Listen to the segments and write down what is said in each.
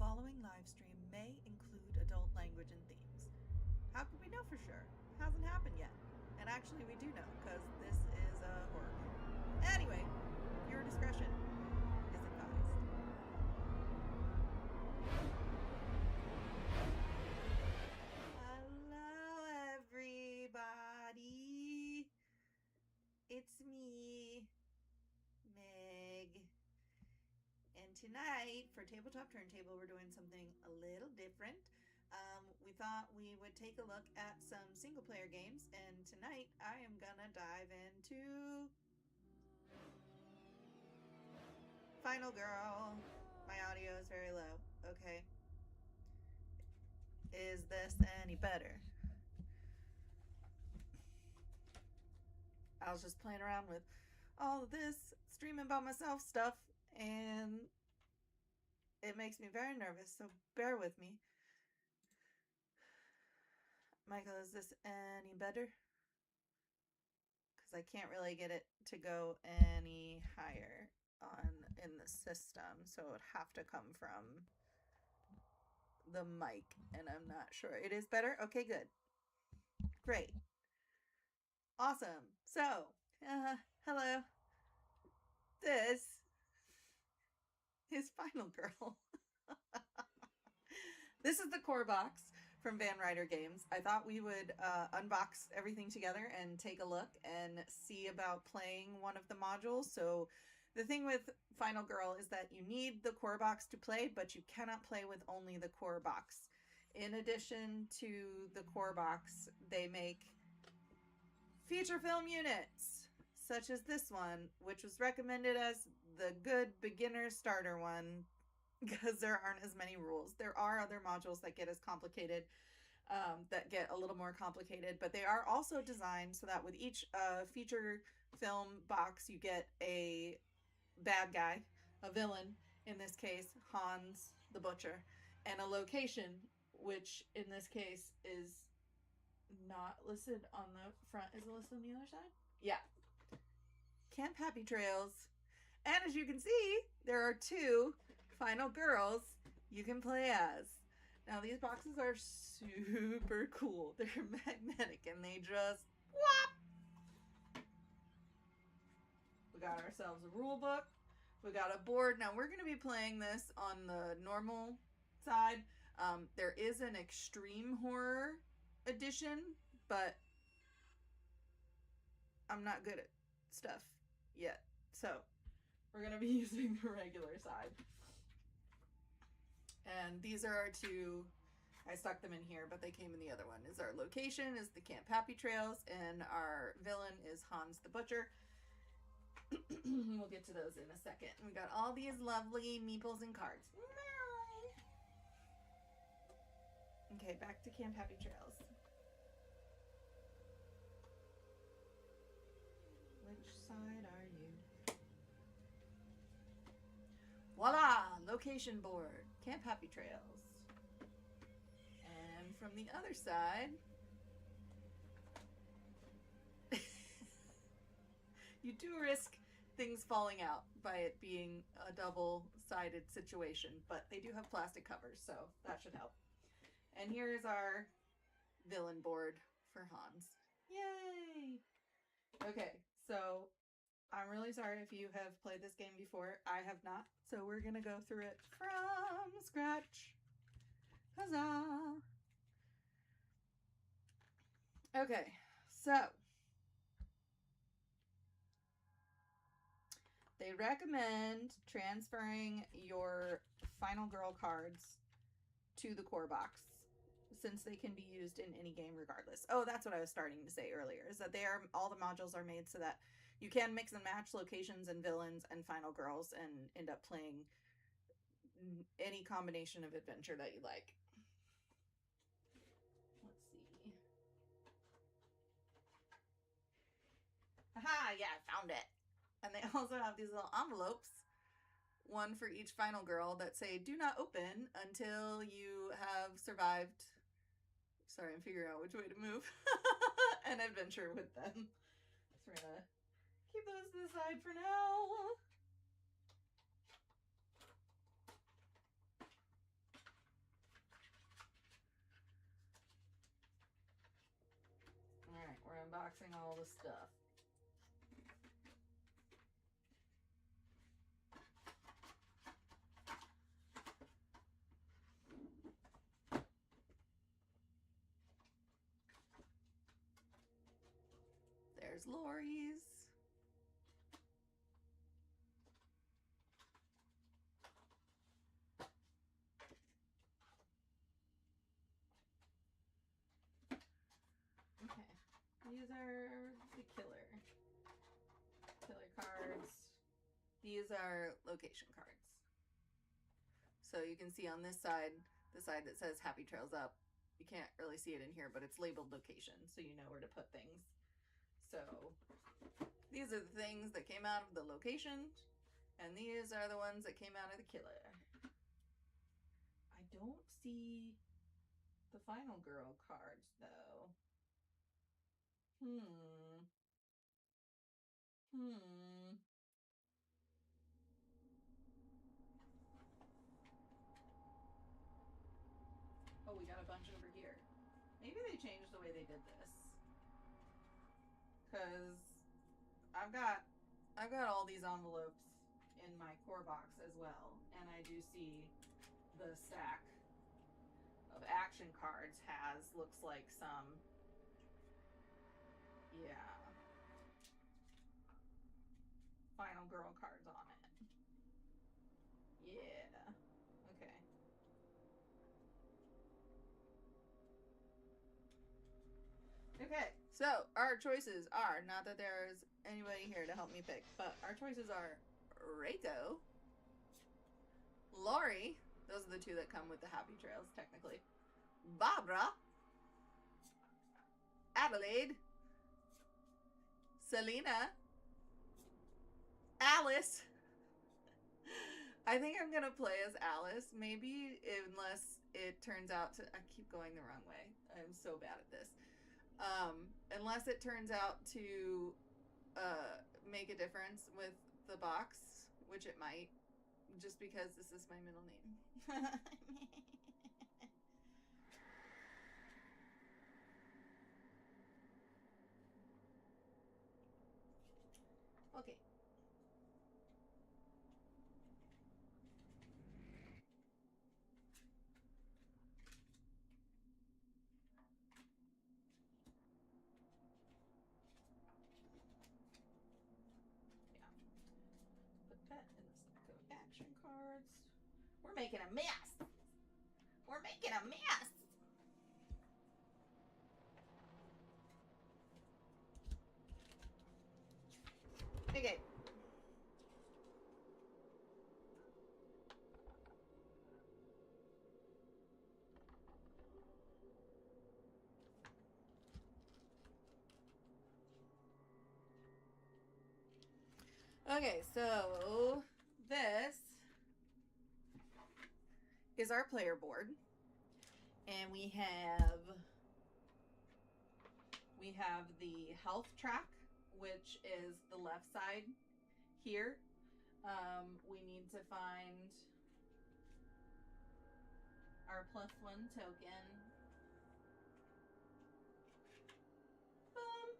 following live stream may include adult language and themes. How can we know for sure? Hasn't happened yet. And actually, we do know because this is a horror game. Anyway, your discretion is advised. Hello, everybody. It's me, Meg. And tonight, for Tabletop Turntable, we're doing something a little different. We thought we would take a look at some single player games, and tonight I am gonna dive into Final Girl. My audio is very low. Okay. Is this any better? I was just playing around with all of this streaming by myself stuff, and it makes me very nervous, so bear with me. Michael, is this any better? Because I can't really get it to go any higher in the system, so it would have to come from the mic, and I'm not sure. It is better? Okay, good. Great. Awesome. So, hello. This is Final Girl. This is the core box from Ryder Games. I thought we would unbox everything together and take a look and see about playing one of the modules. So the thing with Final Girl is that you need the core box to play, but you cannot play with only the core box. In addition to the core box, they make feature film units, such as this one, which was recommended as the good beginner starter one because there aren't as many rules. There are other modules that get as complicated, that get a little more complicated, but they are also designed so that with each feature film box, you get a bad guy, a villain, in this case, Hans the Butcher, and a location, which in this case is not listed on the front. Is it listed on the other side? Yeah. Camp Happy Trails. And as you can see, there are two Final Girls you can play as. Now these boxes are super cool. They're magnetic and they just whop. We got ourselves a rule book. We got a board. Now we're going to be playing this on the normal side. There is an extreme horror edition, but I'm not good at stuff yet. So we're going to be using the regular side. And these are our two. I stuck them in here, but they came in the other one. Is our location is the Camp Happy Trails, and our villain is Hans the Butcher. We'll get to those in a second. We got all these lovely meeples and cards. Okay, back to Camp Happy Trails. Which side are you? Voila! Location board. Camp Happy Trails. And from the other side, you do risk things falling out by it being a double-sided situation, but they do have plastic covers, so that should help. And here's our villain board for Hans. Yay! Okay, so I'm really sorry if you have played this game before. I have not, so we're gonna go through it from scratch. Huzzah! Okay, so they recommend transferring your Final Girl cards to the core box, since they can be used in any game regardless. Oh, that's what I was starting to say earlier, is that all the modules are made so that you can mix and match locations and villains and Final Girls and end up playing any combination of adventure that you like. Let's see. Aha, yeah, I found it. And they also have these little envelopes, one for each Final Girl, that say, do not open until you have survived. Sorry, I'm figuring out which way to move. An adventure with them. So we're gonna keep those to the side for now. the stuff. There's Lori's. Okay, these are the killer cards. These are location cards. So you can see on this side, the side that says Happy Trails Up, you can't really see it in here, but it's labeled location, so you know where to put things. So these are the things that came out of the location, and these are the ones that came out of the killer. I don't see the final girl cards, though. Oh, we got a bunch over here. Maybe they changed the way they did this. Because I've got all these envelopes in my core box as well. And I do see the stack of action cards looks like some, yeah, final girl cards on it. Yeah. Okay. Okay, so our choices are, not that there's anybody here to help me pick, but our choices are Reiko, Lori, those are the two that come with the Happy Trails, technically, Barbara, Adelaide, Selena, Alice. I think I'm gonna play as Alice, maybe, unless it turns out to, I keep going the wrong way. I'm so bad at this. Unless it turns out to make a difference with the box, which it might, just because this is my middle name. Okay. Action cards. We're making a mess. We're making a mess. Okay. Okay, so this is our player board, and we have the health track, which is the left side here. We need to find our +1 token. Boom.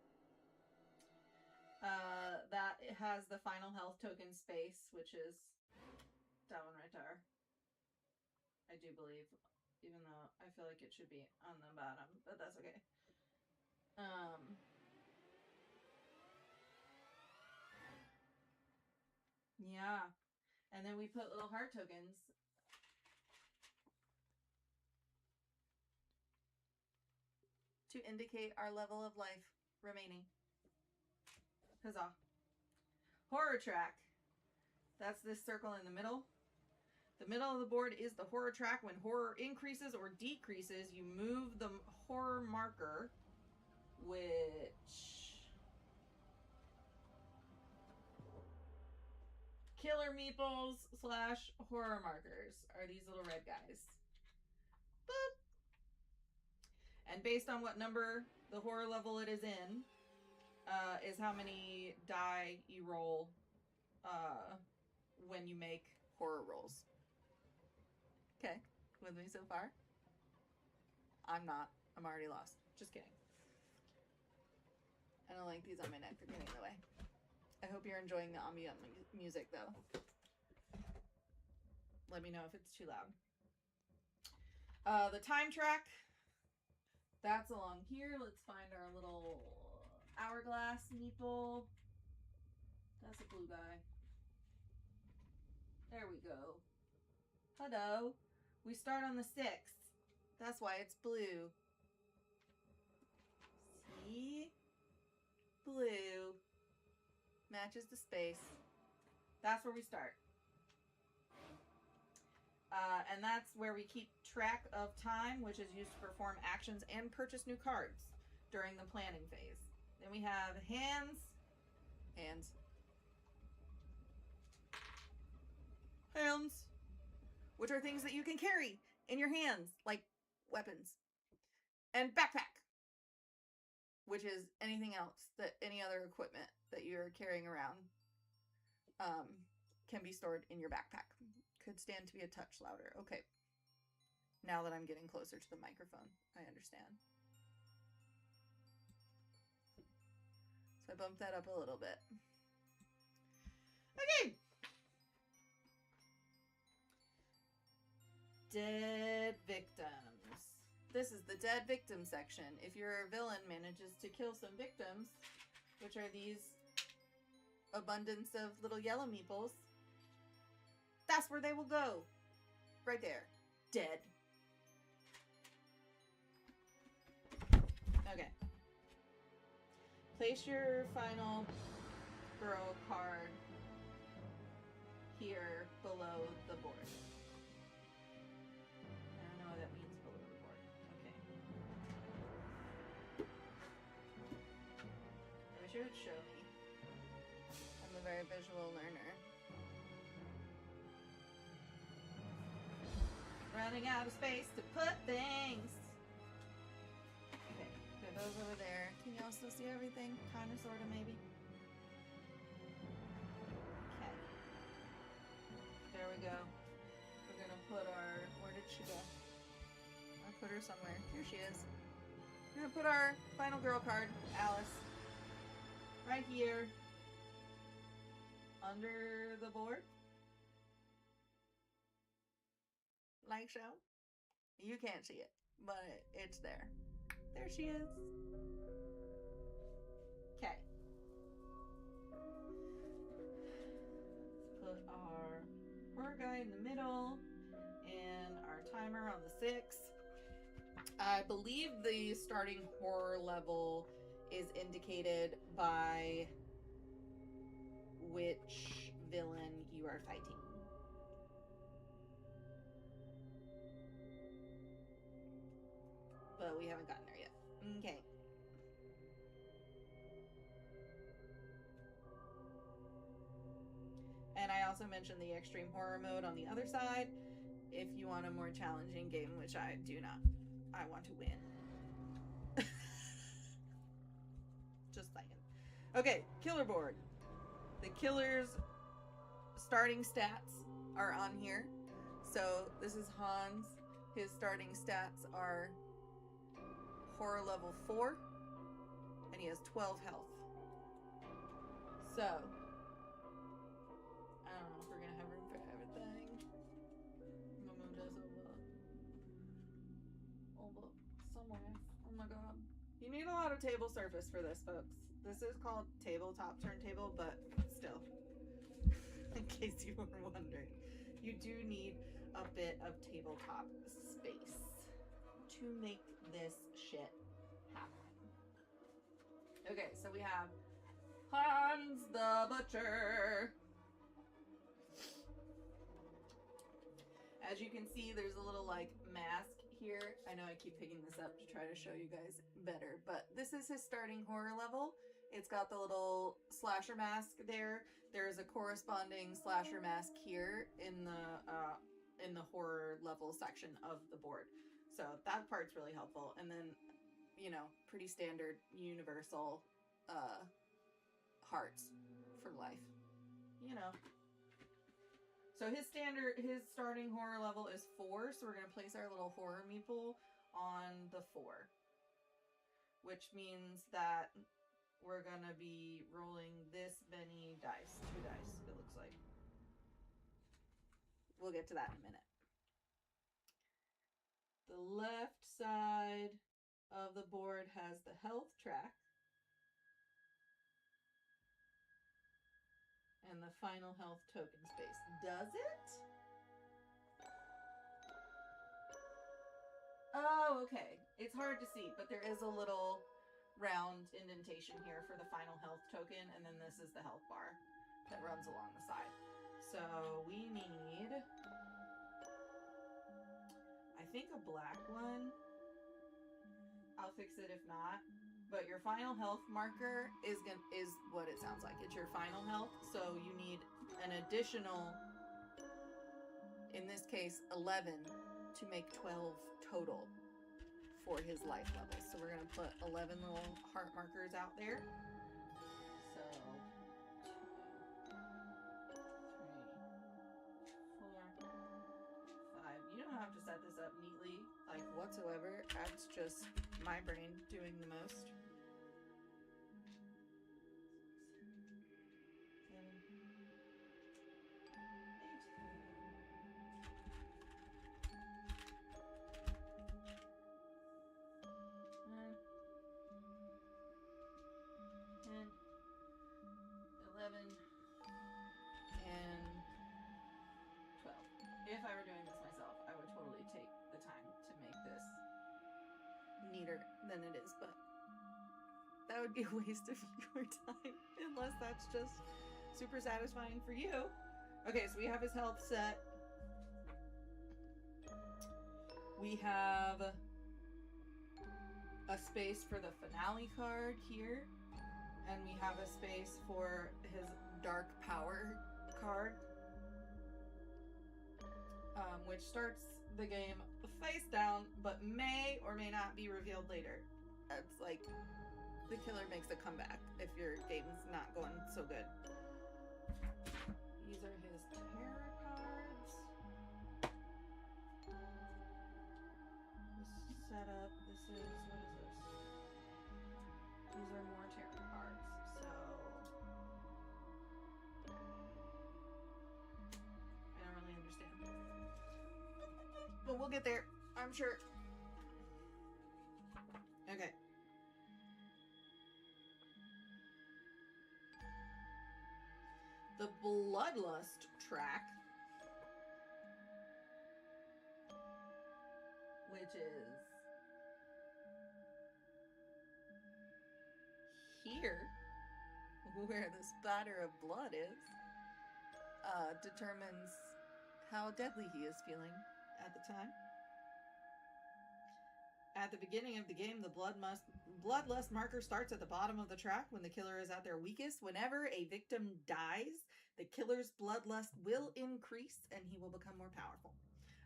That has the final health token space, which is that one right there. I do believe, even though I feel like it should be on the bottom, but that's okay. Yeah. And then we put little heart tokens to indicate our level of life remaining. Huzzah. Horror track. That's this circle in the middle. The middle of the board is the horror track. When horror increases or decreases, you move the horror marker, which... Killer meeples / horror markers are these little red guys. Boop. And based on what number the horror level it is in, is how many die you roll when you make horror rolls. Okay, with me so far? I'm not. I'm already lost. Just kidding. I don't like these on my neck. They're getting in the way. I hope you're enjoying the ambient music, though. Let me know if it's too loud. The time track. That's along here. Let's find our little hourglass meeple. That's a blue guy. There we go. Hello. We start on the 6th. That's why it's blue. See? Blue. Matches the space. That's where we start. And that's where we keep track of time, which is used to perform actions and purchase new cards during the planning phase. Then we have hands, which are things that you can carry in your hands, like weapons. And backpack, which is anything else that any other equipment that you're carrying around can be stored in your backpack. Could stand to be a touch louder. Okay. Now that I'm getting closer to the microphone, I understand. So I bumped that up a little bit. Okay. Dead victims. This is the dead victim section. If your villain manages to kill some victims, which are these abundance of little yellow meeples, that's where they will go. Right there. Dead. Okay. Place your final girl card here below the board. I don't know what that means, below the board. Okay. I wish it would show me. I'm a very visual learner. Running out of space to put things. Okay, put those over there. Can y'all still see everything? Kinda, sorta, maybe. Okay. There we go. We're gonna put our... Where did she go? I put her somewhere. Here she is. We're gonna put our final girl card, Alice, right here under the board. Like so. You can't see it, but it's there. There she is. Okay. Let's put our horror guy in the middle and our timer on the 6th. I believe the starting horror level is indicated by which villain you are fighting. But we haven't gotten there yet. Okay. And I also mentioned the extreme horror mode on the other side if you want a more challenging game, which I do not. I want to win. Just saying. Okay, killer board. The killer's starting stats are on here. So this is Hans. His starting stats are horror level 4, and he has 12 health. So, I don't know if we're gonna have room for everything. I'm gonna move this over somewhere. Oh my god. You need a lot of table surface for this, folks. This is called tabletop turntable, but still, in case you were wondering, you do need a bit of tabletop space to make this shit happen. Okay, so we have Hans the Butcher. As you can see, there's a little like mask here. I know I keep picking this up to try to show you guys better, but this is his starting horror level. It's got the little slasher mask there. There's a corresponding slasher mask here in the horror level section of the board. So that part's really helpful. And then, you know, pretty standard universal hearts for life. You know. So his starting horror level is 4, so we're going to place our little horror meeple on the 4. Which means that we're gonna be rolling this many dice. 2 dice, it looks like. We'll get to that in a minute. The left side of the board has the health track. And the final health token space. Does it? Oh, okay. It's hard to see, but there is a little round indentation here for the final health token, and then this is the health bar that runs along the side. So we need, I think, a black one. I'll fix it if not. But your final health marker is what it sounds like. It's your final health, so you need an additional, in this case, 11 to make 12 total for his life levels. So we're going to put 11 little heart markers out there. So 2, 3, 4, 5. You don't have to set this up neatly, like whatsoever. That's just my brain doing the most. 7, 11, and 12. If I were doing this myself, I would totally take the time to make this neater than it is, but that would be a waste of your time, unless that's just super satisfying for you. Okay, so we have his health set. We have a space for the finale card here. And we have a space for his dark power card, which starts the game face down, but may or may not be revealed later. It's like the killer makes a comeback if your game's not going so good. These are his tarot cards. This setup, this is, what is this? These are more tarot cards, so I don't really understand. But we'll get there, I'm sure. Okay. The Bloodlust track, which is here, where the spatter of blood is, determines how deadly he is feeling at the time. At the beginning of the game, the bloodlust marker starts at the bottom of the track when the killer is at their weakest. Whenever a victim dies, the killer's bloodlust will increase and he will become more powerful.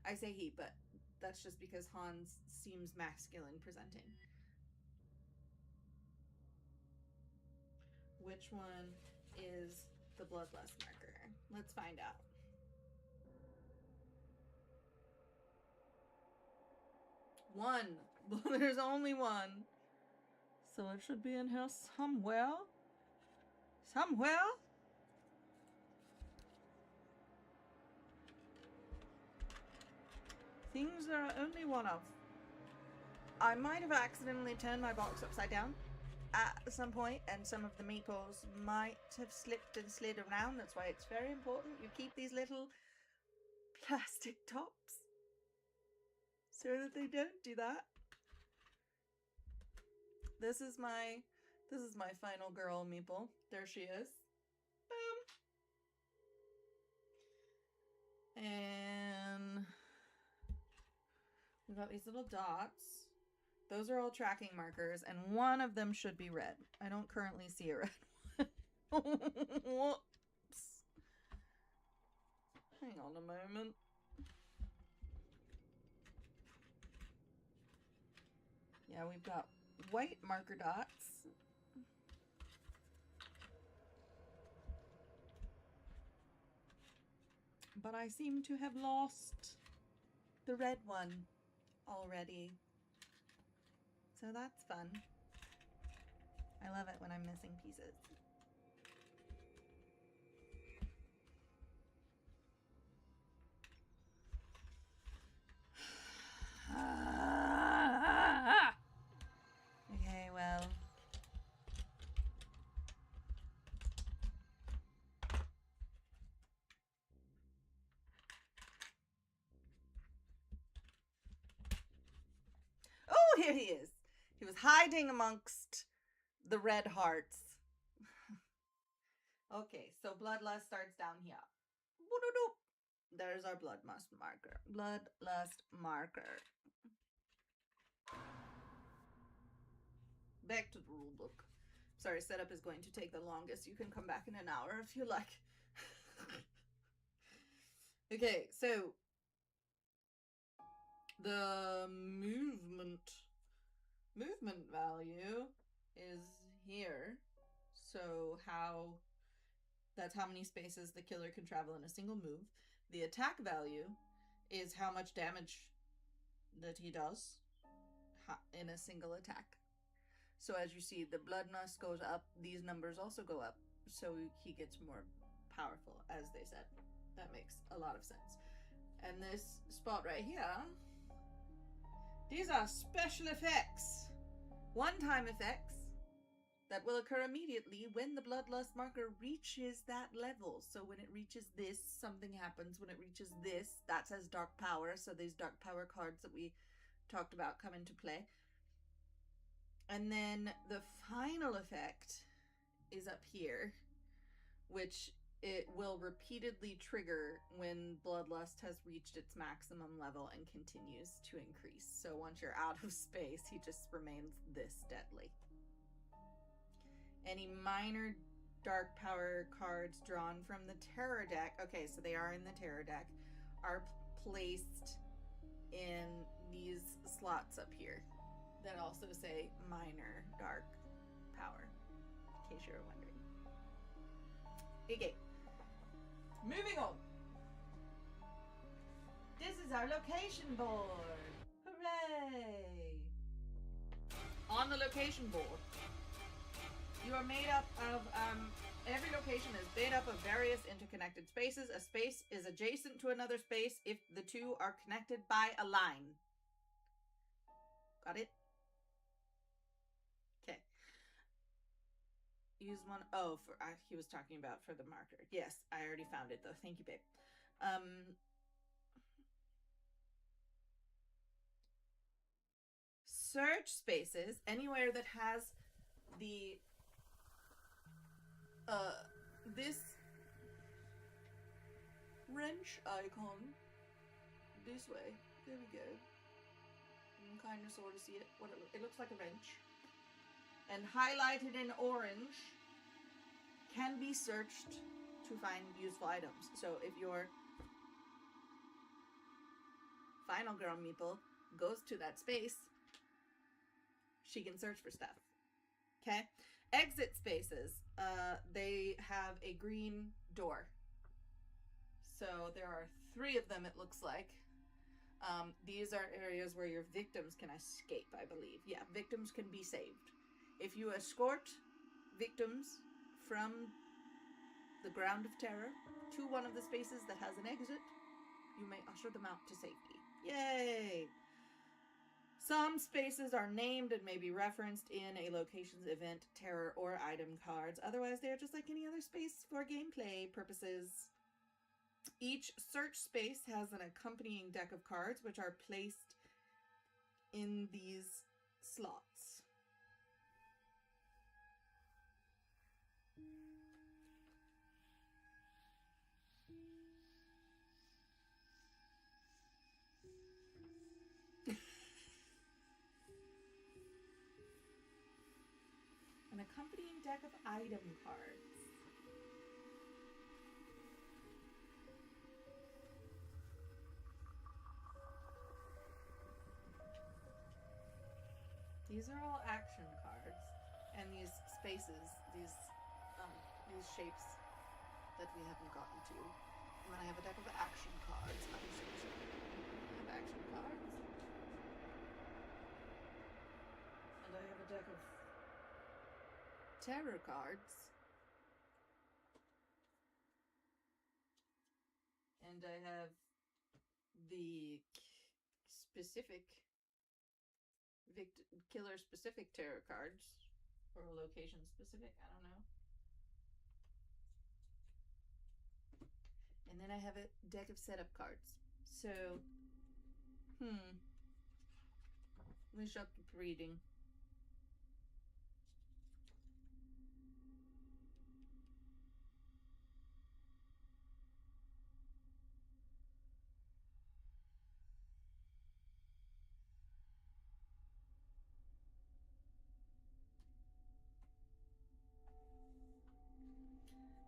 I say he, but that's just because Hans seems masculine presenting. Which one is the bloodlust marker? Let's find out. One. There's only one. So it should be in here somewhere. Somewhere? Things there are only one of. I might have accidentally turned my box upside down at some point, and some of the meatballs might have slipped and slid around. That's why it's very important you keep these little plastic tops so that they don't do that. This is my final girl meeple. There she is. Boom. And we got these little dots. Those are all tracking markers, and one of them should be red. I don't currently see a red one. Whoops. Hang on a moment. Yeah, we've got white marker dots. But I seem to have lost the red one already. So that's fun. I love it when I'm missing pieces. Okay, well. Oh, here he is. He was hiding amongst the red hearts. Okay, so bloodlust starts down here. There's our bloodlust marker. Bloodlust marker. Back to the rule book. Sorry, setup is going to take the longest. You can come back in an hour if you like. Okay, so the movement value is here. So that's how many spaces the killer can travel in a single move. The attack value is how much damage that he does in a single attack. So as you see, the bloodlust goes up, these numbers also go up. So he gets more powerful, as they said. That makes a lot of sense. And this spot right here, these are special effects. One-time effects that will occur immediately when the bloodlust marker reaches that level. So when it reaches this, something happens. When it reaches this, that says dark power. So these dark power cards that we talked about come into play. And then the final effect is up here, which it will repeatedly trigger when bloodlust has reached its maximum level and continues to increase. So once you're out of space, he just remains this deadly. Any minor dark power cards drawn from the terror deck, okay, so they are in the terror deck, are placed in these slots up here that also say minor dark power, in case you're wondering. Okay, moving on. This is our location board. Hooray! On the location board, you are made up of, every location is made up of various interconnected spaces. A space is adjacent to another space if the two are connected by a line. Got it? Okay. Use one. Oh, he was talking about for the marker. Yes, I already found it though. Thank you, babe. Search spaces anywhere that has the this wrench icon this way. There we go. You can kind of sort of see it. It looks like a wrench. And highlighted in orange can be searched to find useful items. So if your final girl meeple goes to that space, she can search for stuff. Okay? Exit spaces, they have a green door. So there are 3 of them, it looks like. These are areas where your victims can escape, I believe. Yeah, victims can be saved. If you escort victims from the ground of terror to one of the spaces that has an exit, you may usher them out to safety. Yay! Some spaces are named and may be referenced in a location's event, terror, or item cards. Otherwise, they're just like any other space for gameplay purposes. Each search space has an accompanying deck of cards, which are placed in these slots. An accompanying deck of item cards. These are all action cards, and these spaces, these shapes that we haven't gotten to. And then I have a deck of action cards. I have action cards. And I have a deck of terror cards. And I have the specific killer specific tarot cards, or location specific, I don't know. And then I have a deck of setup cards. So, we shall keep reading.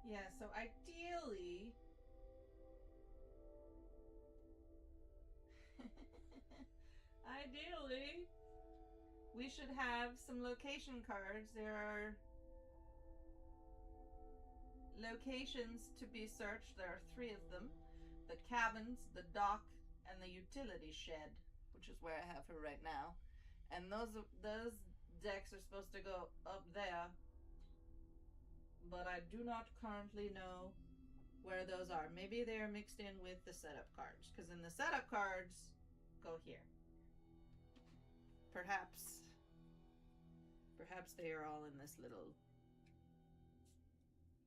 Yeah, so ideally, we should have some location cards. There are locations to be searched. There are 3 of them: the cabins, the dock, and the utility shed, which is where I have her right now. And those decks are supposed to go up there, but I do not currently know where those are. Maybe they are mixed in with the setup cards, because then the setup cards go here. Perhaps they are all in this little...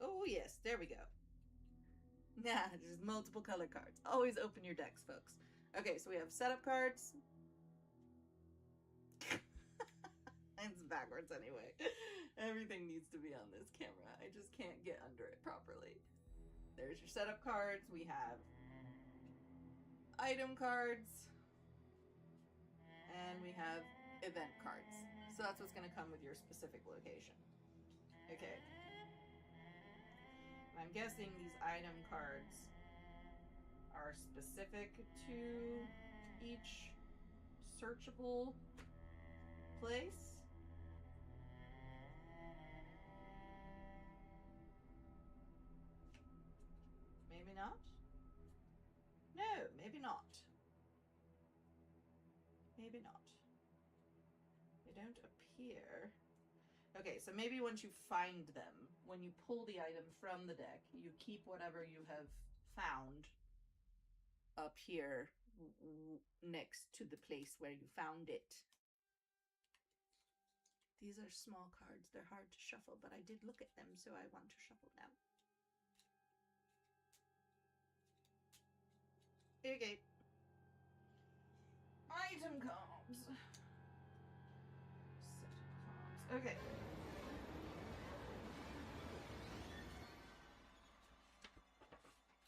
Oh yes, there we go. Nah, just multiple color cards. Always open your decks, folks. Okay, so we have setup cards. It's backwards anyway. Everything needs to be on this camera. I just can't get under it properly. There's your setup cards. We have item cards. And we have event cards. So that's what's going to come with your specific location. Okay. I'm guessing these item cards are specific to each searchable place. Maybe not? No, maybe not. Maybe not. They don't appear. Okay, so maybe once you find them, when you pull the item from the deck, you keep whatever you have found up here next to the place where you found it. These are small cards. They're hard to shuffle, but I did look at them, so I want to shuffle them. Okay. Item cards. Okay.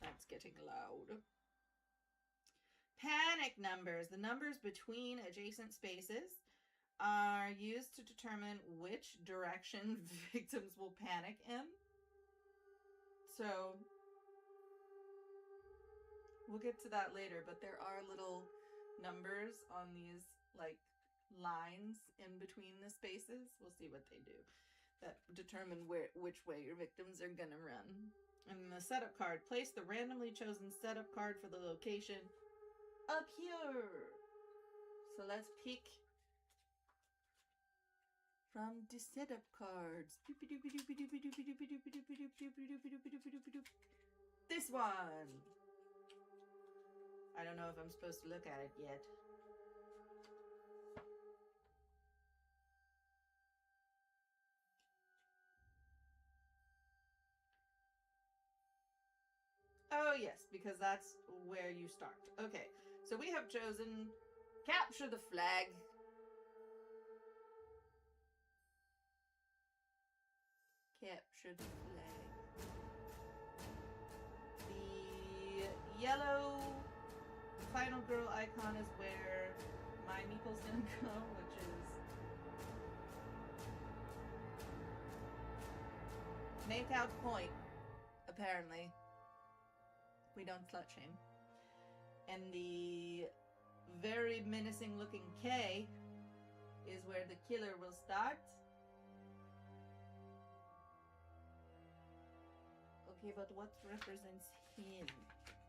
That's getting loud. Panic numbers. The numbers between adjacent spaces are used to determine which direction victims will panic in. So we'll get to that later, but there are little numbers on these like lines in between the spaces. We'll see what they do that determine which way your victims are gonna run. And the setup card, place the randomly chosen setup card for the location up here. So let's pick from the setup cards. This one. I don't know if I'm supposed to look at it yet. Oh yes, because that's where you start. Okay, so we have chosen capture the flag. Capture the flag. The yellow final girl icon is where my meeple's gonna go, which is make out point, apparently. We don't slut shame. And the very menacing looking K is where the killer will start. Okay, but what represents him?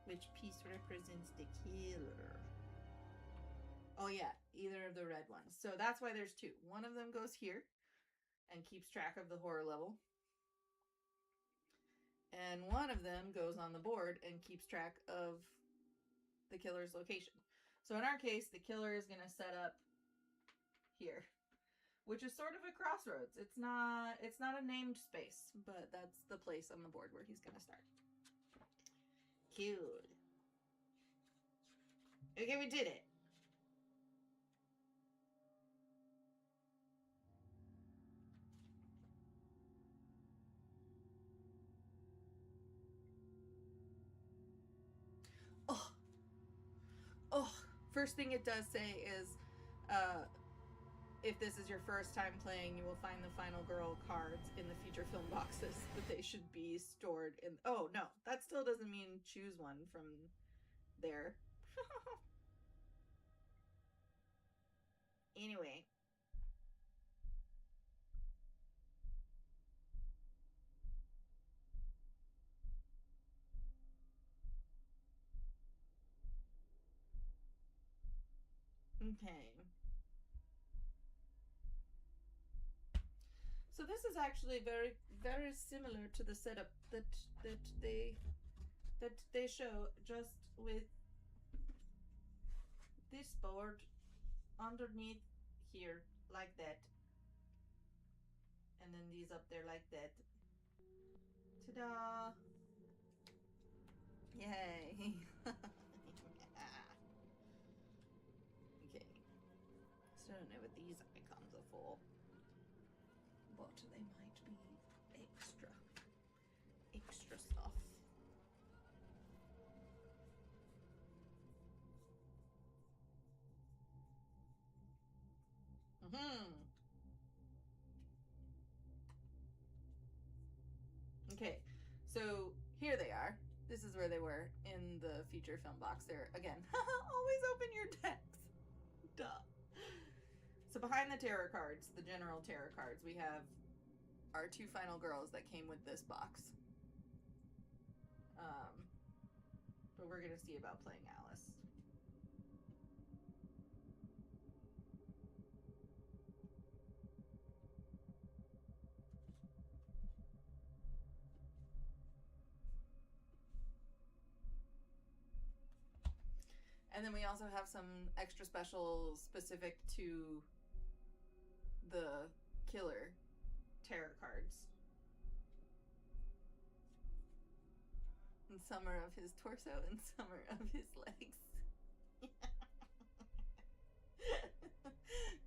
Which piece represents the killer? Oh yeah, either of the red ones. So that's why there's 2. One of them goes here, and keeps track of the horror level. And one of them goes on the board and keeps track of the killer's location. So in our case, the killer is going to set up here, which is sort of a crossroads. It's not a named space, but that's the place on the board where he's going to start. Cool. Okay, we did it. Oh, first thing it does say is, if this is your first time playing, you will find the Final Girl cards in the feature film boxes, but they should be stored in... Oh, no, that still doesn't mean choose one from there. Anyway. Okay. So this is actually very, very similar to the setup that they show, just with this board underneath here like that, and then these up there like that. Ta-da! Yay! Okay. Still don't know what these icons are for, but they might be extra stuff. Okay, so here they are. This is where they were in the feature film box. There again. Always open your decks. Duh. So behind the tarot cards, the general tarot cards, we have our two final girls that came with this box. But we're gonna see about playing Alice. And then we also have some extra special specific to the killer tarot cards. And some are of his torso and some are of his legs.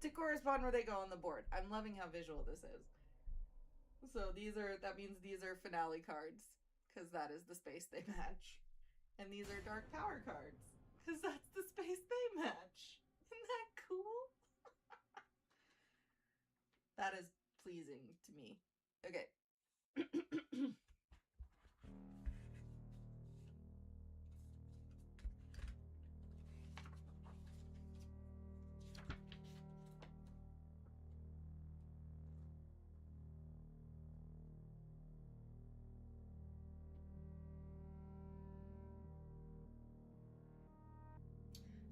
To correspond where they go on the board. I'm loving how visual this is. So that means these are finale cards, because that is the space they match. And these are dark power cards, because that's the space they match. Isn't that cool? That is pleasing to me. Okay.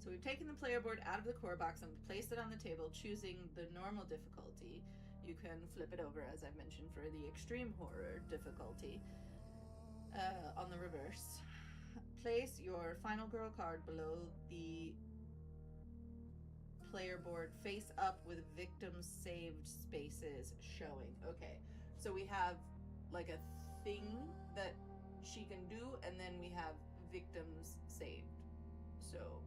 So we've taken the player board out of the core box and placed it on the table, choosing the normal difficulty. You can flip it over, as I've mentioned, for the extreme horror difficulty on the reverse. Place your final girl card below the player board, face up with victims saved spaces showing. Okay, so we have like a thing that she can do, and then we have victims saved. So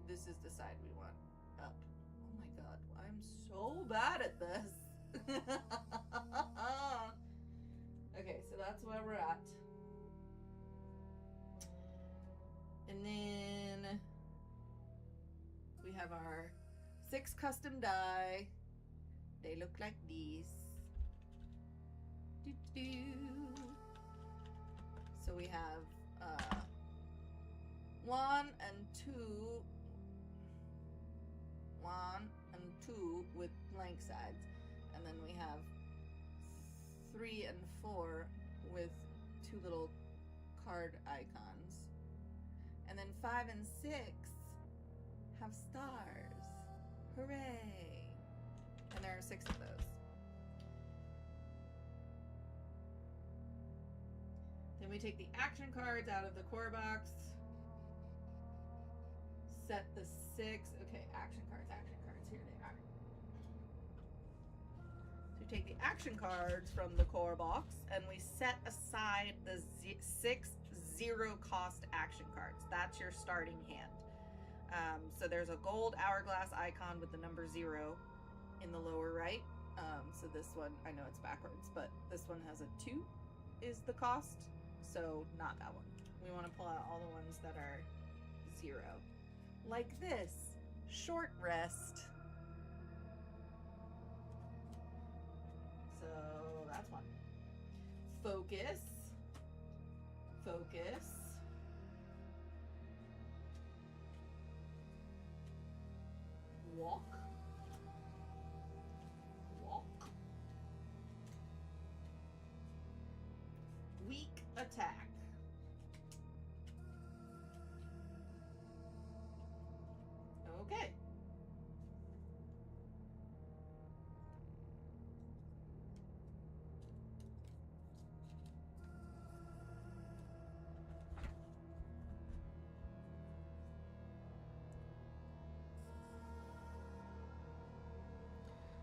this is the side we want up. Oh my god, I'm so bad at this. Okay, so that's where we're at. And then we have our 6 custom die. They look like these. So we have 1 and 2. 1 and 2 with blank sides, and then we have 3 and 4 with 2 little card icons, and then 5 and 6 have stars. Hooray! And there are 6 of those. Then we take the action cards out of the core box. Set the 6. Okay, action cards. Here they are. So we take the action cards from the core box and we set aside the 6 0-cost action cards. That's your starting hand. So there's a gold hourglass icon with the number 0 in the lower right. So this one, I know it's backwards, but this one has a 2 is the cost. So not that one. We want to pull out all the ones that are 0. Like this, short rest. So that's one. Focus. Focus. Walk. Walk. Weak attack. Okay.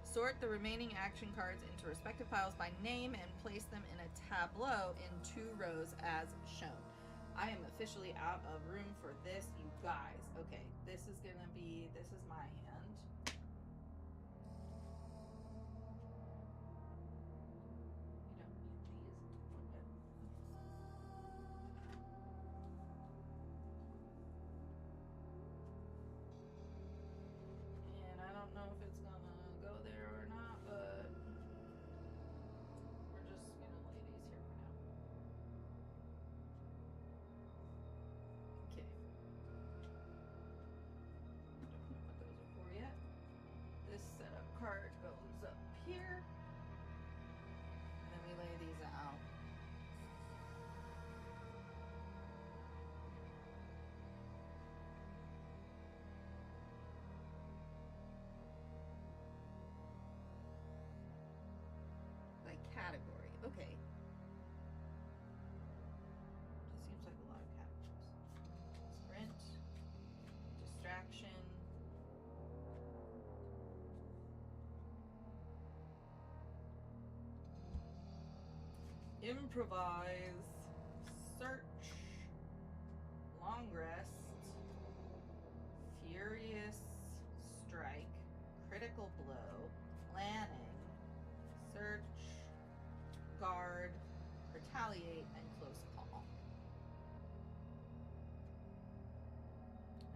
Sort the remaining action cards into respective piles by name and place them in a tableau in 2 rows as shown. I am officially out of room for this, you guys. Okay, this is my hand. You don't need these. And I don't know if it's gonna go there or not, but we're just gonna lay these here for now. Okay. Don't know what those are for yet. This setup card goes up here. And then we lay these out. By category. Okay. Just seems like a lot of categories. Sprint. Distraction. Improvise, search, long rest, furious strike, critical blow, planning, search, guard, retaliate, and close call.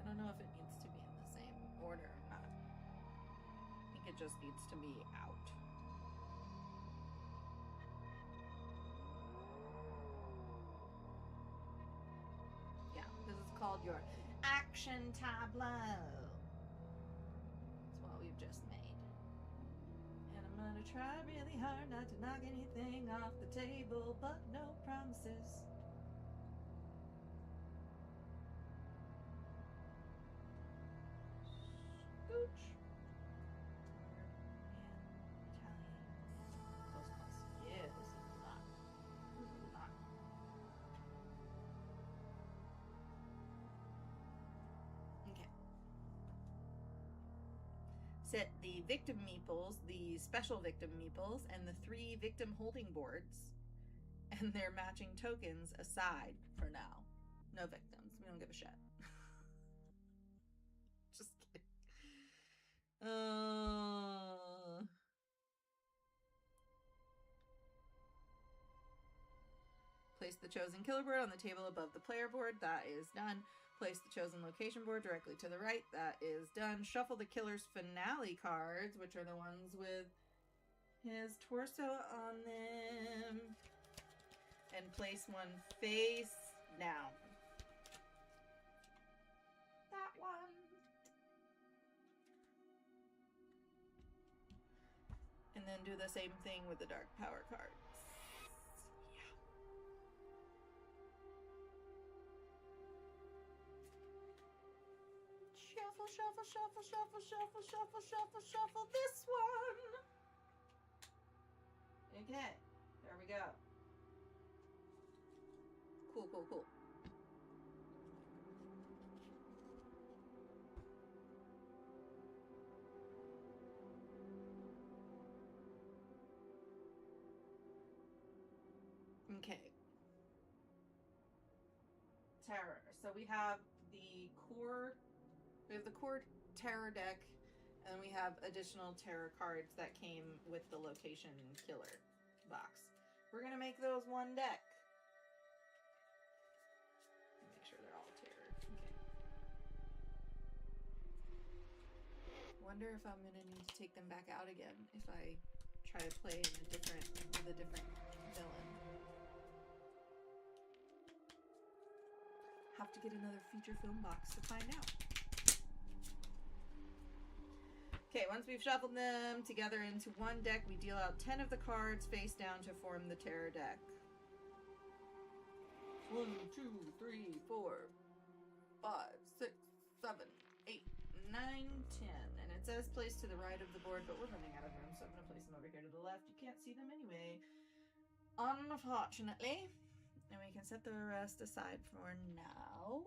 I don't know if it needs to be in the same order or not. I think it just needs to be out. Called your action tableau. That's what we've just made. And I'm gonna try really hard not to knock anything off the table, but no promises. Scooch. And retaliate. Close calls. Yeah, this is a lot. This is a lot. Set the victim meeples, the special victim meeples, and the 3 victim holding boards and their matching tokens aside for now. No victims. We don't give a shit. Just kidding. Place the chosen killer board on the table above the player board. That is done. Place the chosen location board directly to the right. That is done. Shuffle the killer's finale cards, which are the ones with his torso on them. And place one face down. That one. And then do the same thing with the dark power cards. Shuffle, shuffle, shuffle, shuffle, shuffle, shuffle, shuffle, shuffle this one. Okay, there we go. Cool. Okay. Terror. So we have the core terror deck, and we have additional terror cards that came with the location killer box. We're gonna make those one deck. Make sure they're all terror. Okay. Wonder if I'm gonna need to take them back out again if I try to play with a different villain. Have to get another feature film box to find out. Okay, once we've shuffled them together into one deck, we deal out 10 of the cards face down to form the terror deck. 1, 2, 3, 4, 5, 6, 7, 8, 9, 10. And it says place to the right of the board, but we're running out of room, so I'm going to place them over here to the left. You can't see them anyway, unfortunately. And we can set the rest aside for now.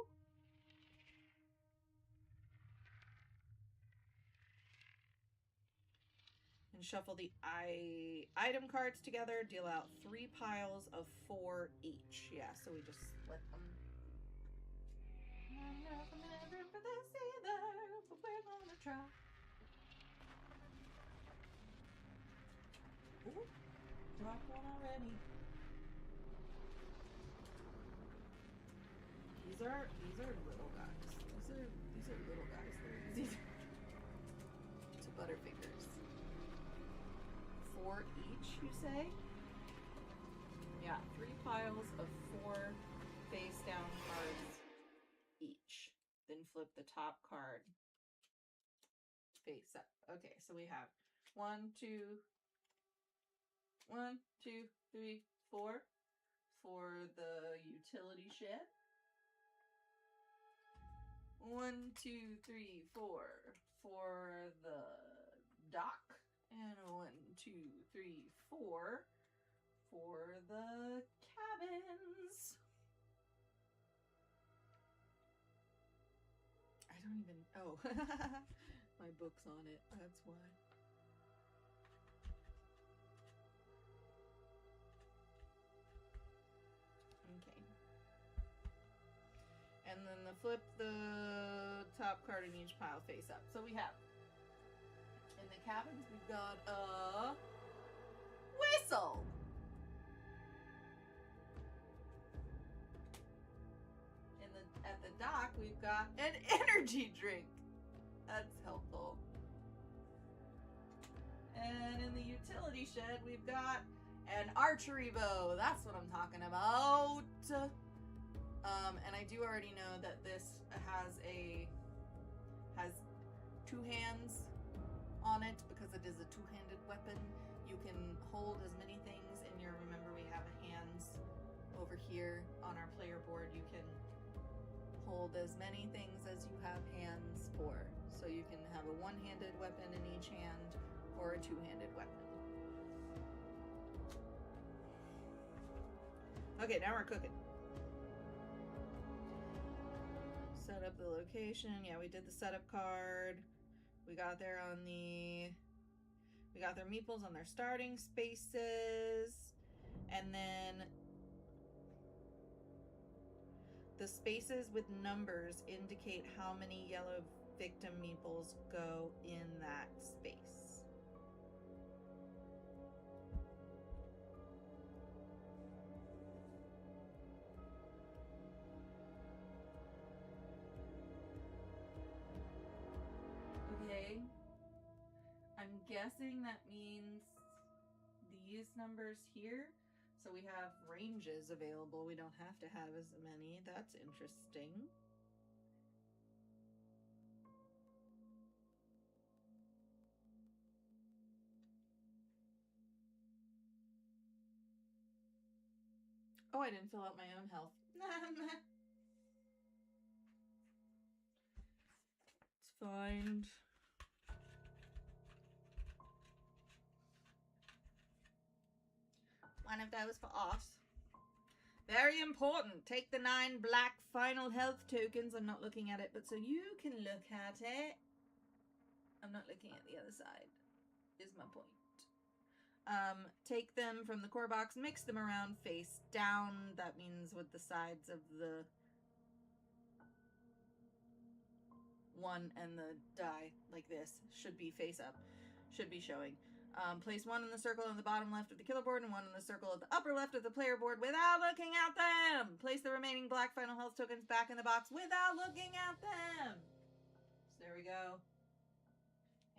And shuffle the item cards together. Deal out 3 piles of 4 each. Yeah, so we just split them. I'm not familiar for this either, but we're gonna try. Ooh, drop one already. These are little guys. These are little guys. They're easy to butterfingers. 4 each, you say? Yeah, 3 piles of 4 face down cards each. Then flip the top card face up. Okay, so we have 1, 2, 3, 4 for the utility shed. 1, 2, 3, 4 for the dock, and 1, 2, 3, 4 for the cabins. I don't even, oh, my book's on it, that's why. Okay. And then flip the top card in each pile face up. So we have, in the cabins, we've got a whistle. At the dock, we've got an energy drink. That's helpful. And in the utility shed, we've got an archery bow. That's what I'm talking about. And I do already know that this has 2 hands on it because it is a 2-handed weapon. You can hold as many things in your, remember we have hands over here on our player board. You can hold as many things as you have hands for. So you can have a 1-handed weapon in each hand or a 2-handed weapon. Okay, now we're cooking. Set up the location. Yeah, we did the setup card. We got their meeples on their starting spaces. And then the spaces with numbers indicate how many yellow victim meeples go in that space. Okay, I'm guessing that means these numbers here. So we have ranges available. We don't have to have as many. That's interesting. Oh, I didn't fill out my own health. It's fine. One of those for us. Very important. Take the 9 black final health tokens. I'm not looking at it, but so you can look at it. I'm not looking at the other side, is my point. Take them from the core box, mix them around face down. That means with the sides of the one and the die, like this, should be face up, should be showing. Place one in the circle on the bottom left of the killer board and one in the circle at the upper left of the player board without looking at them. Place the remaining black final health tokens back in the box without looking at them. So there we go.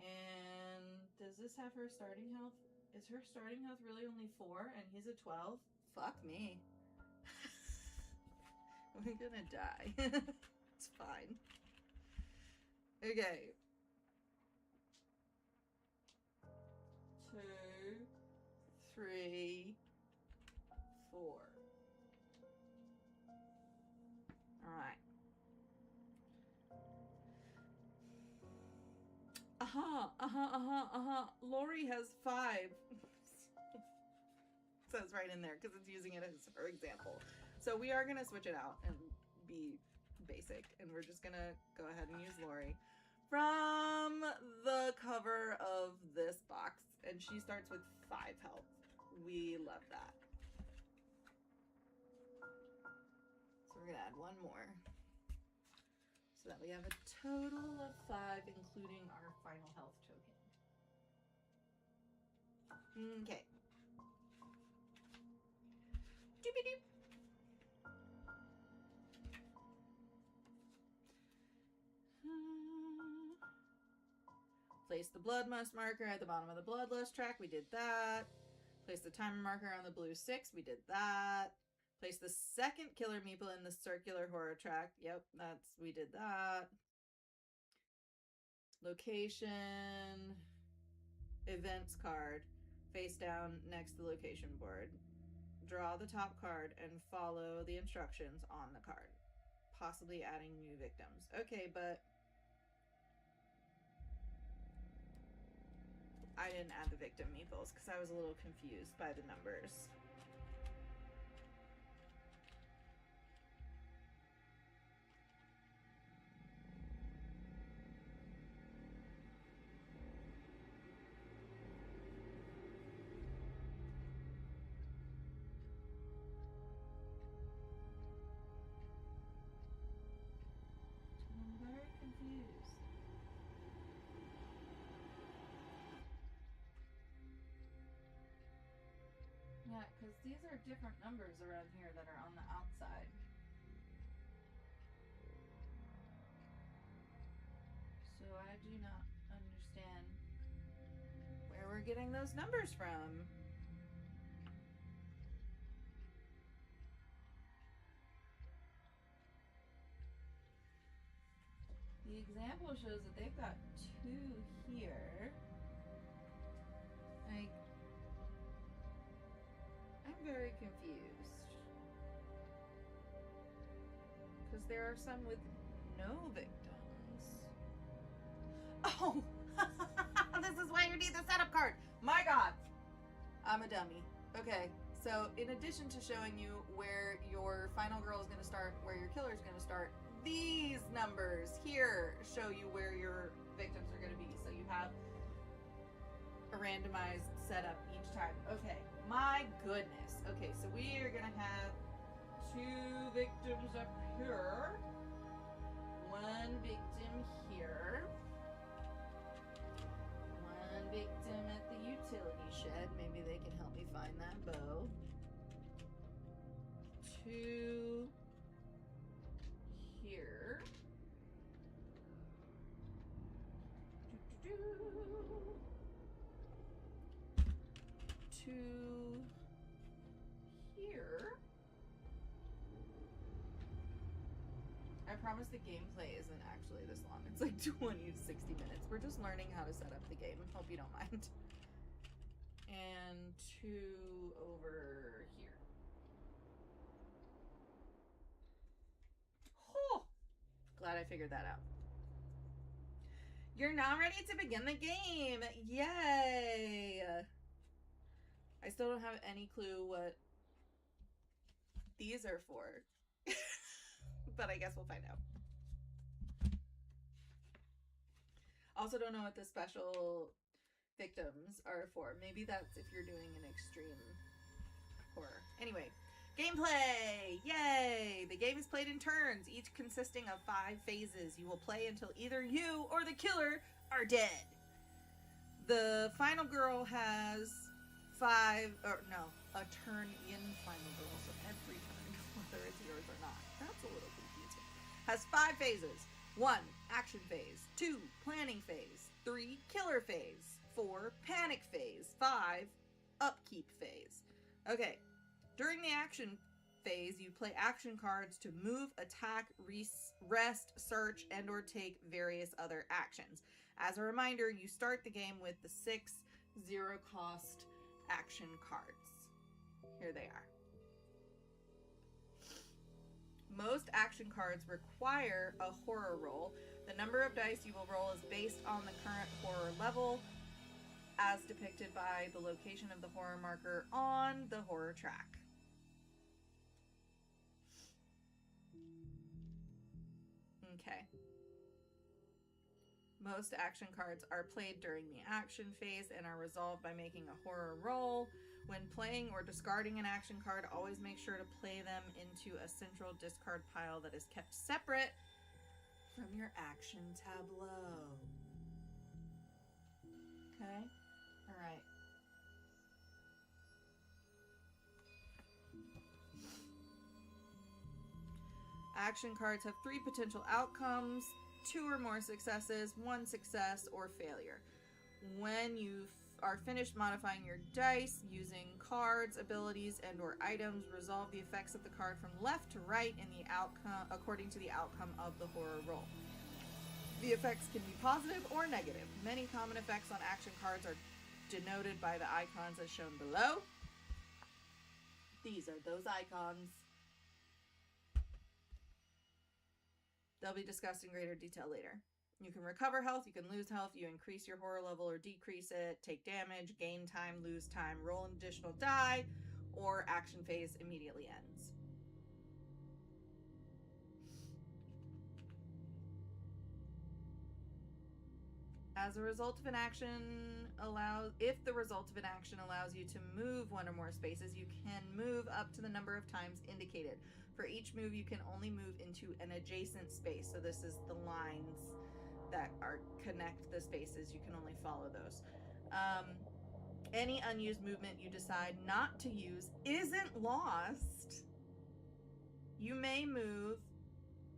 And does this have her starting health? Is her starting health really only 4 and he's a 12? Fuck me. We're gonna die. It's fine. Okay. 2, 3, 4. All right. Lori has 5. Says right in there because it's using it as her example. So we are gonna switch it out and be basic, and we're just gonna go ahead and use Lori from the cover of this box, and she starts with 5 health. We love that. So we're gonna add one more so that we have a total of 5, including our final health token. Okay. Doopy-doop. Place the bloodlust marker at the bottom of the bloodlust track. We did that. Place the timer marker on the blue 6. We did that. Place the second killer meeple in the circular horror track. Yep, we did that. Location. Events card. Face down next to the location board. Draw the top card and follow the instructions on the card. Possibly adding new victims. Okay, but I didn't add the victim meeples because I was a little confused by the numbers. I'm very confused. Yeah, because these are different numbers around here that are on the outside. So I do not understand where we're getting those numbers from. The example shows that they've got 2 here. Like, I'm very confused. Because there are some with no victims. Oh! This is why you need the setup card! My god! I'm a dummy. Okay, so in addition to showing you where your final girl is going to start, where your killer is going to start, these numbers here show you where your victims are going to be. So you have a randomized setup each time. Okay, my goodness. Okay, so we are going to have 2 victims up here, 1 victim here, 1 victim at the utility shed. Maybe they can help me find that bow. 2 here. 2 here. I promise the gameplay isn't actually this long. It's like 20 to 60 minutes. We're just learning how to set up the game. Hope you don't mind. And 2 over here. Oh, glad I figured that out. You're now ready to begin the game. Yay! I still don't have any clue what these are for. But I guess we'll find out. Also don't know what the special victims are for. Maybe that's if you're doing an extreme horror. Anyway, gameplay! Yay! The game is played in turns, each consisting of 5 phases. You will play until either you or the killer are dead. The final girl has a turn in final girl, so every turn, whether it's yours or not. That's a little confusing. Has 5 phases. 1, action phase. 2, planning phase. 3, killer phase. 4, panic phase. 5, upkeep phase. Okay, during the action phase, you play action cards to move, attack, rest, search, and or take various other actions. As a reminder, you start the game with the 6 zero-cost action cards. Here they are. Most action cards require a horror roll. The number of dice you will roll is based on the current horror level, as depicted by the location of the horror marker on the horror track. Okay. Most action cards are played during the action phase and are resolved by making a horror roll. When playing or discarding an action card, always make sure to play them into a central discard pile that is kept separate from your action tableau. Okay? Alright. Action cards have 3 potential outcomes, 2 or more successes, 1 success, or failure. When you are finished modifying your dice using cards, abilities, and or items, resolve the effects of the card from left to right in the outcome according to the outcome of the horror roll. The effects can be positive or negative. Many common effects on action cards are denoted by the icons as shown below. These are those icons. They'll be discussed in greater detail later. You can recover health, you can lose health, you increase your horror level or decrease it, take damage, gain time, lose time, roll an additional die, or action phase immediately ends. As a result of an action if the result of an action allows you to move 1 or more spaces, you can move up to the number of times indicated. For each move, you can only move into an adjacent space. So this is the lines that connect the spaces. You can only follow those. Any unused movement you decide not to use isn't lost. You may move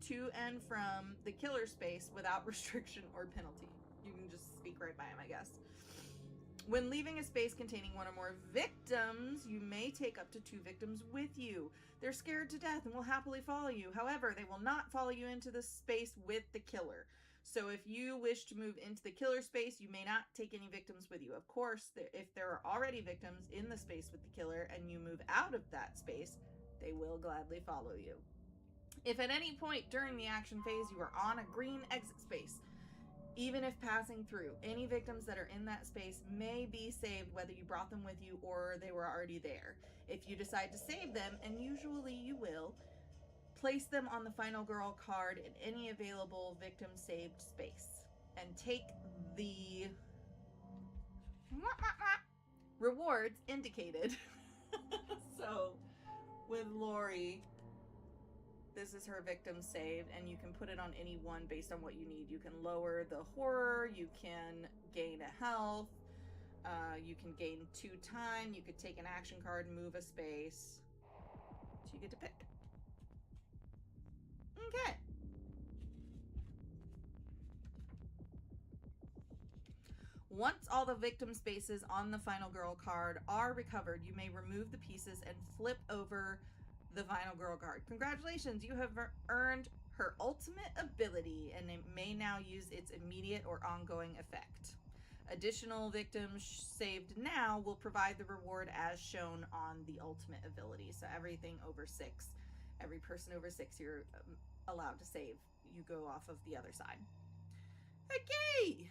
to and from the killer space without restriction or penalty. You can just speak right by him, I guess. When leaving a space containing 1 or more victims, you may take up to 2 victims with you. They're scared to death and will happily follow you. However, they will not follow you into the space with the killer. So if you wish to move into the killer space, you may not take any victims with you. Of course, if there are already victims in the space with the killer and you move out of that space, they will gladly follow you. If at any point during the action phase you are on a green exit space, even if passing through, any victims that are in that space may be saved whether you brought them with you or they were already there. If you decide to save them, and usually you will, place them on the final girl card in any available victim saved space and take the rewards indicated. So with Lori, this is her victim saved, and you can put it on any one based on what you need. You can lower the horror, you can gain a health, you can gain 2 time, you could take an action card, move a space. So you get to pick. Okay. Once all the victim spaces on the final girl card are recovered, you may remove the pieces and flip over the final girl card. Congratulations, you have earned her ultimate ability, and it may now use its immediate or ongoing effect. Additional victims saved now will provide the reward as shown on the ultimate ability. So everything over 6, every person over 6 you're allowed to save. You go off of the other side. Okay.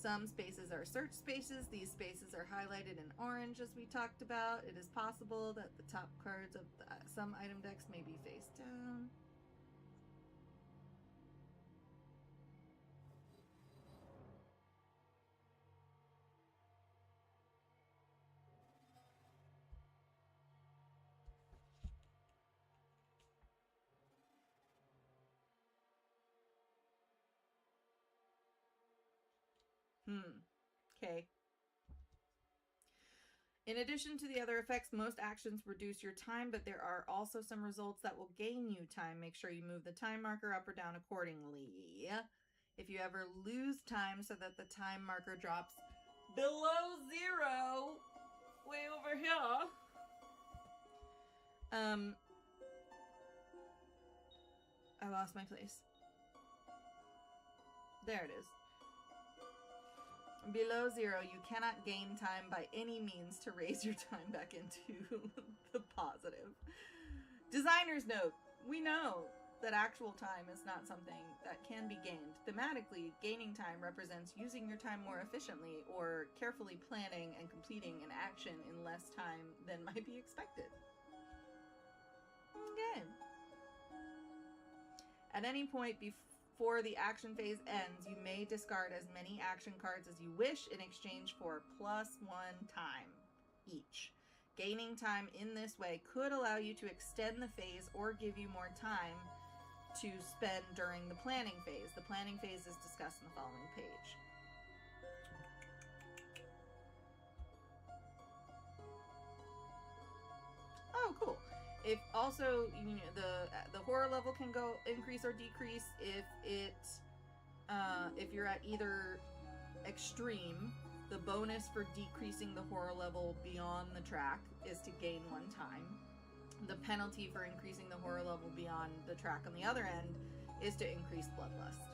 Some spaces are search spaces. These spaces are highlighted in orange, as we talked about. It is possible that the top cards of some item decks may be face down. Okay. In addition to the other effects, most actions reduce your time, but there are also some results that will gain you time. Make sure you move the time marker up or down accordingly. If you ever lose time so that the time marker drops below 0, way over here. I lost my place. There it is. Below 0, you cannot gain time by any means to raise your time back into the positive. Designer's note. We know that actual time is not something that can be gained. Thematically, gaining time represents using your time more efficiently or carefully planning and completing an action in less time than might be expected. Okay. At any point before the action phase ends, you may discard as many action cards as you wish in exchange for +1 time each. Gaining time in this way could allow you to extend the phase or give you more time to spend during the planning phase. The planning phase is discussed in the following page. Oh, cool. If also, you know, the horror level can go increase or decrease if you're at either extreme. The bonus for decreasing the horror level beyond the track is to gain 1 time. The penalty for increasing the horror level beyond the track on the other end is to increase bloodlust.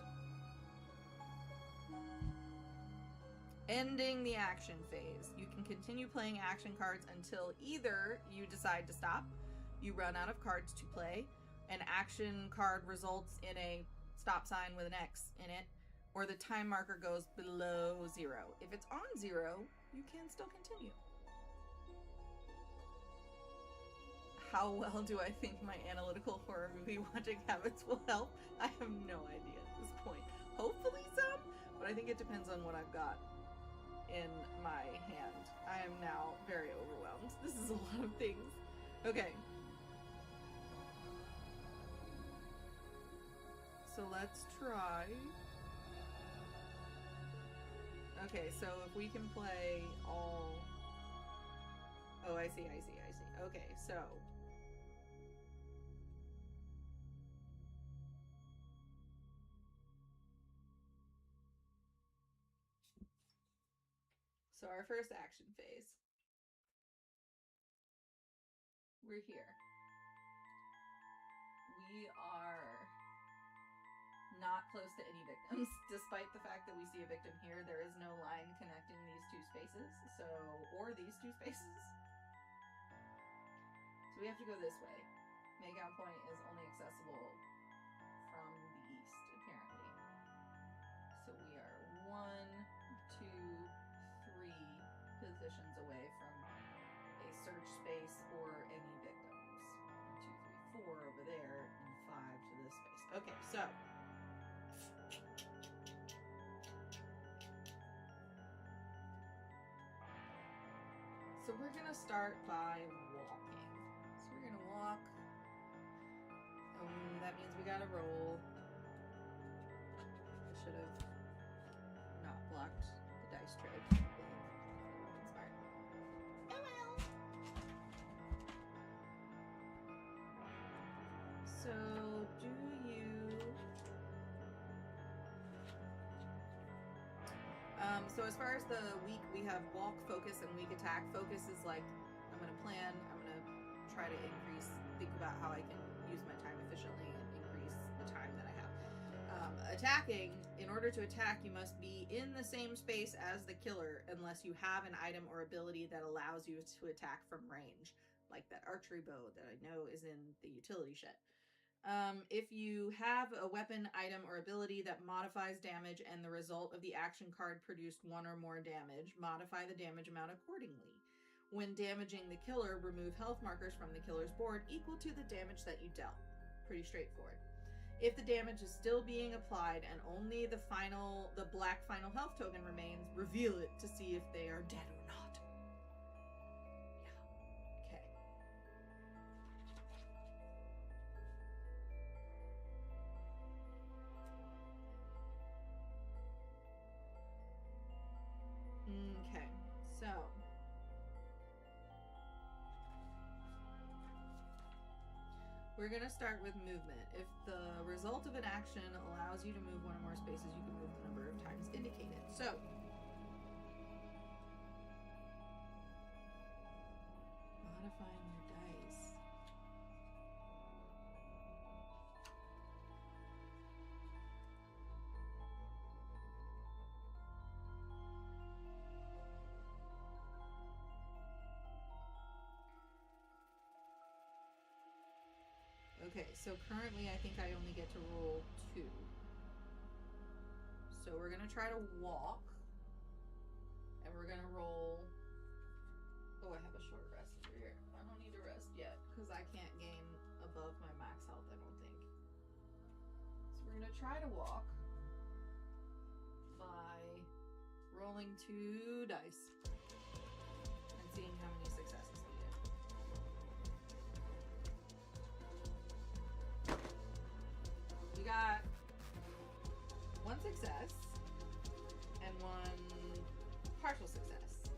Ending the action phase. You can continue playing action cards until either you decide to stop, you run out of cards to play, an action card results in a stop sign with an X in it, or the time marker goes below 0. If it's on 0, you can still continue. How well do I think my analytical horror movie watching habits will help? I have no idea at this point. Hopefully some, but I think it depends on what I've got in my hand. I am now very overwhelmed. This is a lot of things. Okay. So let's try. Okay, so if we can play all... Oh, I see. Okay, so... So our first action phase. We're here. We are not close to any victims. Despite the fact that we see a victim here, there is no line connecting these 2 spaces, or these 2 spaces. So we have to go this way. Makeout point is only accessible from the east, apparently. So we are 1, 2, 3 positions away from a search space or any victims. 1, 2, 3, 4 over there, and 5 to this space. Okay, so we're gonna start by walking. So we're gonna walk. That means we gotta roll. I should have not blocked the dice tray. Smart. Oh well. So do you... So as far as the week, we have walk, focus, and week attack. Focus is like, I'm going to plan, I'm going to try to think about how I can use my time efficiently and increase the time that I have. Attacking, in order to attack, you must be in the same space as the killer unless you have an item or ability that allows you to attack from range, like that archery bow that I know is in the utility shed. If you have a weapon, item, or ability that modifies damage and the result of the action card produced 1 or more damage, modify the damage amount accordingly. When damaging the killer, remove health markers from the killer's board equal to the damage that you dealt. Pretty straightforward. If the damage is still being applied and only the black final health token remains, reveal it to see if they are dead or not. Yeah. Okay. Okay, so we're going to start with movement. If the result of an action allows you to move 1 or more spaces, you can move the number of times indicated. So, modifying your dice. Okay, so currently I think I only get to roll 2. So we're going to try to walk. And we're going to roll... Oh, I have a short rest over here. I don't need to rest yet because I can't gain above my max health, I don't think. So we're going to try to walk by rolling 2 dice and seeing how many successes we get. We got 1 success and 1 partial success.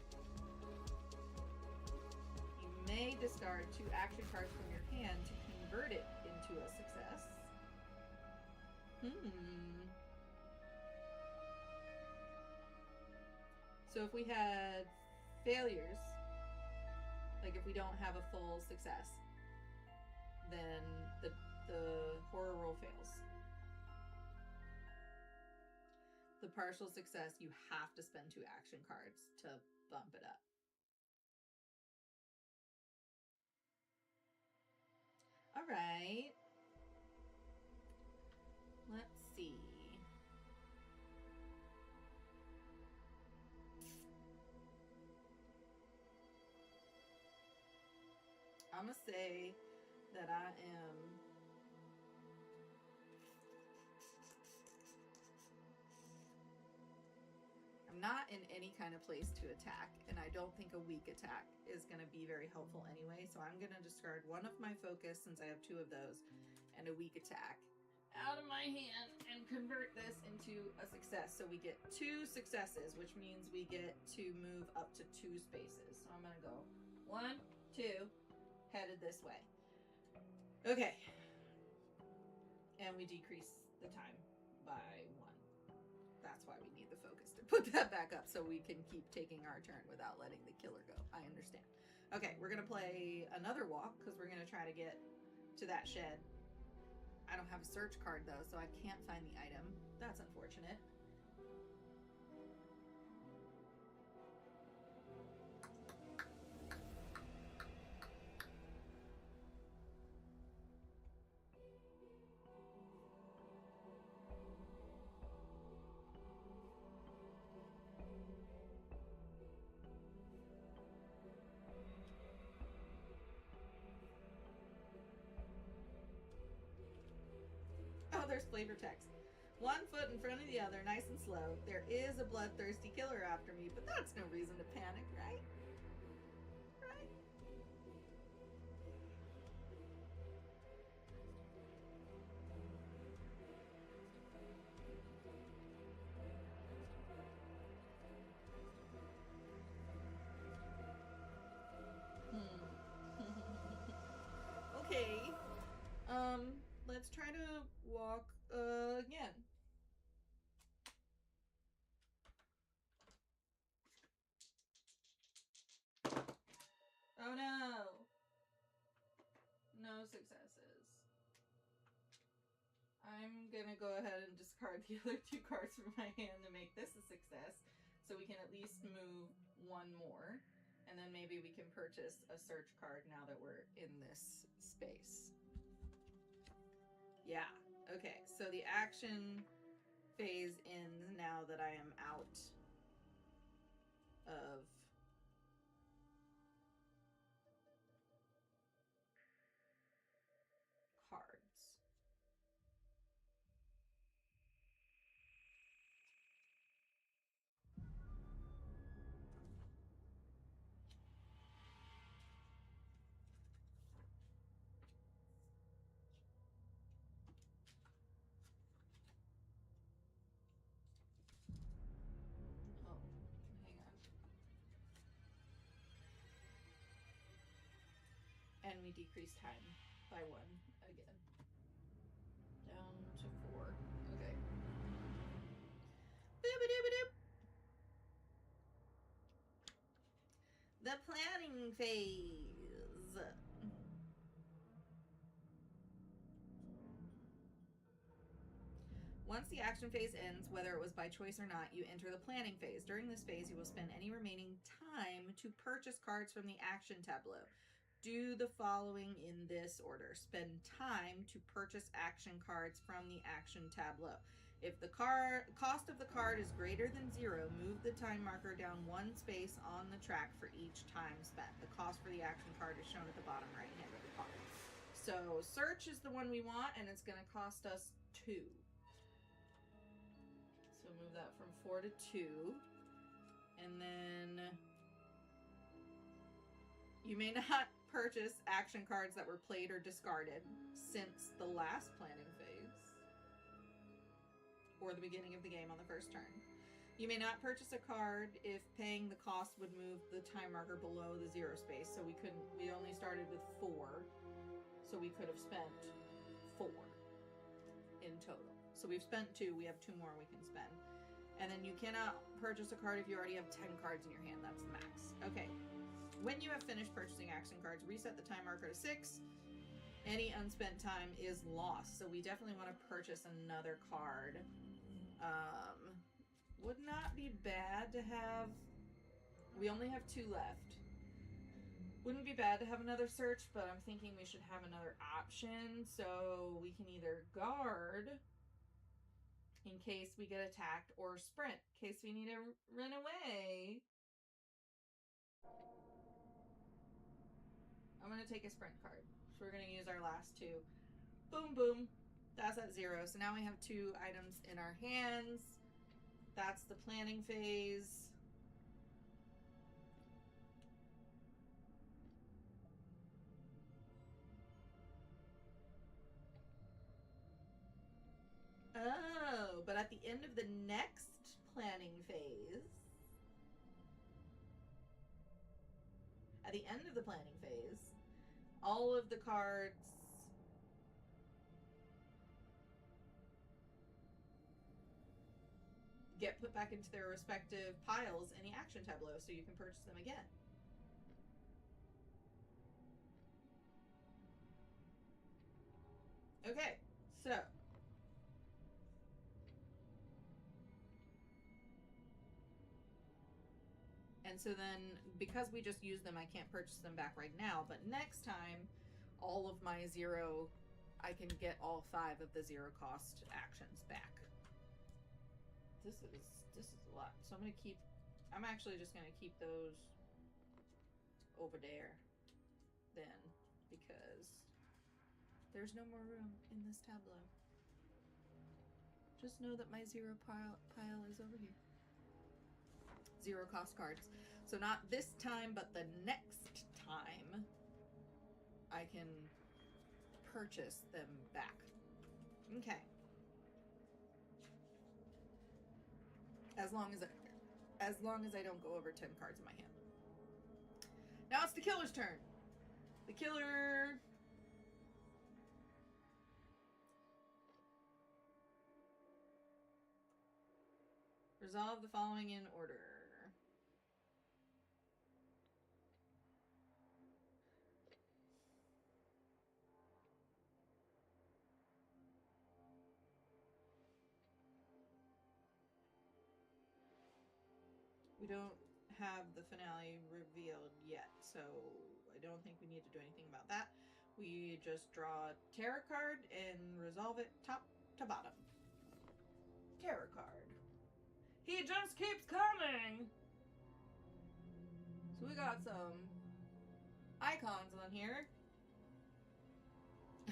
You may discard 2 action cards from your hand to convert it into a success. So if we had failures, like if we don't have a full success, then the horror roll fails. The partial success, you have to spend 2 action cards to bump it up. All right. Let's see. I'm going to say that I'm not in any kind of place to attack, and I don't think a weak attack is going to be very helpful anyway, so I'm going to discard 1 of my focus, since I have 2 of those, and a weak attack out of my hand and convert this into a success. So we get 2 successes, which means we get to move up to 2 spaces. So I'm going to go 1, 2, headed this way. Okay. And we decrease the time by 1. That's why we need the focus to put that back up so we can keep taking our turn without letting the killer go. I understand. Okay, we're going to play another walk because we're going to try to get to that shed. I don't have a search card though, so I can't find the item. That's unfortunate. Oh, there's flavor text. 1 foot in front of the other, nice and slow. There is a bloodthirsty killer after me, but that's no reason to panic, right? Right? Okay. Let's try to walk again. Oh no. No successes. I'm gonna go ahead and discard the other 2 cards from my hand to make this a success, so we can at least move 1 more, and then maybe we can purchase a search card now that we're in this space. Yeah. Okay, so the action phase ends now that I am out of cards. Oh, hang on. And we decrease time by 1 again. Down to 4. Okay. Boop-a-doop-a-doop. The planning phase. Once the action phase ends, whether it was by choice or not, you enter the planning phase. During this phase, you will spend any remaining time to purchase cards from the action tableau. Do the following in this order. Spend time to purchase action cards from the action tableau. If the cost of the card is greater than 0, move the time marker down 1 space on the track for each time spent. The cost for the action card is shown at the bottom right hand of the card. So search is the one we want, and it's going to cost us 2. So move that from 4 to 2. And then you may not purchase action cards that were played or discarded since the last planning phase or the beginning of the game on the first turn. You may not purchase a card if paying the cost would move the time marker below the 0 space. So we only started with 4. So we could have spent 4 in total. So we've spent 2. We have 2 more we can spend. And then you cannot purchase a card if you already have 10 cards in your hand. That's the max. Okay. When you have finished purchasing action cards, reset the time marker to 6. Any unspent time is lost. So we definitely want to purchase another card. Would not be bad to have... We only have 2 left. Wouldn't be bad to have another search, but I'm thinking we should have another option. So we can either guard in case we get attacked, or sprint in case we need to run away. I'm going to take a sprint card. So we're going to use our last 2. Boom, boom. That's at 0. So now we have 2 items in our hands. That's the planning phase. Oh, but at the end of the next planning phase, at the end of the planning phase, all of the cards get put back into their respective piles in the action tableau, so you can purchase them again. Okay, so and so then because we just used them, I can't purchase them back right now, but next time all of my 0, I can get all 5 of the 0 cost actions back. This is a lot. So I'm actually just gonna keep those over there then, because there's no more room in this tableau. Just know that my 0 pile is over here. 0 cost cards. So not this time, but the next time I can purchase them back. Okay. As long as I don't go over 10 cards in my hand. Now it's the killer's turn. The killer resolve the following in order. We don't have the finale revealed yet, so I don't think we need to do anything about that. we just draw a tarot card and resolve it top to bottom. Tarot card. He just keeps coming! So we got some icons on here.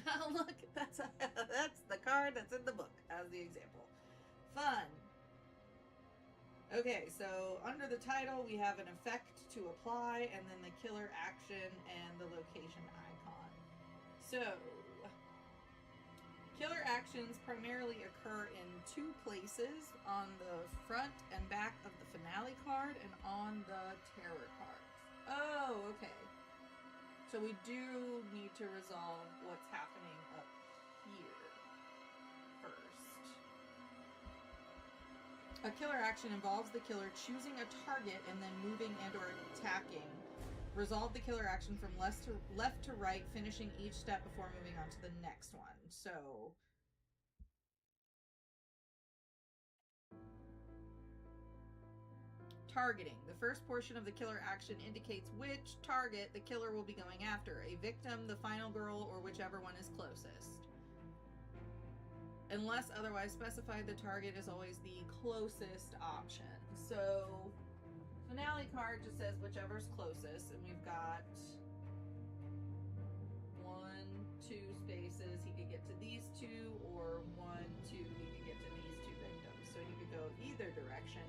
Oh, look, that's the card that's in the book as the example. Fun. Okay, so under the title we have an effect to apply, and then the killer action and the location icon. So, killer actions primarily occur in two places, on the front and back of the finale card and on the terror cards. Oh, okay. So we do need to resolve what's happening up here first. A killer action involves the killer choosing a target and then moving and or attacking. Resolve the killer action from left to right, finishing each step before moving on to the next one. So targeting. The first portion of the killer action indicates which target the killer will be going after. A victim, the final girl, or whichever one is closest. Unless otherwise specified, the target is always the closest option. So, finale card just says whichever's closest, and we've got 1, 2 spaces. He could get to these two, or 1, 2, he could get to these two victims. So he could go either direction.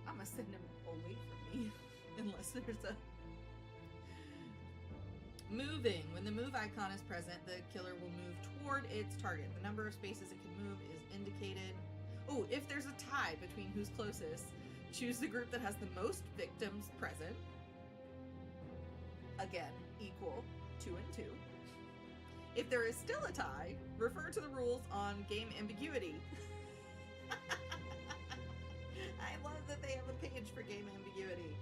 I'm gonna send him away from me, unless there's a... Moving. When the move icon is present, the killer will move toward its target. The number of spaces it can move is indicated. Oh, if there's a tie between who's closest, choose the group that has the most victims present. Again, equal 2 and 2. If there is still a tie, refer to the rules on game ambiguity. I love that they have a page for game ambiguity.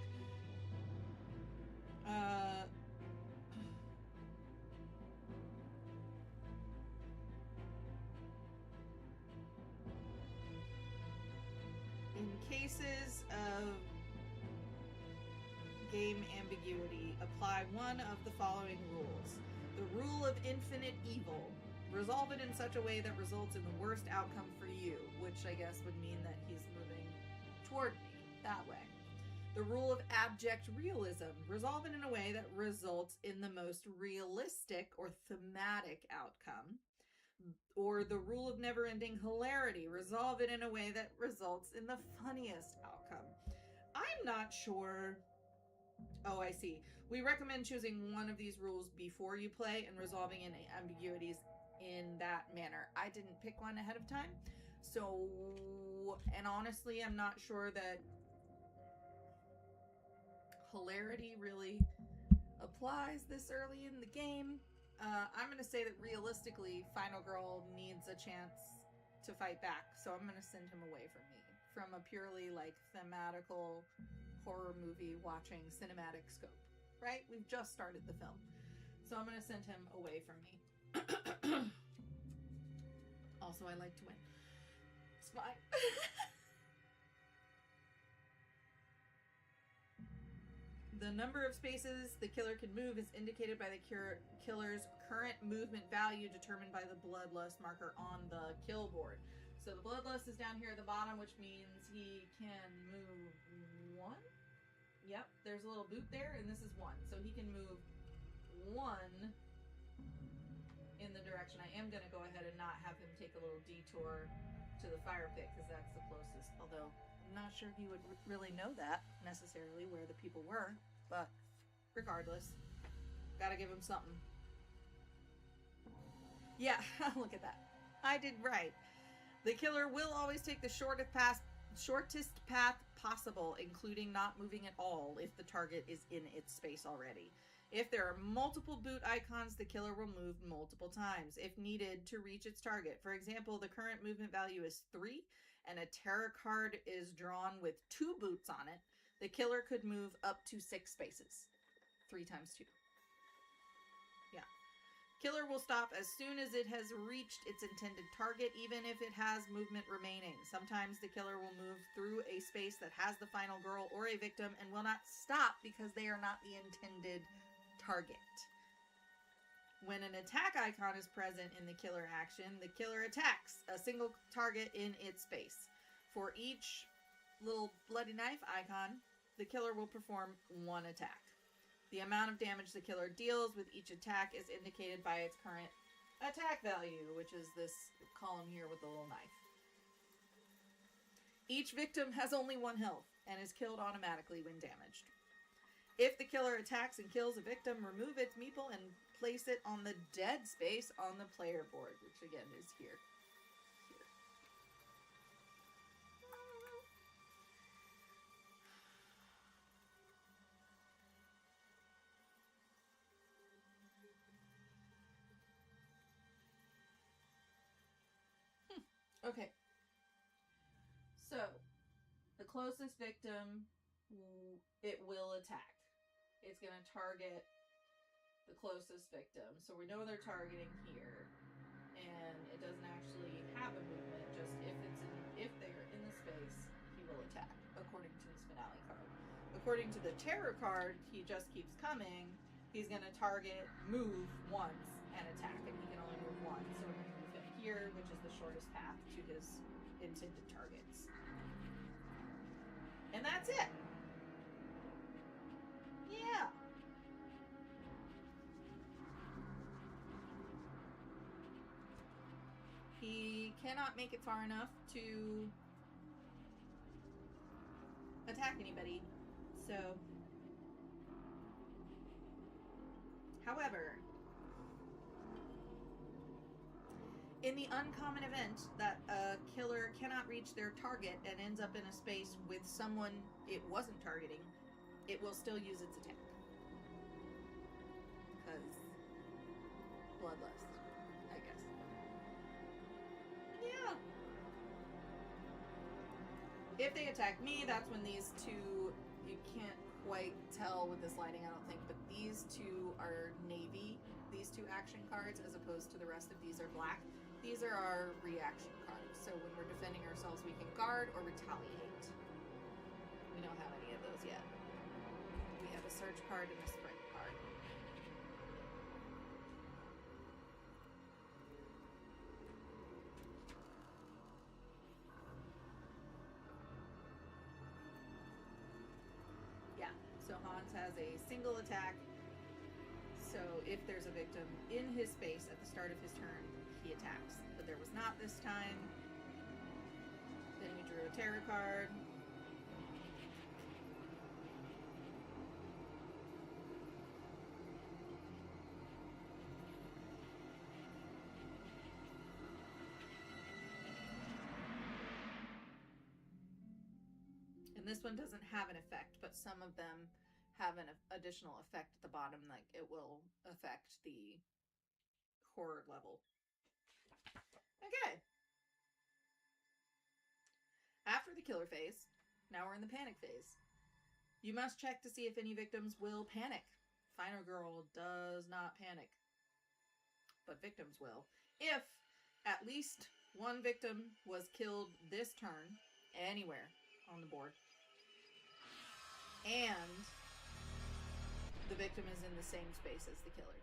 In cases of game ambiguity, apply one of the following rules. The rule of infinite evil. Resolve it in such a way that results in the worst outcome for you, which I guess would mean that he's moving toward me that way. The rule of abject realism. Resolve it in a way that results in the most realistic or thematic outcome. Or the rule of never-ending hilarity. Resolve it in a way that results in the funniest outcome. I'm not sure. Oh, I see. We recommend choosing one of these rules before you play and resolving any ambiguities in that manner. I didn't pick one ahead of time. So, and honestly, I'm not sure that hilarity really applies this early in the game. I'm going to say that realistically, Final Girl needs a chance to fight back. So I'm going to send him away from me. From a purely like thematical horror movie watching cinematic scope. Right? We've just started the film. So I'm going to send him away from me. Also, I like to win. It's fine. The number of spaces the killer can move is indicated by the killer's current movement value determined by the bloodlust marker on the kill board. So the bloodlust is down here at the bottom, which means he can move 1. Yep, there's a little boot there, and this is 1. So he can move 1 in the direction. I am going to go ahead and not have him take a little detour to the fire pit, because that's the closest. Although, I'm not sure he would really know that, necessarily, where the people were. But, regardless, gotta give him something. Yeah, look at that. I did right. The killer will always take the shortest path possible, including not moving at all if the target is in its space already. If there are multiple boot icons, the killer will move multiple times if needed to reach its target. For example, the current movement value is 3, and a tarot card is drawn with 2 boots on it. The killer could move up to 6 spaces. 3 times 2. Yeah. Killer will stop as soon as it has reached its intended target, even if it has movement remaining. Sometimes the killer will move through a space that has the final girl or a victim and will not stop because they are not the intended target. When an attack icon is present in the killer action, the killer attacks a single target in its space. For each little bloody knife icon, the killer will perform one attack. The amount of damage the killer deals with each attack is indicated by its current attack value, which is this column here with the little knife. Each victim has only 1 health and is killed automatically when damaged. If the killer attacks and kills a victim, remove its meeple and place it on the dead space on the player board, which again is here. Okay. So, the closest victim, it will attack. It's going to target the closest victim. So we know they're targeting here. And it doesn't actually have a movement, just if they're in the space, he will attack, according to this finale card. According to the terror card, he just keeps coming. He's going to target, move once, and attack, and he can only move once. So we're going to move him here, which is the shortest path to his intended targets. And that's it. Yeah. He cannot make it far enough to attack anybody. So, however, in the uncommon event that a killer cannot reach their target and ends up in a space with someone it wasn't targeting, it will still use its attack. Because bloodlust, I guess. Yeah. If they attack me, that's when these two, you can't quite tell with this lighting, I don't think, but these two are navy, these two action cards, as opposed to the rest of these are black. These are our reaction cards. So when we're defending ourselves, we can guard or retaliate. We don't have any of those yet. We have a surge card and a sprint card. Yeah, so Hans has a single attack. So if there's a victim in his space at the start of his turn, he attacks. But there was not this time. Then we drew a terror card. And this one doesn't have an effect, but some of them have an additional effect at the bottom, like it will affect the horror level. Okay. After the killer phase, now we're in the panic phase. You must check to see if any victims will panic. Final Girl does not panic, but victims will. If at least one victim was killed this turn, anywhere on the board, and the victim is in the same space as the killer.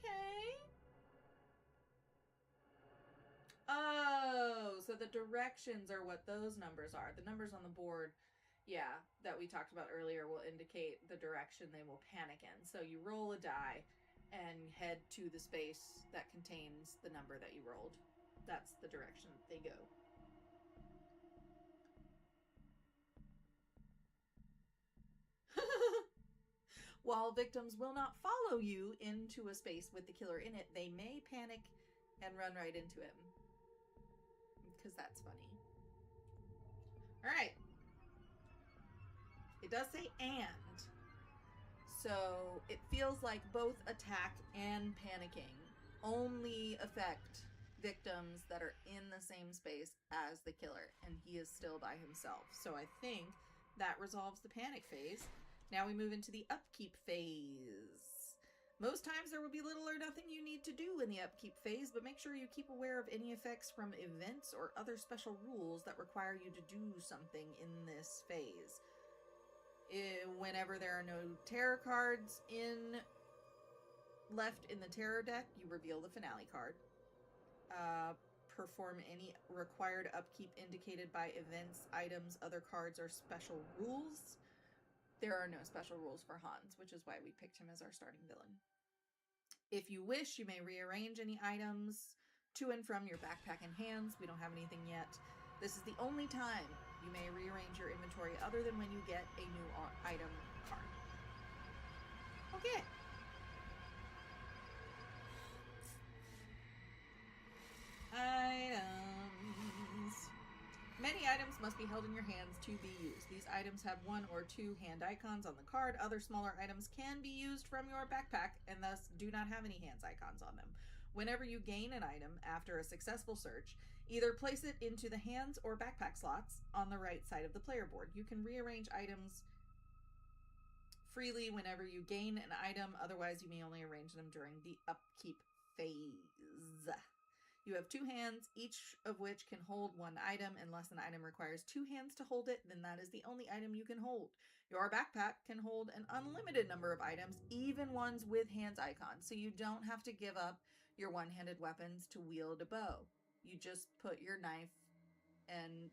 Okay. Oh, so the directions are what those numbers are. The numbers on the board, yeah, that we talked about earlier will indicate the direction they will panic in. So you roll a die and head to the space that contains the number that you rolled. That's the direction they go. While victims will not follow you into a space with the killer in it, they may panic and run right into him. Because that's funny. Alright. It does say and. So it feels like both attack and panicking only affect victims that are in the same space as the killer. And he is still by himself. So I think that resolves the panic phase. Now we move into the upkeep phase. Most times there will be little or nothing you need to do in the upkeep phase, but make sure you keep aware of any effects from events or other special rules that require you to do something in this phase. Whenever there are no terror cards left in the terror deck, you reveal the finale card. Perform any required upkeep indicated by events, items, other cards, or special rules. There are no special rules for Hans, which is why we picked him as our starting villain. If you wish, you may rearrange any items to and from your backpack and hands. We don't have anything yet. This is the only time you may rearrange your inventory other than when you get a new item card. Okay. Items. Many items must be held in your hands to be used. These items have 1 or 2 hand icons on the card. Other smaller items can be used from your backpack and thus do not have any hands icons on them. Whenever you gain an item after a successful search, either place it into the hands or backpack slots on the right side of the player board. You can rearrange items freely whenever you gain an item. Otherwise, you may only arrange them during the upkeep phase. You have 2 hands, each of which can hold 1 item. Unless an item requires 2 hands to hold it, then that is the only item you can hold. Your backpack can hold an unlimited number of items, even ones with hands icons, so you don't have to give up your one-handed weapons to wield a bow. You just put your knife and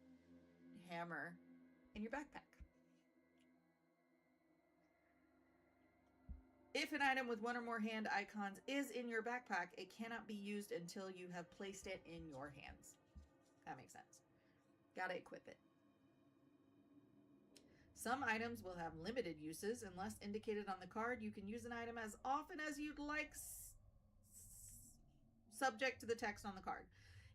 hammer in your backpack. If an item with 1 or more hand icons is in your backpack, it cannot be used until you have placed it in your hands. That makes sense. Gotta equip it. Some items will have limited uses. Unless indicated on the card, you can use an item as often as you'd like, subject to the text on the card.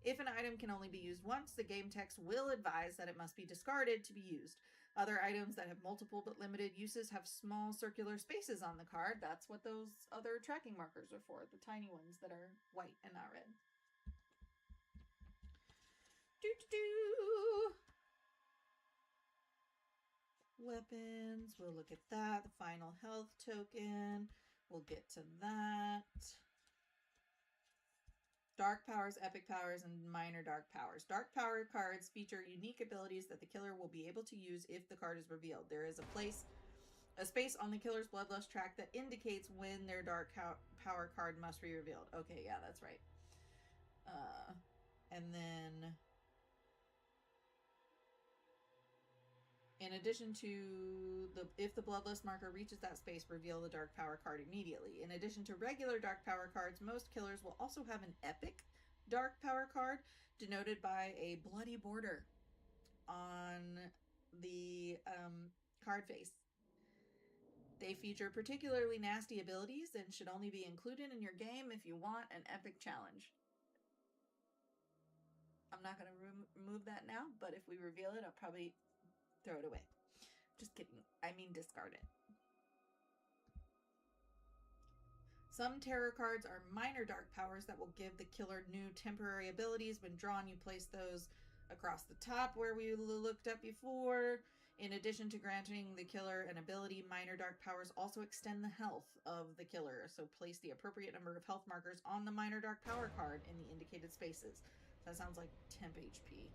If an item can only be used once, the game text will advise that it must be discarded to be used. Other items that have multiple but limited uses have small circular spaces on the card. That's what those other tracking markers are for, the tiny ones that are white and not red. Weapons, we'll look at that. The final health token, we'll get to that. Dark powers, epic powers, and minor dark powers. Dark power cards feature unique abilities that the killer will be able to use if the card is revealed. There is a space on the killer's bloodlust track that indicates when their dark power card must be revealed. Okay, yeah, that's right. And then, in addition to if the bloodlust marker reaches that space, reveal the dark power card immediately. In addition to regular dark power cards, most killers will also have an epic dark power card denoted by a bloody border on the card face. They feature particularly nasty abilities and should only be included in your game if you want an epic challenge. I'm not going to remove that now, but if we reveal it, I'll probably throw it away. Just kidding. I mean discard it. Some terror cards are minor dark powers that will give the killer new temporary abilities. When drawn, you place those across the top where we looked at before. In addition to granting the killer an ability, minor dark powers also extend the health of the killer. So place the appropriate number of health markers on the minor dark power card in the indicated spaces. That sounds like temp HP.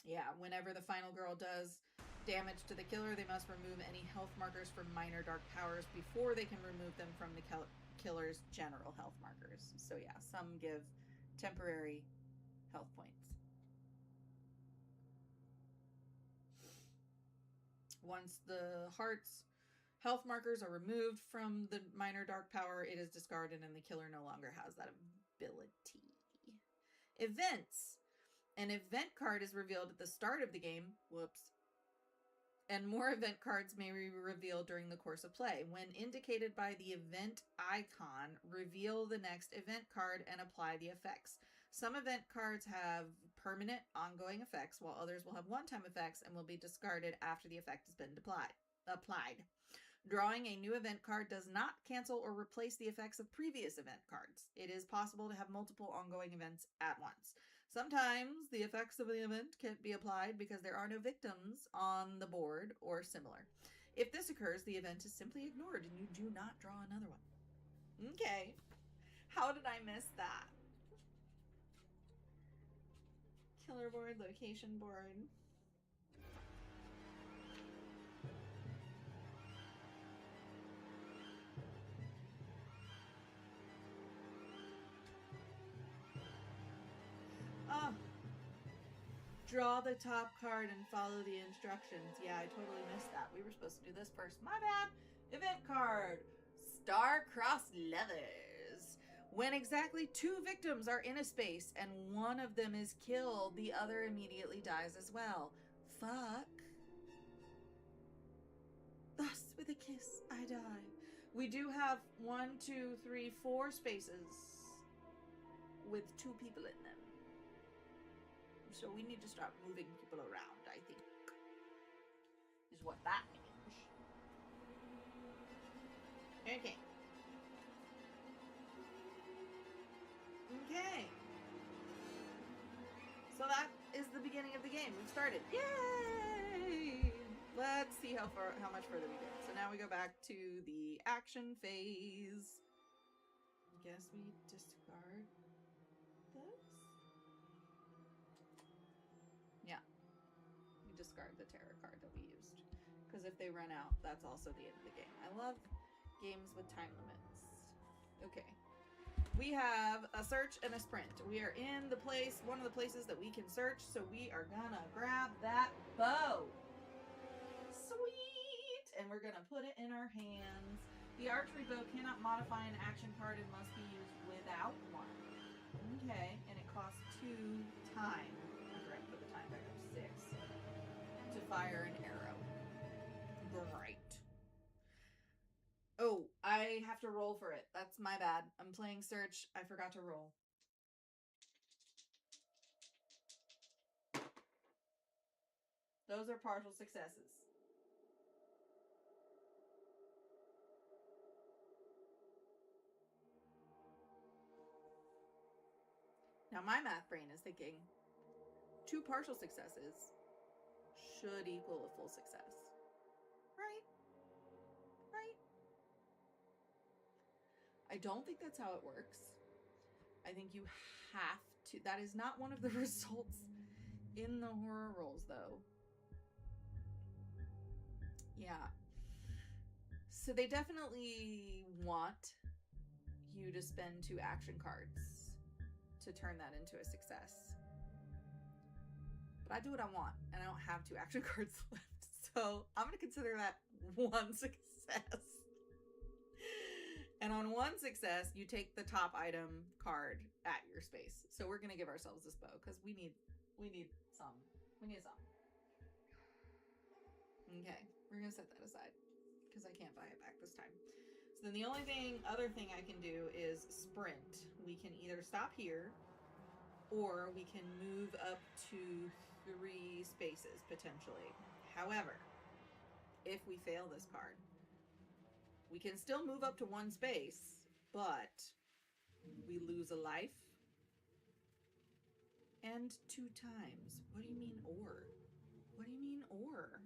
Yeah, whenever the final girl does damage to the killer, they must remove any health markers from minor dark powers before they can remove them from the killer's general health markers. So yeah, some give temporary health points. Once the heart's health markers are removed from the minor dark power, it is discarded and the killer no longer has that ability. Events. An event card is revealed at the start of the game. Whoops. And more event cards may be revealed during the course of play. When indicated by the event icon, reveal the next event card and apply the effects. Some event cards have permanent, ongoing effects, while others will have one-time effects and will be discarded after the effect has been applied. Drawing a new event card does not cancel or replace the effects of previous event cards. It is possible to have multiple ongoing events at once. Sometimes the effects of the event can't be applied because there are no victims on the board or similar. If this occurs, the event is simply ignored and you do not draw another one. Okay. How did I miss that? Killer board, location board. Draw the top card and follow the instructions. Yeah, I totally missed that. We were supposed to do this first. My bad. Event card. Star-crossed leathers. When exactly 2 victims are in a space and one of them is killed, the other immediately dies as well. Fuck. Thus, with a kiss, I die. We do have 1, 2, 3, 4 spaces with 2 people in them. So we need to start moving people around, I think. Is what that means. Okay. Okay. So that is the beginning of the game. We've started. Yay! Let's see how much further we get. So now we go back to the action phase. Guess we discard this? Yeah. We discard the terror card that we used. Because if they run out, that's also the end of the game. I love games with time limits. Okay. We have a search and a sprint. We are in the place, one of the places that we can search, so we are gonna grab that bow. Sweet! And we're gonna put it in our hands. The archery bow cannot modify an action card and must be used without one. Okay, and it costs 2 time. I'm gonna put the time back up to 6 to fire an arrow. Great. Oh, I have to roll for it. That's my bad. I'm playing search. I forgot to roll. Those are partial successes. Now my math brain is thinking 2 partial successes should equal a full success. Right? Right? I don't think that's how it works. I think you have to. That is not one of the results in the horror rolls, though. Yeah. So they definitely want you to spend 2 action cards to turn that into a success. But I do what I want, and I don't have 2 action cards left. So I'm going to consider that 1 success. And on 1 success, you take the top item card at your space. So we're going to give ourselves this bow because we need some. We need some. Okay, we're going to set that aside because I can't buy it back this time. So then the only other thing I can do is sprint. We can either stop here or we can move up to 3 spaces potentially. However, if we fail this card, we can still move up to 1 space, but we lose a life and 2 times. What do you mean or? What do you mean or?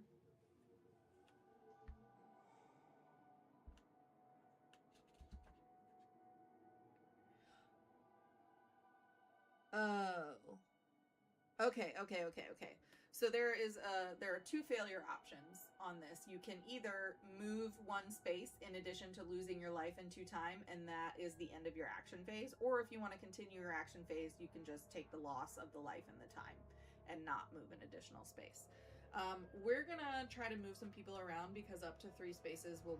Oh. Okay. So there are 2 failure options on this. You can either move 1 space in addition to losing your life in 2 time, and that is the end of your action phase. Or if you want to continue your action phase, you can just take the loss of the life and the time and not move an additional space. We're gonna try to move some people around because up to 3 spaces will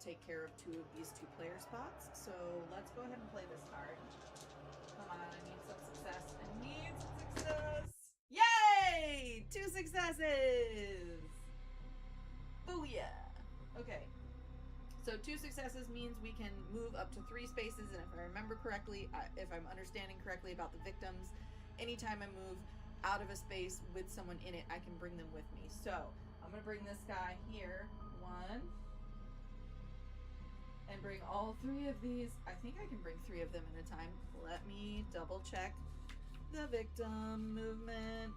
take care of 2 of these 2 player spots. So let's go ahead and play this card. Come on, I need some success. I need some success. Yay! 2 successes! Booyah! Okay. So 2 successes means we can move up to 3 spaces, and if I remember correctly, if I'm understanding correctly about the victims, anytime I move out of a space with someone in it, I can bring them with me. So I'm going to bring this guy here. 1. And bring all 3 of these. I think I can bring 3 of them at a time. Let me double check the victim movement.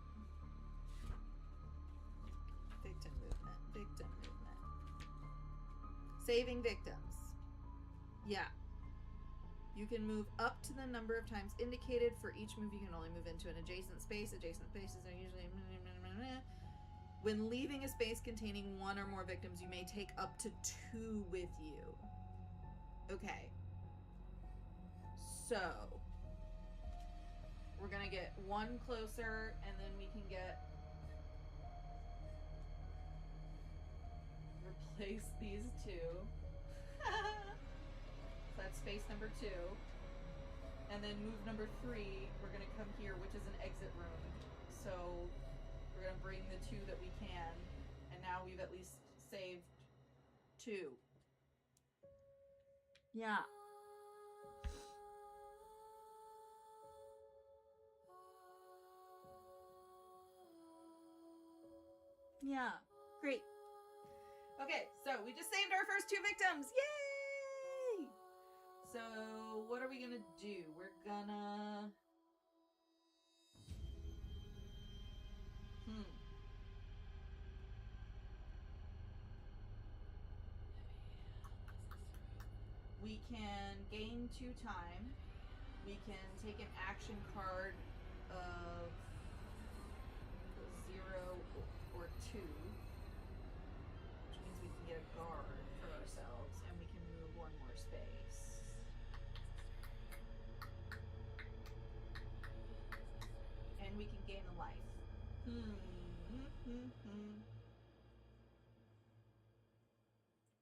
Victim movement. Victim movement. Saving victims. Yeah. You can move up to the number of times indicated. For each move, you can only move into an adjacent space. Adjacent spaces are usually... When leaving a space containing 1 or more victims, you may take up to 2 with you. Okay. So, we're gonna get one closer, and then we can get... Replace these two. So that's space number 2. And then move number 3, we're going to come here, which is an exit room. So we're going to bring the 2 that we can. And now we've at least saved 2. Yeah. Yeah. Great. Okay, so we just saved our first 2 victims. Yay! So what are we gonna do? We're gonna... We can gain 2 time. We can take an action card of 0 or 2, which means we can get a guard for ourselves, and we can move 1 more space. And we can gain a life.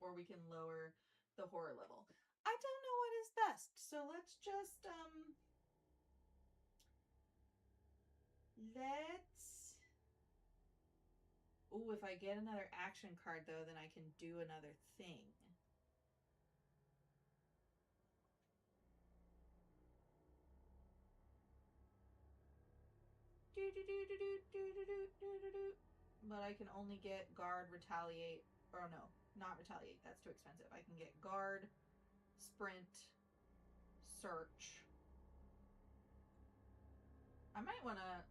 Or we can lower the horror level. I don't know what is best, so let's just let's... Ooh, if I get another action card though, then I can do another thing. But I can only get guard, retaliate, or no, not retaliate, that's too expensive. I can get guard, sprint, search. I might want to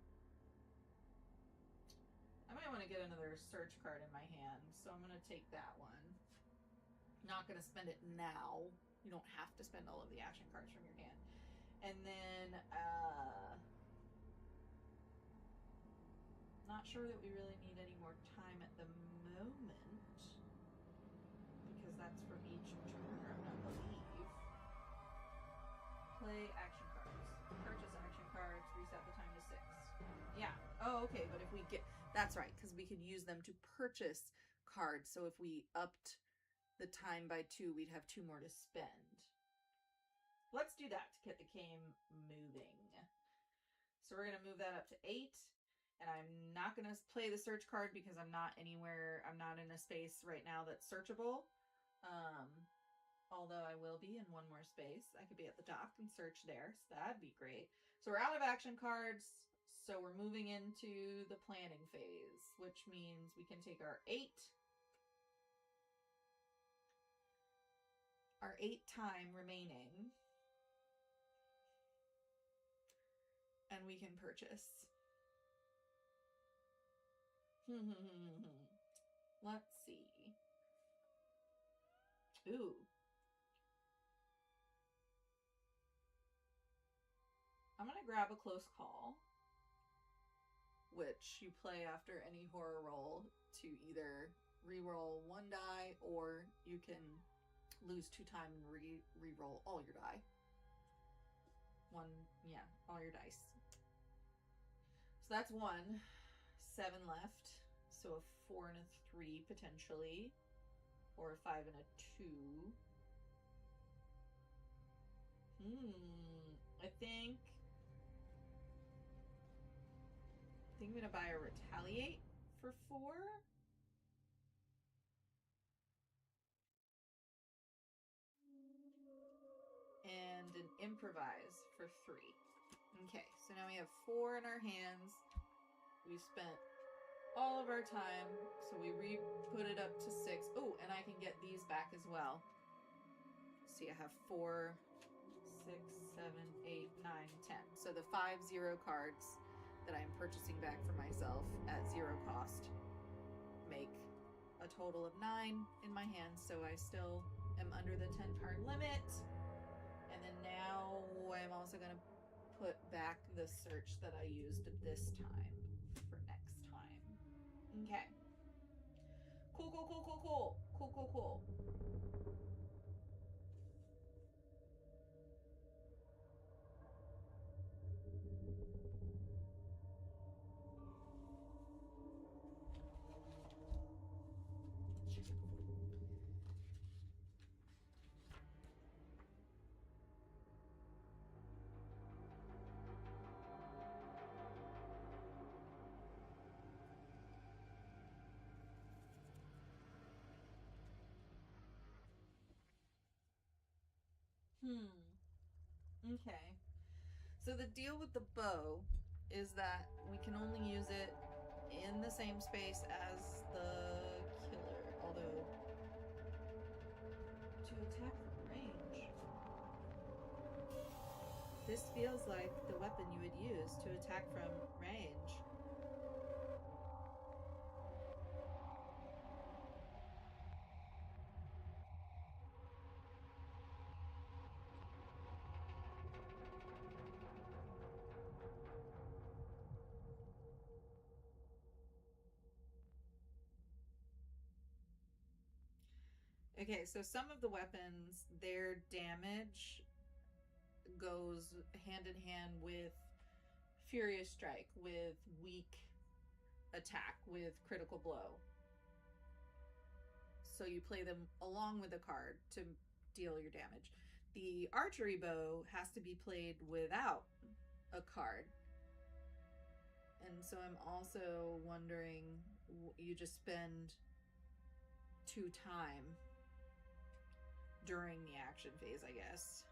get another search card in my hand, so I'm going to take that one. Not going to spend it now. You don't have to spend all of the action cards from your hand. And then, not sure that we really need any more time at the moment, because that's for each turn, I believe. Play action cards. Purchase action cards. Reset the time to 6. Yeah. Oh, okay. But if we get... That's right, because we could use them to purchase cards. So if we upped the time by 2, we'd have 2 more to spend. Let's do that to get the game moving. So we're going to move that up to 8. And I'm not going to play the search card because I'm not anywhere, I'm not in a space right now that's searchable. Although I will be in 1 more space. I could be at the dock and search there, so that'd be great. So we're out of action cards, so we're moving into the planning phase, which means we can take our 8 time remaining, and we can purchase. Let's see. Ooh. I'm going to grab a close call, which you play after any horror roll to either re-roll 1 die, or you can lose 2 time and re-roll all your die. All your dice. So that's 1. 7 left. So a 4 and a 3 potentially, or a 5 and a 2. I think I'm gonna buy a retaliate for 4. And an improvise for 3. Okay, so now we have 4 in our hands. We've spent all of our time, so we put it up to 6. Oh, and I can get these back as well. See, I have 4, 6, 7, 8, 9, 10. So the 5 0 cards that I'm purchasing back for myself at 0 cost make a total of 9 in my hands, so I still am under the 10 turn limit. And then now I'm also going to put back the search that I used this time for next time. Okay. Cool. Okay. So the deal with the bow is that we can only use it in the same space as the killer, although to attack from range. This feels like the weapon you would use to attack from range. Okay, so some of the weapons, their damage goes hand in hand with Furious Strike, with weak attack, with critical blow. So you play them along with a card to deal your damage. The archery bow has to be played without a card. And so I'm also wondering, you just spend 2 time during the action phase, I guess.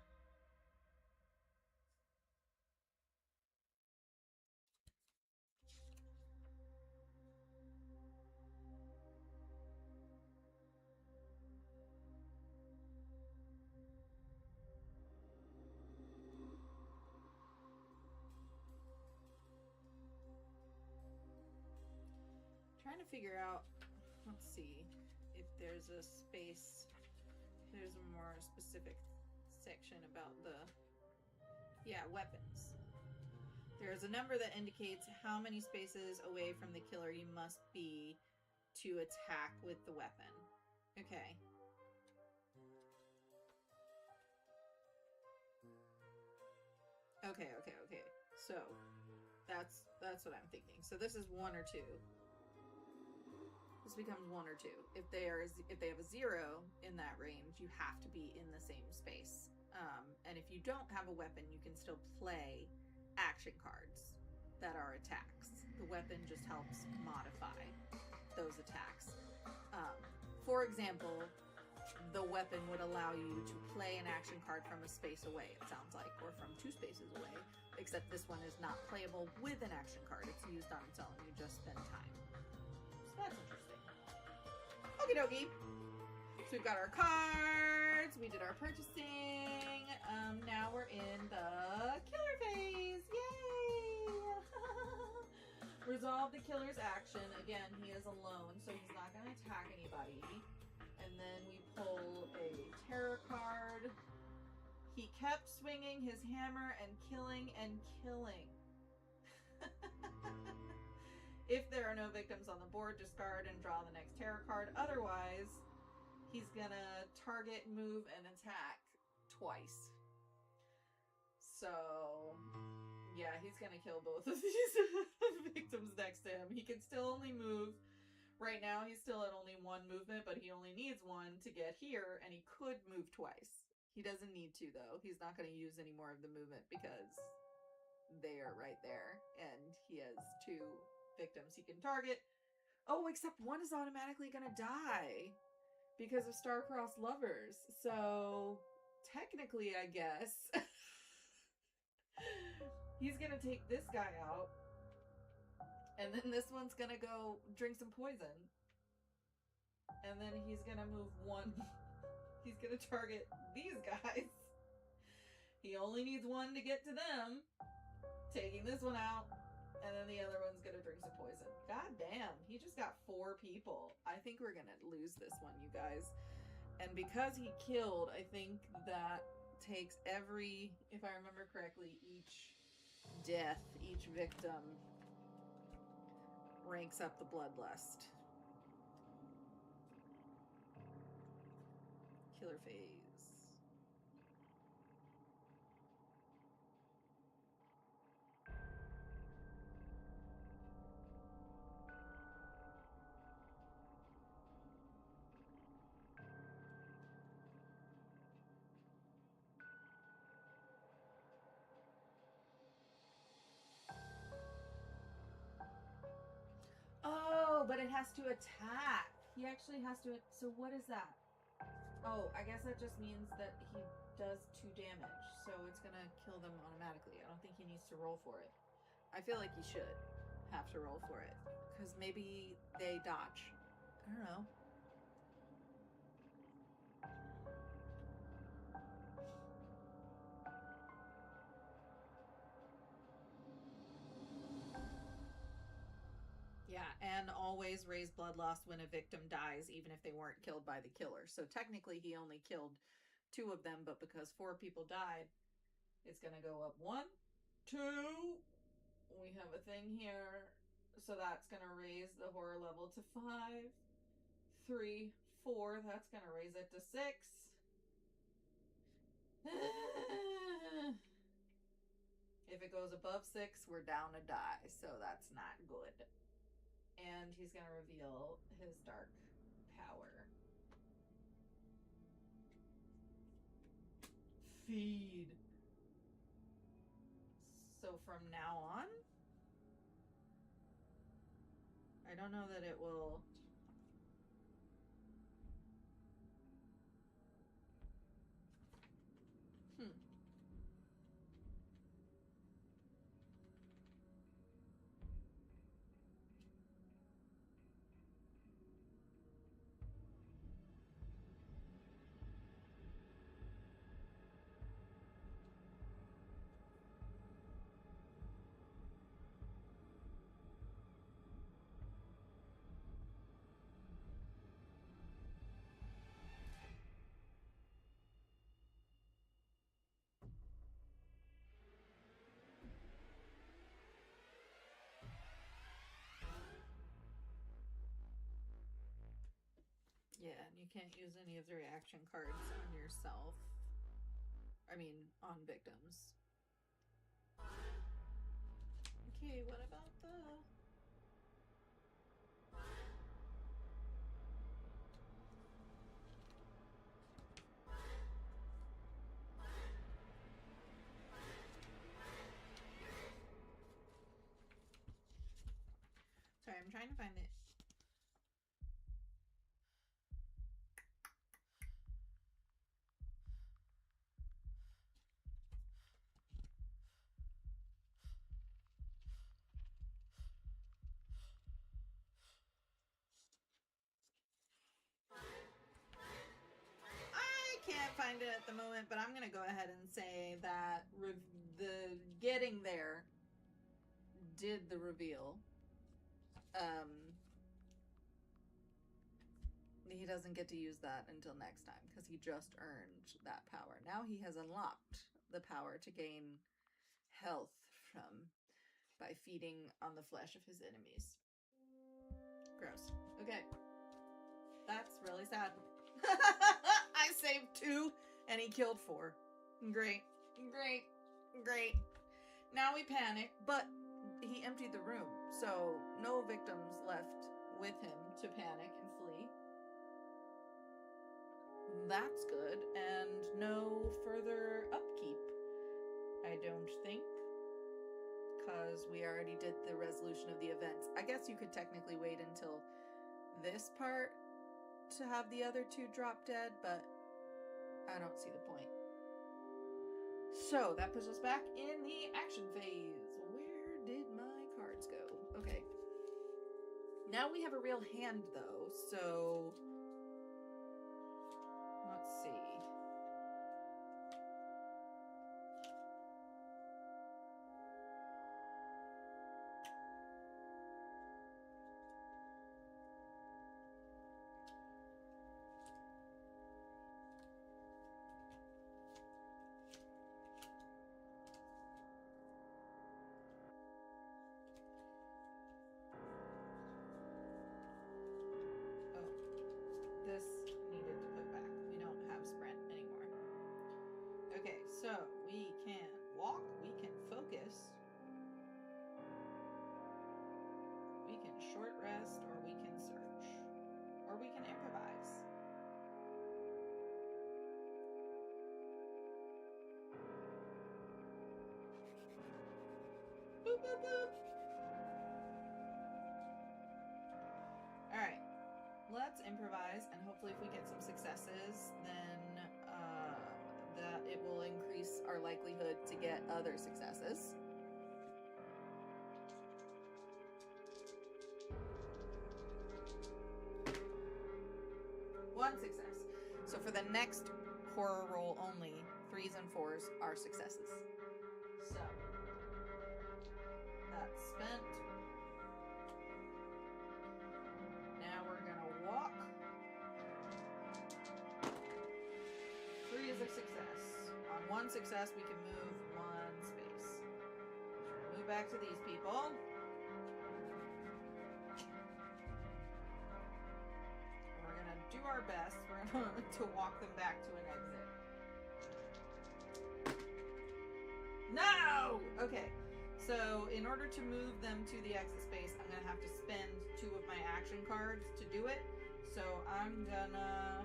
Trying to figure out, let's see if there's a space, there's a more specific section about the, yeah, weapons. There's a number that indicates how many spaces away from the killer you must be to attack with the weapon. Okay. Okay. So that's what I'm thinking. So this is 1 or 2. This becomes 1 or 2. If they have a 0 in that range, you have to be in the same space. And if you don't have a weapon, you can still play action cards that are attacks. The weapon just helps modify those attacks. For example, the weapon would allow you to play an action card from a space away, it sounds like, or from 2 spaces away, except this one is not playable with an action card. It's used on its own. You just spend time. So that's interesting. Okie dokie. So we've got our cards. We did our purchasing. Now we're in the killer phase. Yay! Resolve the killer's action. Again, he is alone, so he's not going to attack anybody. And then we pull a terror card. He kept swinging his hammer and killing and killing. If there are no victims on the board, discard and draw the next terror card. Otherwise, he's gonna target, move, and attack twice. So, yeah, he's gonna kill both of these victims next to him. He can still only move. Right now, he's still at only 1 movement, but he only needs 1 to get here, and he could move twice. He doesn't need to, though. He's not going to use any more of the movement because they are right there, and he has 2 victims he can target. Oh, except one is automatically going to die because of star-crossed lovers. So, technically, I guess, he's going to take this guy out. And then this one's gonna go drink some poison. And then he's gonna move 1. He's gonna target these guys. He only needs 1 to get to them. Taking this one out. And then the other one's gonna drink some poison. God damn, he just got 4 people. I think we're gonna lose this one, you guys. And because he killed, I think that takes every, if I remember correctly, each death, each victim ranks up the bloodlust. Killer phase. Oh, but it has to attack. He actually has to. So what is that? Oh, I guess that just means that he does 2 damage, so it's gonna kill them automatically. I don't think he needs to roll for it. I feel like he should have to roll for it, because maybe they dodge. I don't know. Yeah, and always raise blood loss when a victim dies, even if they weren't killed by the killer. So technically he only killed 2 of them, but because 4 people died, it's going to go up 1, 2. We have a thing here. So that's going to raise the horror level to 5, 3, 4. That's going to raise it to 6. If it goes above 6, we're down a die, so that's not good. And he's going to reveal his dark power. Feed. So from now on, I don't know that it will. Yeah, and you can't use any of the reaction cards on yourself. I mean, on victims. Okay, what about the... Sorry, I'm trying to find it. I can't find it at the moment, but I'm going to go ahead and say that the getting there did the reveal. He doesn't get to use that until next time because he just earned that power. Now he has unlocked the power to gain health by feeding on the flesh of his enemies. Gross. Okay. That's really sad. I saved 2 and he killed 4. Great. Great. Great. Now we panic, but he emptied the room, so no victims left with him to panic and flee. That's good, and no further upkeep, I don't think, because we already did the resolution of the events. I guess you could technically wait until this part to have the other 2 drop dead, but I don't see the point. So that puts us back in the action phase. Where did my cards go? Okay. Now we have a real hand, though, so let's see. This needed to put back. We don't have sprint anymore. Okay, so we can walk, we can focus, we can short rest, or we can search, or we can improvise. Boop, boop, boop. Alright. Let's improvise, and hopefully if we get some successes, then that it will increase our likelihood to get other successes. One success. So for the next horror roll only, 3s and 4s are successes. So that's spent. Now we're gonna walk. 3 is a success. On 1 success, we can move 1 space. So we're gonna move back to these people. We're gonna do our best. We're going to walk them back to an exit. No! Okay. So in order to move them to the exit space, I'm going to have to spend 2 of my action cards to do it. So I'm gonna...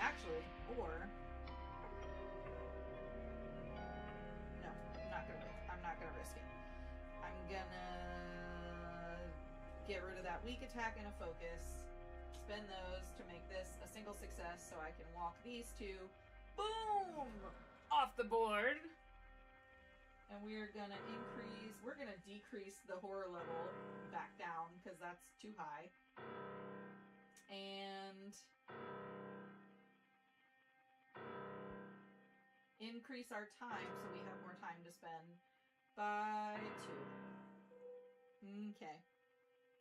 Actually, or... No, I'm not gonna risk it. I'm gonna get rid of that weak attack and a focus. Spend those to make this a single success so I can walk these 2. Boom! Off the board. And we're gonna decrease the horror level back down because that's too high. And increase our time so we have more time to spend by 2. Okay.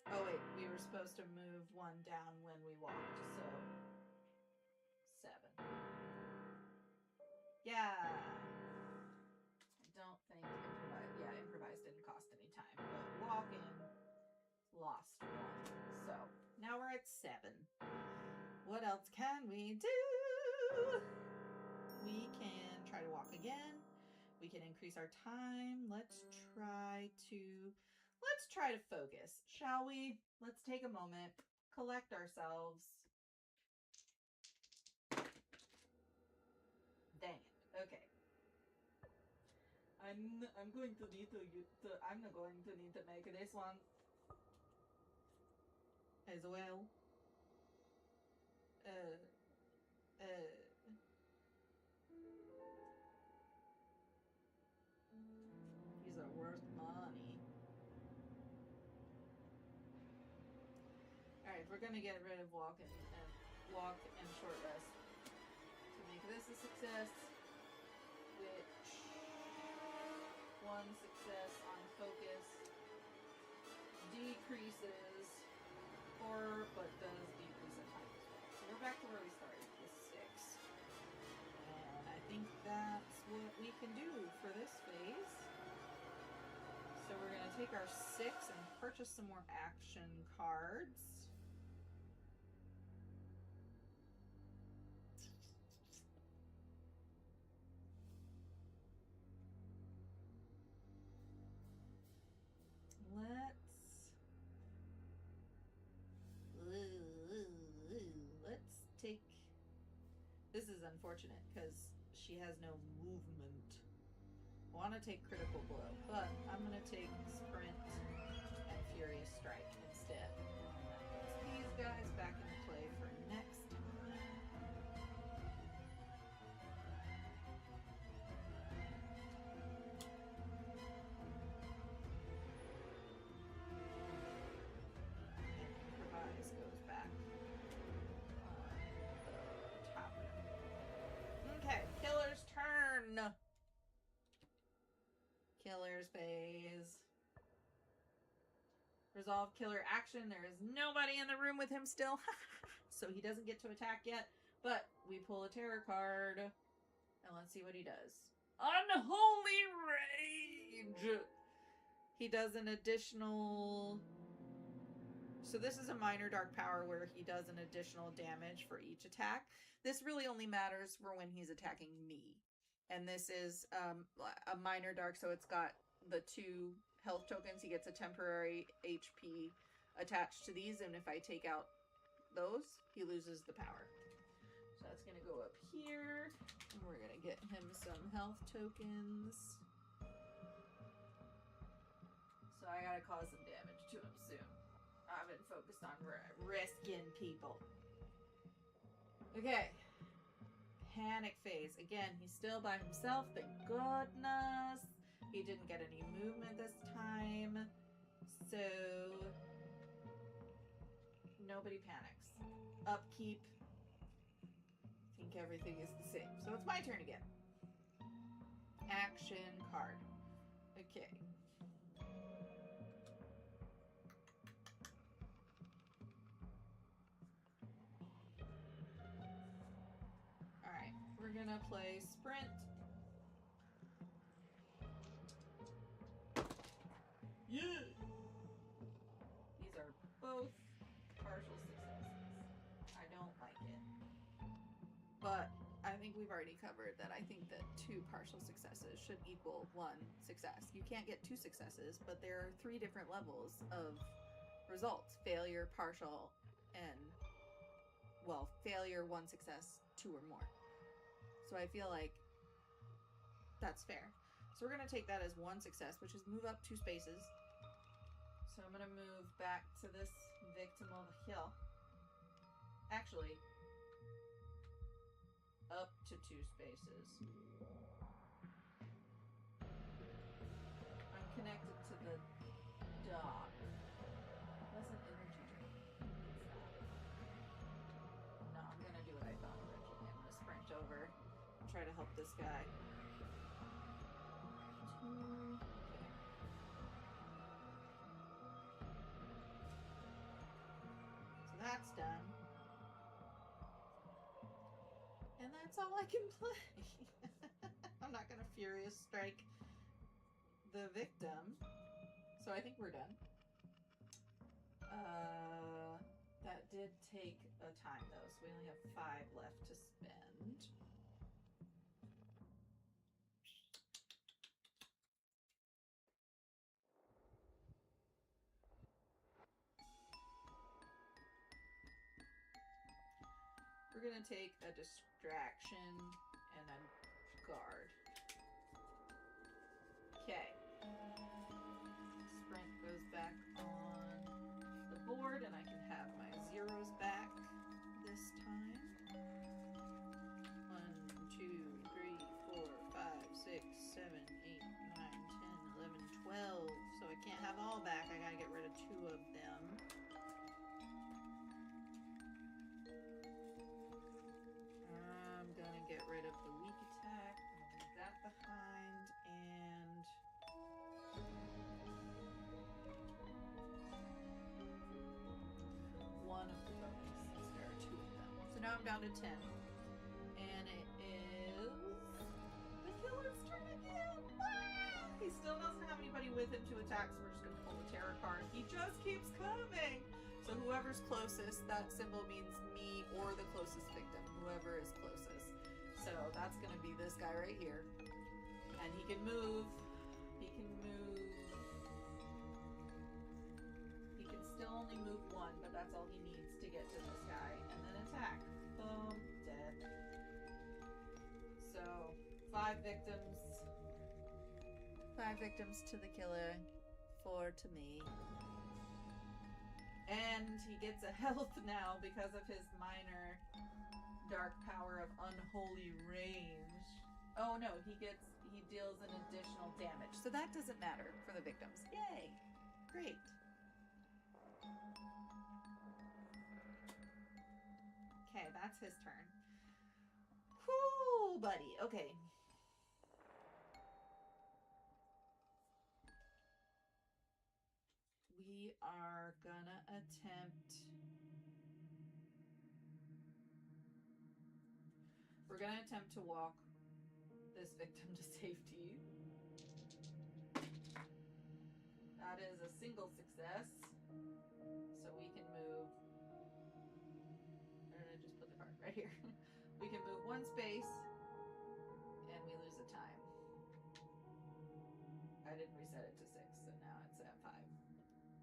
Oh wait, we were supposed to move 1 down when we walked, so 7. Yeah. I don't think improvise didn't cost any time, but walking lost 1. So now we're at 7. What else can we do? We can try to walk again. We can increase our time. Let's try to focus, shall we? Let's take a moment, collect ourselves. Dang it. Okay. I'm going to need to make this one as well. These are worth money. Alright, we're gonna get rid of walk and short rest to make this a success, which 1 success on focus decreases horror, but does decrease in time as well. So we're back to where we started with 6. And I think that's what we can do for this phase. So we're going to take our 6 and purchase some more action cards. Let's take... This is unfortunate because she has no movement. I want to take critical blow, but I'm going to take sprint and furious strike instead. And that puts these guys back into play for next time. And improvise goes back on the top. Okay, killer's turn. Killer's phase. Resolve killer action. There is nobody in the room with him still. So he doesn't get to attack yet. But we pull a terror card. And let's see what he does. Unholy Rage! He does an additional... So this is a minor dark power where he does an additional damage for each attack. This really only matters for when he's attacking me. And this is a minor dark, so it's got the 2 health tokens. He gets a temporary HP attached to these, and if I take out those, he loses the power. So that's going to go up here, and we're going to get him some health tokens. So I got to cause some damage to him soon. I've been focused on risking people. Okay. panic phase. Again, he's still by himself, thank goodness. He didn't get any movement this time. So nobody panics. Upkeep. I think everything is the same. So it's my turn again. Action card. Okay. Alright, we're gonna play Sprint. Yeah! These are both partial successes. I don't like it. But I think we've already covered that I think that 2 partial successes should equal 1 success. You can't get 2 successes, but there are 3 different levels of results. Failure, partial, and, well, failure, 1 success, 2 or more. So I feel like that's fair. So we're going to take that as 1 success, which is move up 2 spaces. So I'm going to move back to this victim over here. Actually, up to 2 spaces. I'm connected to the dock. That's an energy drink. No, I'm gonna do what I thought originally. I'm gonna sprint over and try to help this guy. 2. Okay. So that's done. And that's all I can play. I'm not gonna Furious Strike the victim. So I think we're done. That did take a time though, so we only have 5 left to spend. We're gonna take a distraction and a guard. Okay. Sprint goes back on the board and I can have my zeros back this time. 1, 2, 3, 4, 5, 6, 7, 8, 9, 10, 11, 12. So I can't have all back. I gotta get rid of 2 of them. I'm gonna get rid of the weak attack. Leave that behind. And one of the bonus, since there are 2 of them. So now I'm down to 10. And it is the killer's turn again. Ah! He still doesn't have anybody with him to attack, so we're just gonna pull the terror card. He just keeps coming. So whoever's closest, that symbol means me or the closest victim, whoever is closest. So that's gonna be this guy right here. And he can move. He can move. He can still only move 1, but that's all he needs to get to this guy. And then attack. Boom. Dead. So 5 victims. 5 victims to the killer. 4 to me. And he gets a health now because of his minor dark power of unholy range. Oh no, he deals an additional damage. So that doesn't matter for the victims. Yay! Great. Okay, that's his turn. Whoo, buddy. Okay. We are gonna attempt... We're gonna attempt to walk this victim to safety. That is a single success. So we can move... Or did I just put the card right here? We can move 1 space and we lose a time. I didn't reset it to 6, so now it's at 5.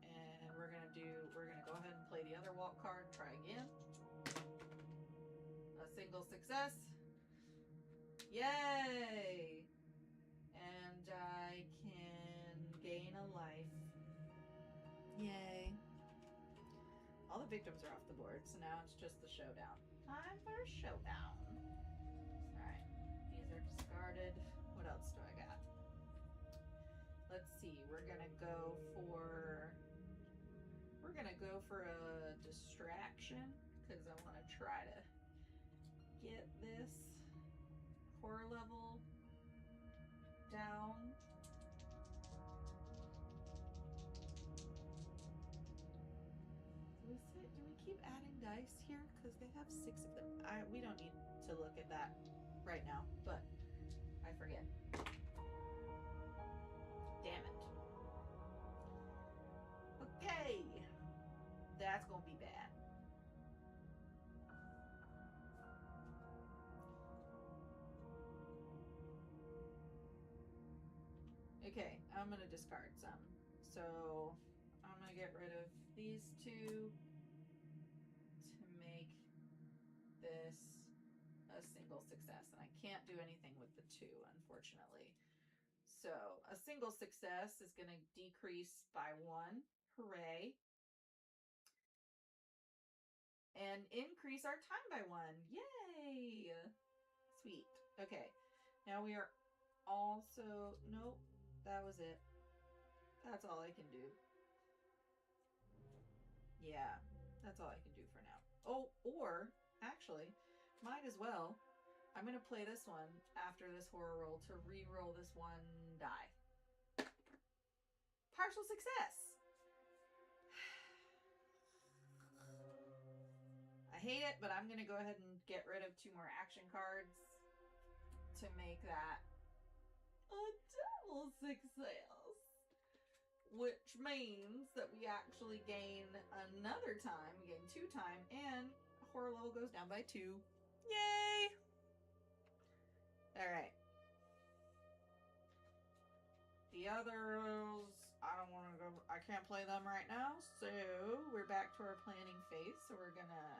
And we're gonna go ahead and play the other walk card, try again. A single success. Yay! And I can gain a life. Yay. All the victims are off the board, so now it's just the showdown. Time for a showdown. Alright. go for a distraction because I want to try to get this horror level down. Do we keep adding dice here? Because they have 6 of them. We don't need to look at that right now, but I forget. Damn it. Okay. That's gonna be bad. Okay, I'm gonna discard some. So I'm gonna get rid of these 2 to make this a single success. And I can't do anything with the 2, unfortunately. So a single success is gonna decrease by 1. Hooray. And increase our time by 1. Yay! Sweet. Okay. Now we are also... Nope. That was it. That's all I can do. Yeah. That's all I can do for now. Oh, or... Actually, might as well. I'm going to play this one after this horror roll to re-roll this 1 die. Partial success! I hate it, but I'm going to go ahead and get rid of 2 more action cards to make that a double success. Which means that we actually gain another time. We gain 2 time, and horror level goes down by 2. Yay! Alright. The others, I don't want to go, I can't play them right now, so we're back to our planning phase. So we're gonna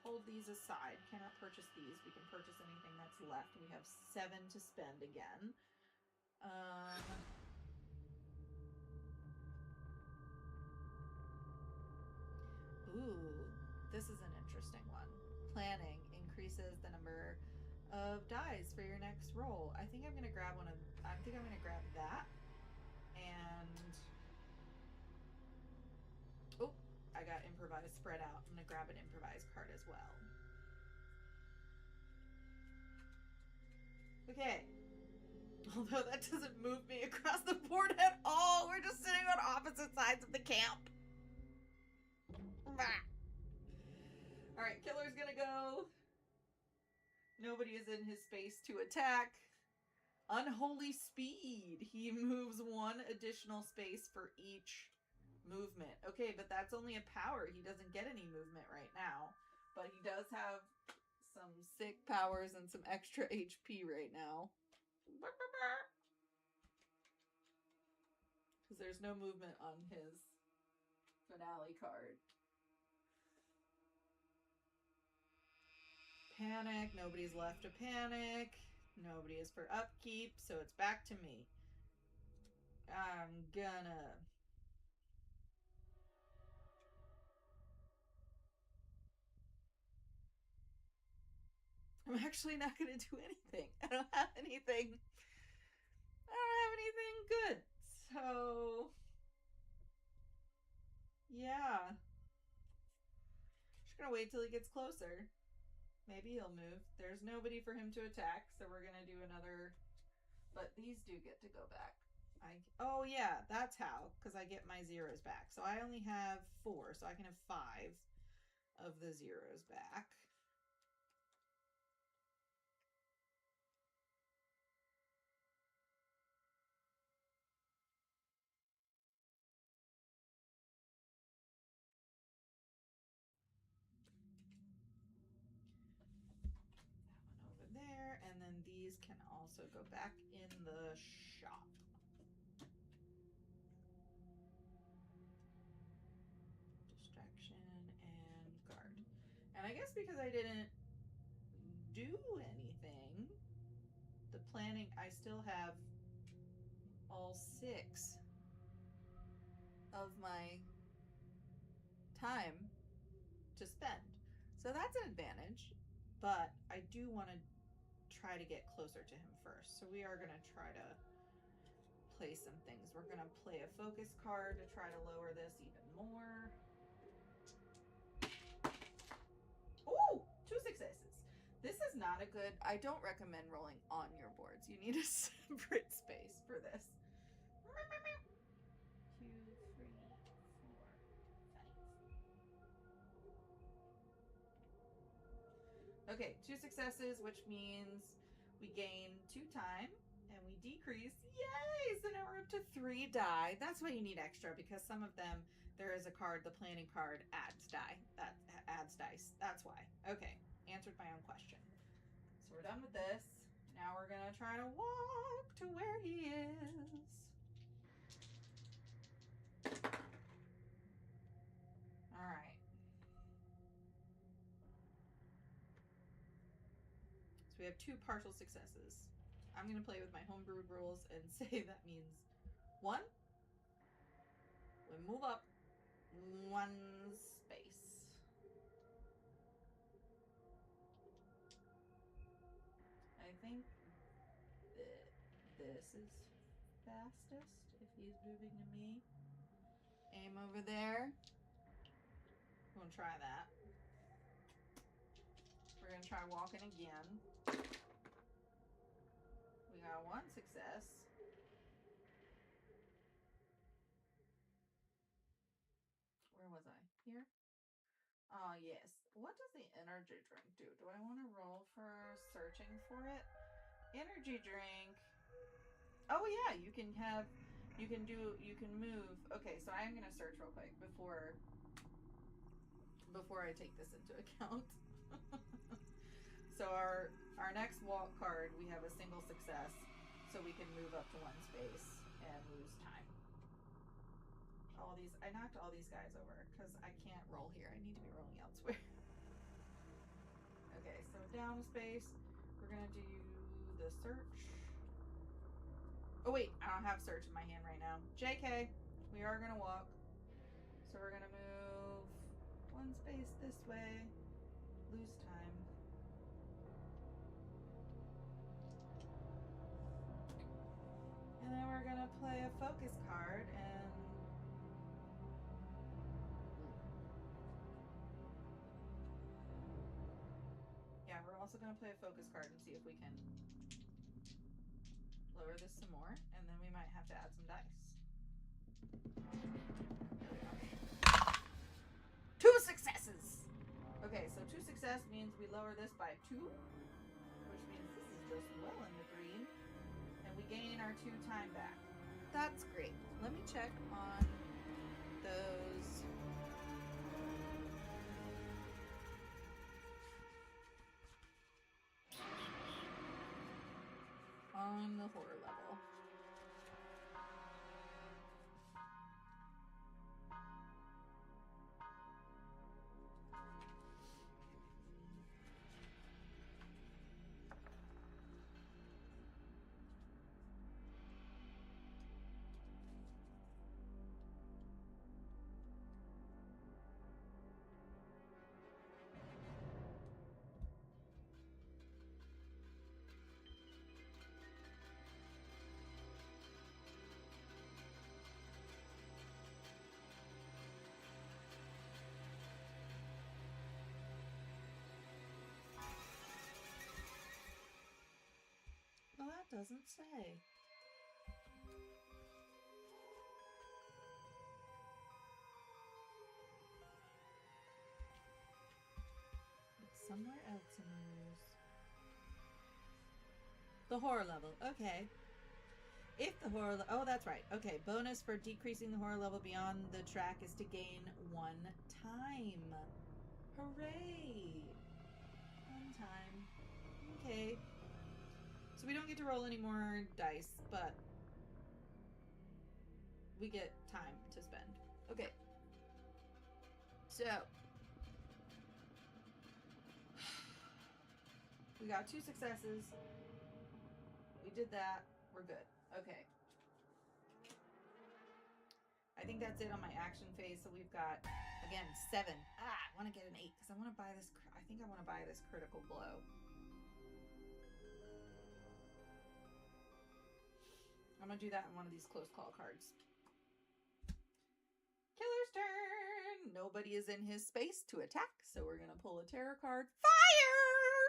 hold these aside. Cannot purchase these. We can purchase anything that's left. We have 7 to spend again. Ooh, this is an interesting one. Planning increases the number of dice for your next roll. I think I'm gonna grab that. And oh, I got improvised spread out. I'm gonna grab an improvised card as well. Okay. Although that doesn't move me across the board at all. We're just sitting on opposite sides of the camp. Alright, killer's gonna go. Nobody is in his space to attack. Unholy speed. He moves 1 additional space for each movement. Okay, but that's only a power. He doesn't get any movement right now. But he does have some sick powers and some extra HP right now. Because there's no movement on his finale card. Panic. Nobody's left to panic. Nobody is for upkeep, so it's back to me. I'm actually not gonna do anything. I don't have anything good. So yeah. Just gonna wait till he gets closer. Maybe he'll move. There's nobody for him to attack, so we're gonna do another. But these do get to go back. Oh yeah, that's how, because I get my zeros back. So I only have 4, so I can have 5 of the zeros back. There, and then these can also go back in the shop. Distraction and guard. And I guess because I didn't do anything, the planning, I still have all 6 of my time to spend. So that's an advantage, but I do want to try to get closer to him first. So we are going to try to play some things. We're going to play a focus card to try to lower this even more. Ooh, 2 successes. This is not a good, I don't recommend rolling on your boards. You need a separate space for this. 2, 3, 4, 5. Okay, 2 successes, which means we gain 2 time and we decrease. Yay! So now we're up to 3 die. That's why you need extra, because some of them, there is a card, the planning card adds die. That adds dice. That's why. Okay, answered my own question. So we're done with this. Now we're gonna try to walk to where he is. All right. So we have 2 partial successes. I'm gonna play with my homebrewed rules and say that means 1, we move up 1 space. I think that this is fastest if he's moving to me. Aim over there. We're gonna try that. We're gonna try walking again. We got 1 success. Where was I? Here? Oh, yes. What does the energy drink do? Do I want to roll for searching for it? Energy drink. Oh, yeah. You can move. Okay, so I'm going to search real quick before I take this into account. So our next walk card, we have a single success, so we can move up to 1 space and lose time. I knocked all these guys over because I can't roll here. I need to be rolling elsewhere. Okay, so down a space. We're gonna do the search. Oh wait, I don't have search in my hand right now. JK, we are gonna walk. So we're gonna move 1 space this way, lose time. And then we're gonna play a focus card and we're also going to play a focus card and see if we can lower this some more, and then we might have to add some dice. There we are. 2 successes! Okay, so 2 success means we lower this by 2, which means this is just well in the green, and we gain our 2 time back. That's great. Let me check on those. On the horror level. Well, that doesn't say. It's somewhere else in the rules. The horror level. Okay. If the horror... Oh, that's right. Okay. Bonus for decreasing the horror level beyond the track is to gain 1 time. Hooray! 1 time. Okay. So we don't get to roll any more dice, but we get time to spend. Okay. So we got 2 successes. We did that. We're good. Okay. I think that's it on my action phase. So we've got, again, 7. I want to get an 8 because I want to buy this. I think I want to buy this critical blow. I'm I'm going to do that in one of these close call cards. Killer's turn. Nobody is in his space to attack, so we're going to pull a terror card. Fire!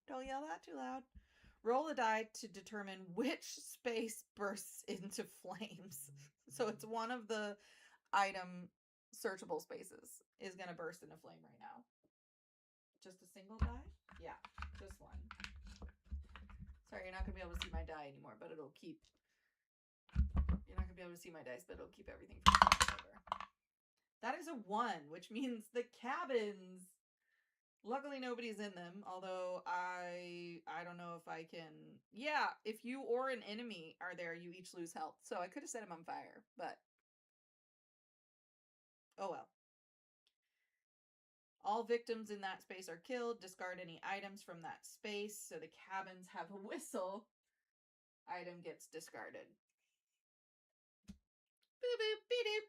Don't yell that too loud. Roll a die to determine which space bursts into flames. So it's one of the item searchable spaces is going to burst into flame right now. Just a single die? Yeah, just one. Sorry, you're not going to be able to see my die anymore, but it'll keep... You're not going to be able to see my dice, but it'll keep everything from falling over. That is a 1, which means the cabins... Luckily, nobody's in them, although I don't know if I can... Yeah, if you or an enemy are there, you each lose health. So I could have set them on fire, but... Oh well. All victims in that space are killed. Discard any items from that space. So the cabins have a whistle. Item gets discarded. Boop, boop, beep, doop.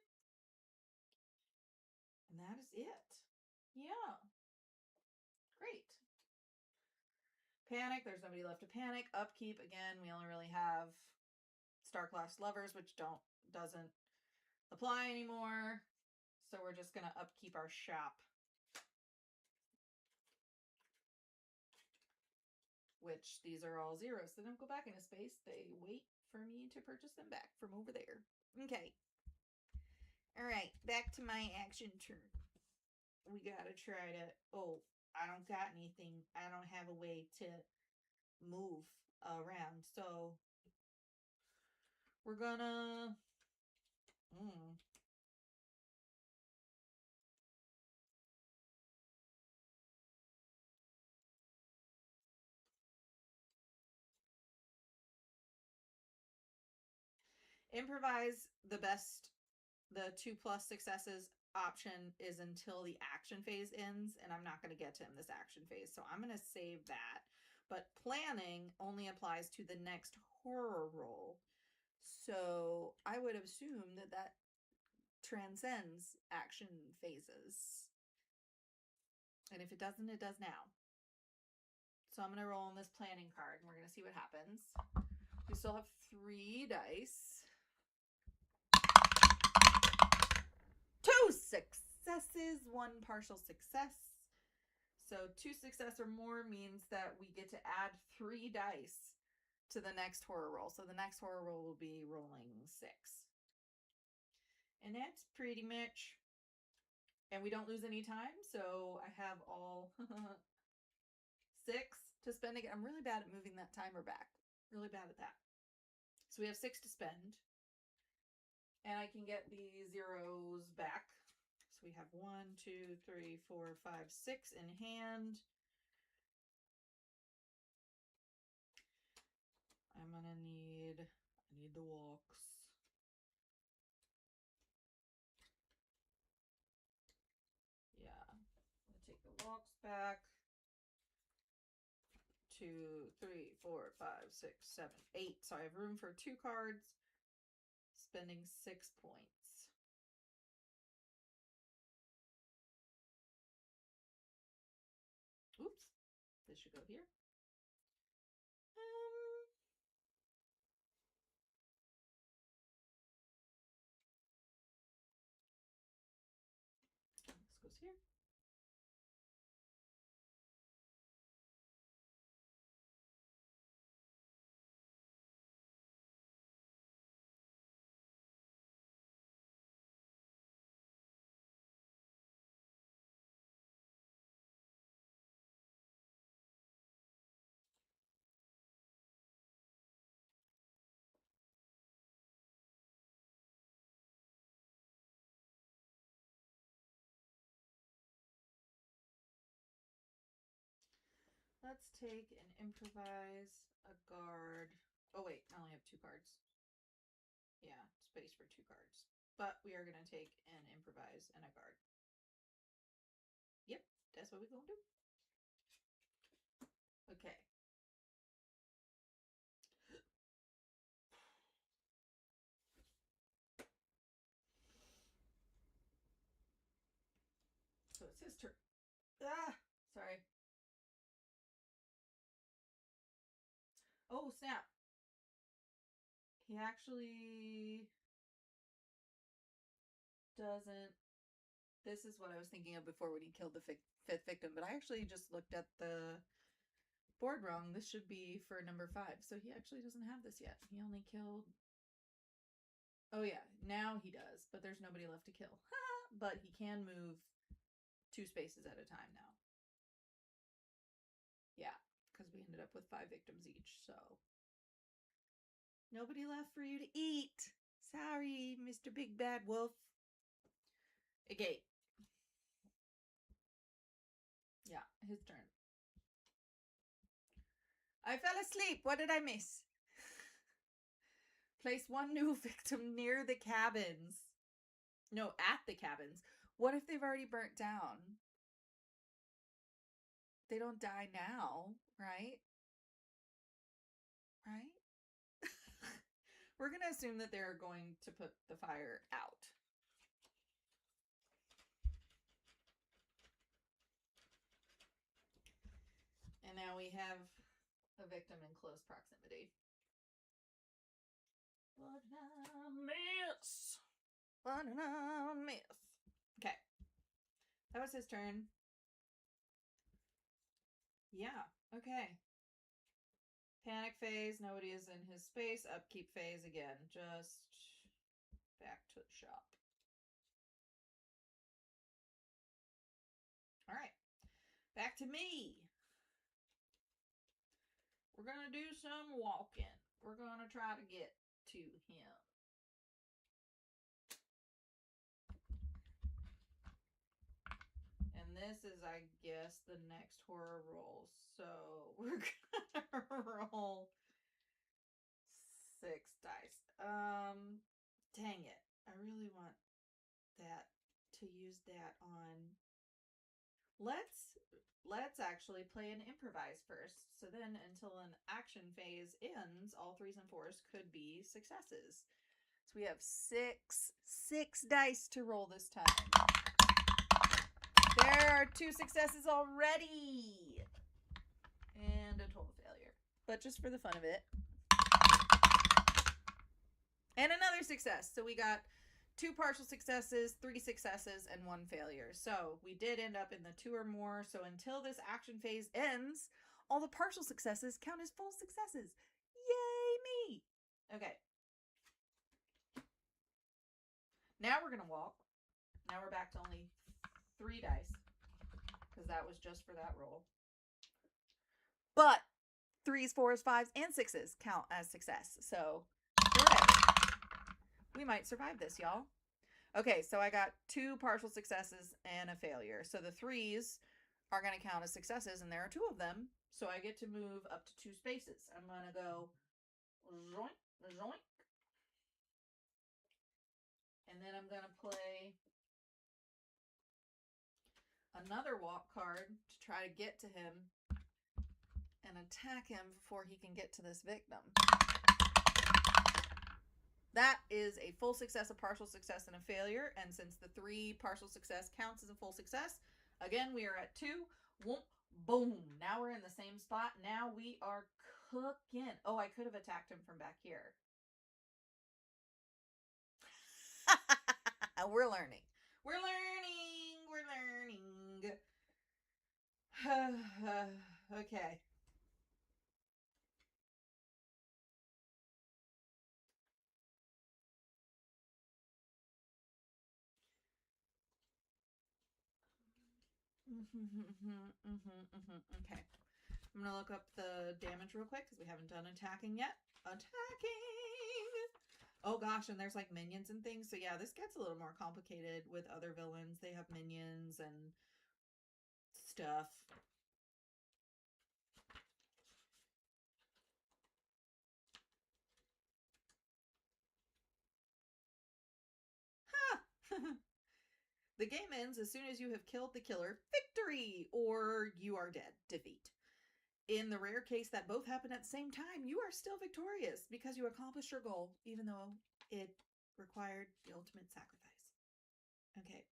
And that is it. Yeah. Great. Panic. There's nobody left to panic. Upkeep. Again, we only really have star-class lovers, which doesn't apply anymore. So we're just going to upkeep our shop. Which these are all zeros. They don't go back into space. They wait for me to purchase them back from over there. Okay. All right. Back to my action turn. We got to try to... Oh, I don't got anything. I don't have a way to move around. So we're gonna... Improvise the 2+ successes option is until the action phase ends, and I'm not going to get to him this action phase, so I'm going to save that. But planning only applies to the next horror roll, so I would assume that transcends action phases. And if it doesn't, it does now. So I'm going to roll on this planning card, and we're going to see what happens. We still have 3 dice. 2 successes, 1 partial success. So 2 success or more means that we get to add 3 dice to the next horror roll. So the next horror roll will be rolling 6. And that's pretty much... And we don't lose any time, so I have all 6 to spend again. I'm really bad at moving that timer back. Really bad at that. So we have 6 to spend. And I can get the zeros back. So we have 1, 2, 3, 4, 5, 6 in hand. I'm gonna need the walks. Yeah, I'm gonna take the walks back. 2, 3, 4, 5, 6, 7, 8. So I have room for 2 cards. Spending 6 points. Oops, this should go here. This goes here. Let's take and improvise a guard. Oh wait, I only have 2 cards. Yeah, space for 2 cards. But we are going to take and improvise and a guard. Yep, that's what we're going to do. Okay. So it's his turn. Ah, sorry. Oh, snap. He actually doesn't. This is what I was thinking of before when he killed the fifth victim, but I actually just looked at the board wrong. This should be for number 5. So he actually doesn't have this yet. He only killed. Oh, yeah. Now he does, but there's nobody left to kill. But he can move 2 spaces at a time now. Yeah, because we ended up with 5 victims each, so. Nobody left for you to eat. Sorry, Mr. Big Bad Wolf. Okay. Yeah, his turn. I fell asleep. What did I miss? Place 1 new victim near the cabins. No, at the cabins. What if they've already burnt down? They don't die now, right? Right? We're going to assume that they're going to put the fire out. And now we have a victim in close proximity. What a miss! What a miss! Okay. That was his turn. Yeah, okay. Panic phase, nobody is in his space. Upkeep phase again. Just back to the shop. Alright. Back to me. We're going to do some walking. We're going to try to get to him. And this is, I guess, the next horror roll. So we're going to roll 6 dice. Dang it. I really want that to use that on. Let's actually play an improvise first. So then until an action phase ends, all 3s and 4s could be successes. So we have six dice to roll this time. There are 2 successes already. And a total failure. But just for the fun of it. And another success. So we got 2 partial successes, 3 successes, and 1 failure. So we did end up in the 2 or more. So until this action phase ends, all the partial successes count as full successes. Yay me! Okay. Now we're going to walk. Now we're back to only 3 dice. Because that was just for that roll. But 3s, 4s, 5s, and 6s count as success. So we might survive this, y'all. Okay, so I got 2 partial successes and a failure. So the 3s are going to count as successes, and there are 2 of them. So I get to move up to 2 spaces. I'm going to go zoink, zoink. And then I'm going to play another walk card to try to get to him and attack him before he can get to this victim. That is a full success, a partial success, and a failure. And since the 3 partial success counts as a full success, again, we are at 2. Boom. Now we're in the same spot. Now we are cooking. Oh, I could have attacked him from back here. We're learning. We're learning. We're learning. Okay. Okay. I'm going to look up the damage real quick because we haven't done attacking yet. Attacking! Oh gosh, and there's like minions and things. So yeah, this gets a little more complicated with other villains. They have minions and stuff. Ha! The game ends as soon as you have killed the killer. Victory! Or you are dead. Defeat. In the rare case that both happen at the same time, you are still victorious because you accomplished your goal, even though it required the ultimate sacrifice. Okay.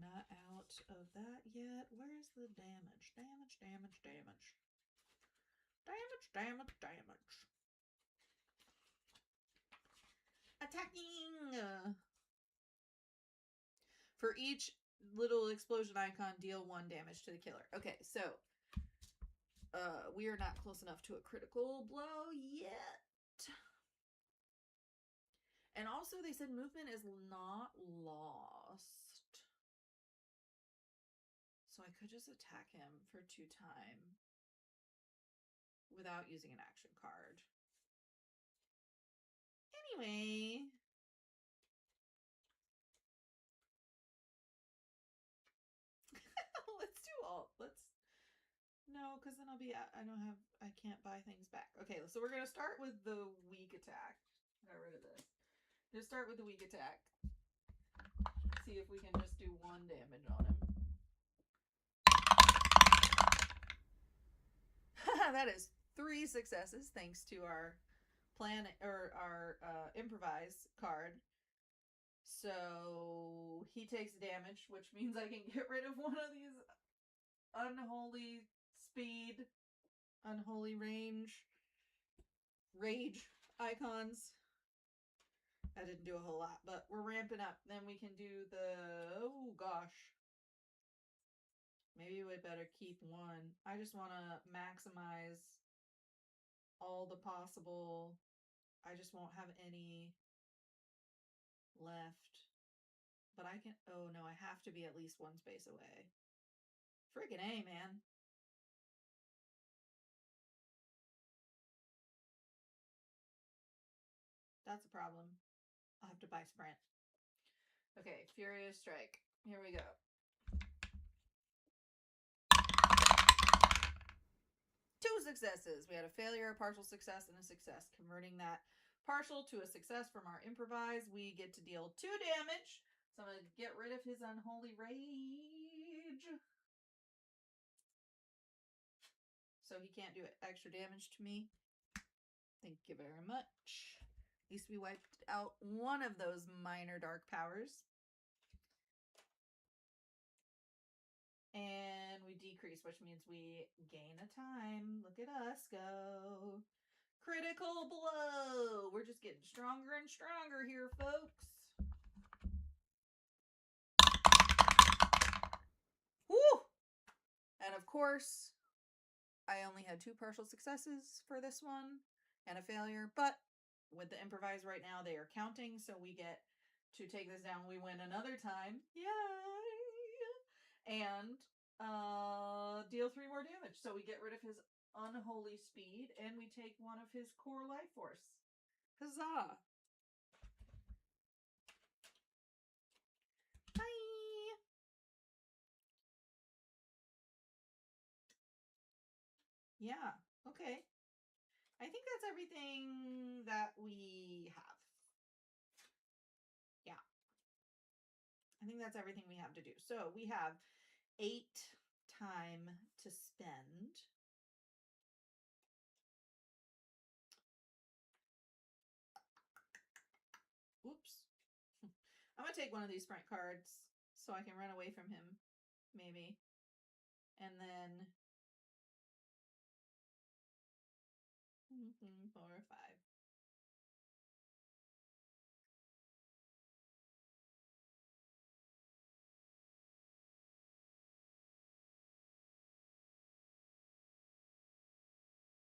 not out of that yet. Where's the damage? Damage. Attacking! For each little explosion icon, deal 1 damage to the killer. Okay, so we are not close enough to a critical blow yet. And also they said movement is not lost. So I could just attack him for 2 time without using an action card. Anyway. Let's do all. No, because then I can't buy things back. Okay, so we're going to start with the weak attack. Got rid of this. Just start with the weak attack. See if we can just do 1 damage on him. That is 3 successes thanks to our improvise card. So he takes damage, which means I can get rid of one of these unholy speed, unholy rage icons. I didn't do a whole lot, but we're ramping up. Then we can do the, oh gosh. Maybe we better keep 1. I just want to maximize all the possible. I just won't have any left. But I can, oh no, I have to be at least 1 space away. Friggin' A, man. That's a problem. I'll have to buy Sprint. Okay, Furious Strike. Here we go. Two successes. We had a failure, a partial success, and a success. Converting that partial to a success from our improvise, we get to deal 2 damage. So I'm going to get rid of his unholy rage. So he can't do extra damage to me. Thank you very much. At least we wiped out one of those minor dark powers. And we decrease, which means we gain a time. Look at us go. Critical blow. We're just getting stronger and stronger here, folks. Woo! And of course, I only had 2 partial successes for this one and a failure, but with the improvise right now, they are counting, so we get to take this down. We win another time. Yay! And deal 3 more damage. So we get rid of his unholy speed, and we take 1 of his core life force. Huzzah! Bye! Yeah, okay. I think that's everything that we have. Yeah. I think that's everything we have to do. So we have 8 time to spend. Oops. I'm going to take one of these sprint cards so I can run away from him, maybe. And then 4 or 5.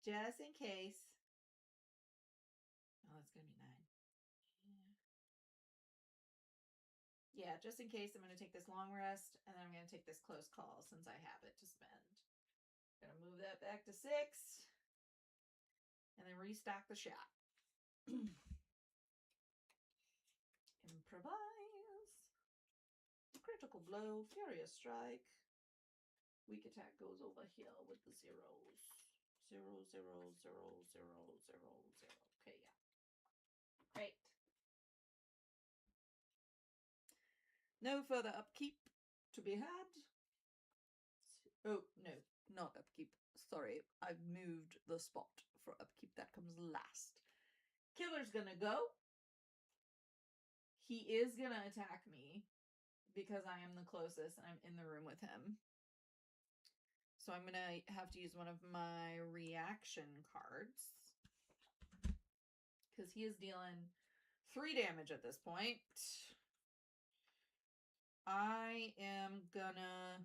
Just in case. Oh, that's going to be 9. Yeah, just in case, I'm going to take this long rest, and then I'm going to take this close call since I have it to spend. I'm going to move that back to 6, and then restock the shot. Improvise. Critical blow, furious strike. Weak attack goes over here with the zeros. 0, 0, 0, 0, 0, 0. Okay, yeah. Great. No further upkeep to be had. Oh, no, not upkeep. Sorry, I've moved the spot for upkeep. That comes last. Killer's gonna go. He is gonna attack me because I am the closest and I'm in the room with him. So I'm going to have to use one of my reaction cards. Because he is dealing 3 damage at this point. I am gonna...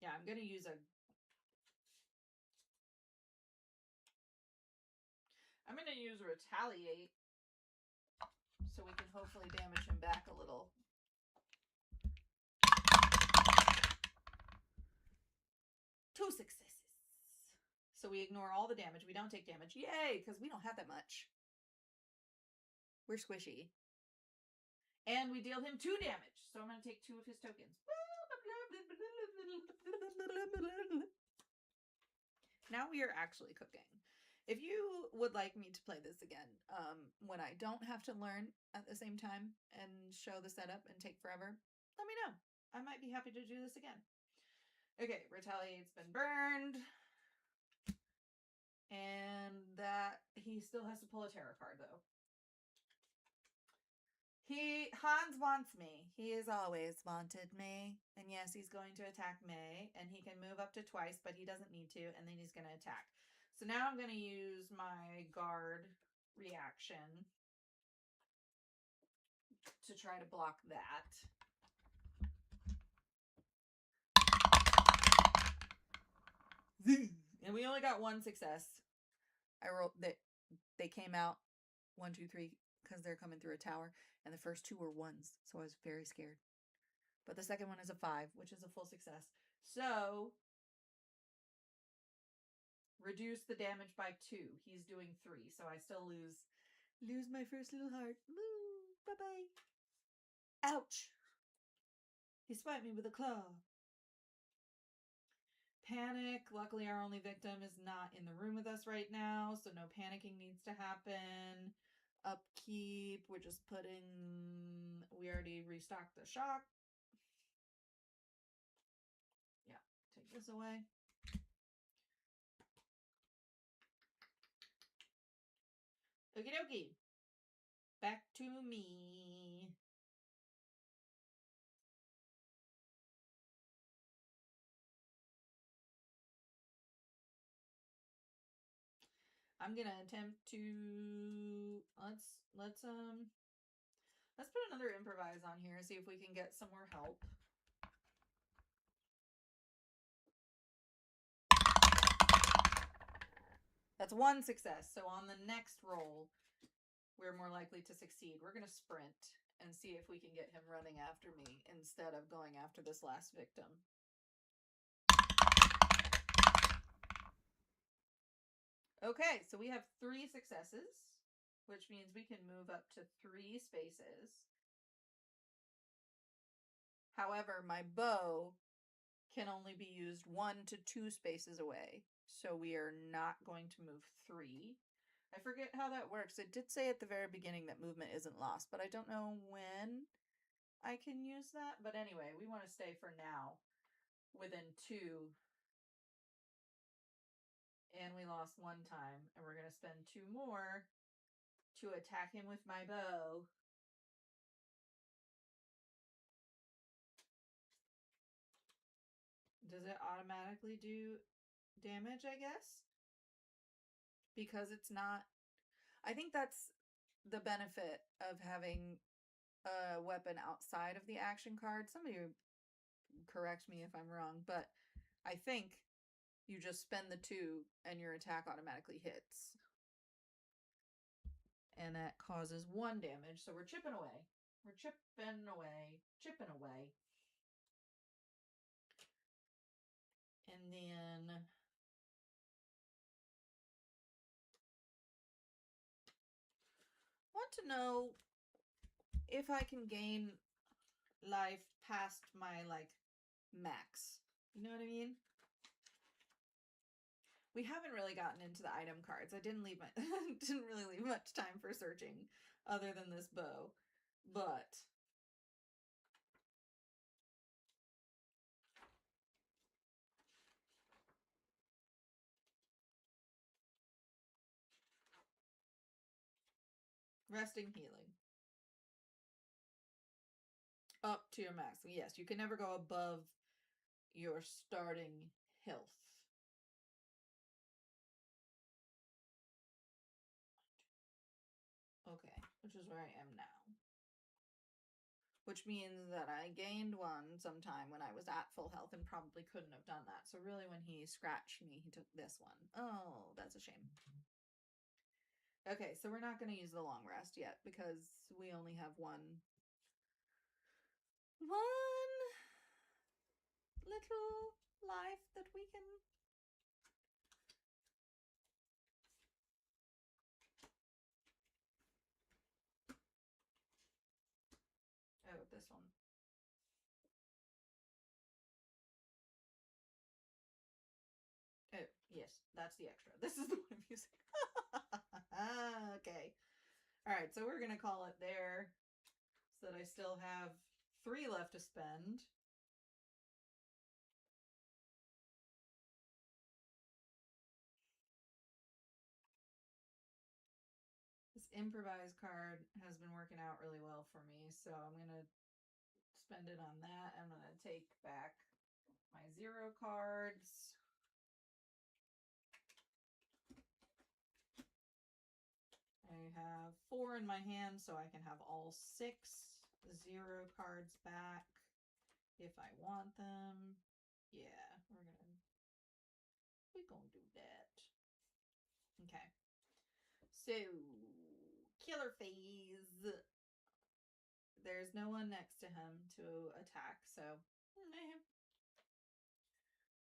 Yeah, I'm gonna use a... I'm gonna use Retaliate so we can hopefully damage him back a little. Two successes. So we ignore all the damage. We don't take damage. Yay! Because we don't have that much. We're squishy. And we deal him 2 damage. So I'm going to take 2 of his tokens. Now we are actually cooking. If you would like me to play this again, when I don't have to learn at the same time and show the setup and take forever, let me know. I might be happy to do this again. Okay, Retaliate's been burned. And that he still has to pull a terror card, though. Hans wants me. He has always wanted me. And yes, he's going to attack May. And he can move up to twice, but he doesn't need to. And then he's going to attack. So now I'm going to use my guard reaction to try to block that. And we only got 1 success. I rolled that they came out 1, 2, 3 because they're coming through a tower, and the first 2 were 1s, so I was very scared. But the second one is a 5, which is a full success. So reduce the damage by 2. He's doing 3, so I still lose my first little heart. Woo! Bye-bye. Ouch! He spiked me with a claw. Panic. Luckily, our only victim is not in the room with us right now, so no panicking needs to happen. Upkeep. We're just putting... We already restocked the shock. Yeah, take this away. Okie dokie. Back to me. I'm gonna attempt to let's put another improvise on here, see if we can get some more help. That's 1 success. So on the next roll, we're more likely to succeed. We're gonna sprint and see if we can get him running after me instead of going after this last victim. Okay, so we have 3 successes, which means we can move up to 3 spaces. However, my bow can only be used 1 to 2 spaces away, so we are not going to move 3. I forget how that works. It did say at the very beginning that movement isn't lost, but I don't know when I can use that. But anyway, we want to stay for now within 2. And we lost 1 time, and we're going to spend 2 more to attack him with my bow. Does it automatically do damage, I guess? Because it's not... I think that's the benefit of having a weapon outside of the action card. Somebody correct me if I'm wrong, but I think you just spend the 2 and your attack automatically hits. And that causes 1 damage, so we're chipping away. We're chipping away. Chipping away. And then... want to know if I can gain life past my, like, max. You know what I mean? We haven't really gotten into the item cards. I didn't leave my didn't really leave much time for searching other than this bow. But resting healing. Up to your max. Yes, you can never go above your starting health. Okay, which is where I am now. Which means that I gained one sometime when I was at full health and probably couldn't have done that. So really when he scratched me, he took this one. Oh, that's a shame. Okay, so we're not going to use the long rest yet because we only have one little life that we can... Oh, this one. Oh, yes, that's the extra. This is the one I'm using. Okay. All right, so we're going to call it there so that I still have 3 left to spend. This improvise card has been working out really well for me, so I'm going to spend it on that. I'm going to take back my 0 cards. I have 4 in my hand, so I can have all 6 0 cards back if I want them. Yeah, we're gonna do that. Okay. So, killer phase. There's no one next to him to attack, so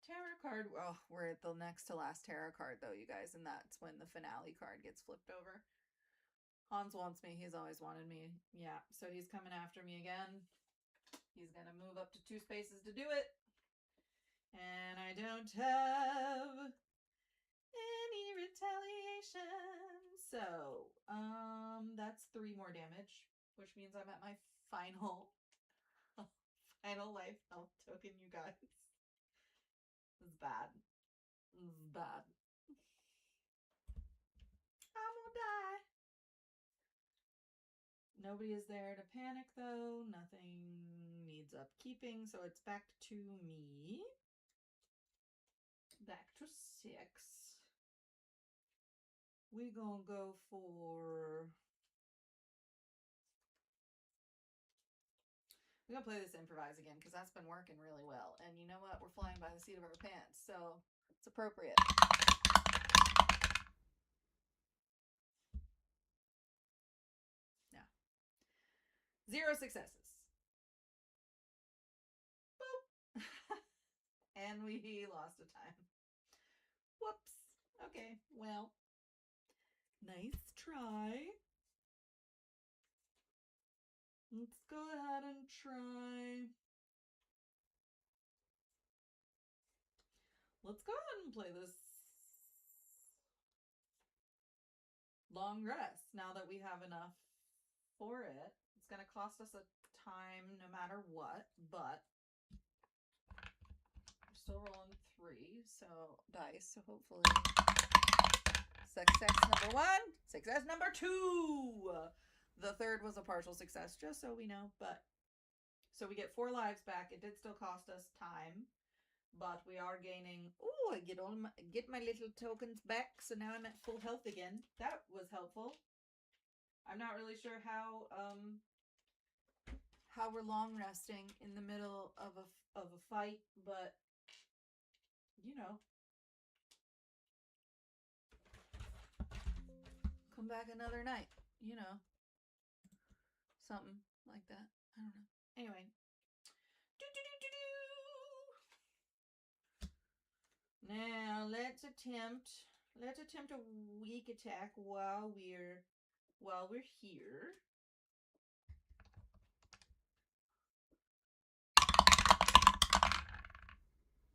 tarot card. Oh, we're at the next to last tarot card though, you guys, and that's when the finale card gets flipped over. Hans wants me. He's always wanted me. Yeah, so he's coming after me again. He's going to move up to 2 spaces to do it. And I don't have any retaliation. So, that's 3 more damage, which means I'm at my final life health token, you guys. This is bad. This is bad. I'm gonna die. Nobody is there to panic, though. Nothing needs upkeeping, so it's back to me. Back to 6. We gonna go for... We're gonna play this improvise again, because that's been working really well. And you know what? We're flying by the seat of our pants, so it's appropriate. Yeah. 0 successes. Boop. And we lost a time. Whoops. Okay, well. Nice try. Let's go ahead and try. Let's go ahead and play this long rest now that we have enough for it. It's going to cost us a time no matter what, but we're still rolling 3, so dice, so hopefully success number 1, success number 2. The 3rd was a partial success, just so we know, but so we get 4 lives back. It did still cost us time, but we are gaining. Oh, I get my little tokens back, so now I'm at full health again. That was helpful. I'm not really sure how we're long resting in the middle of a fight, but you know, come back another night, you know, something like that. I don't know. Anyway. Now let's attempt a weak attack while we're here.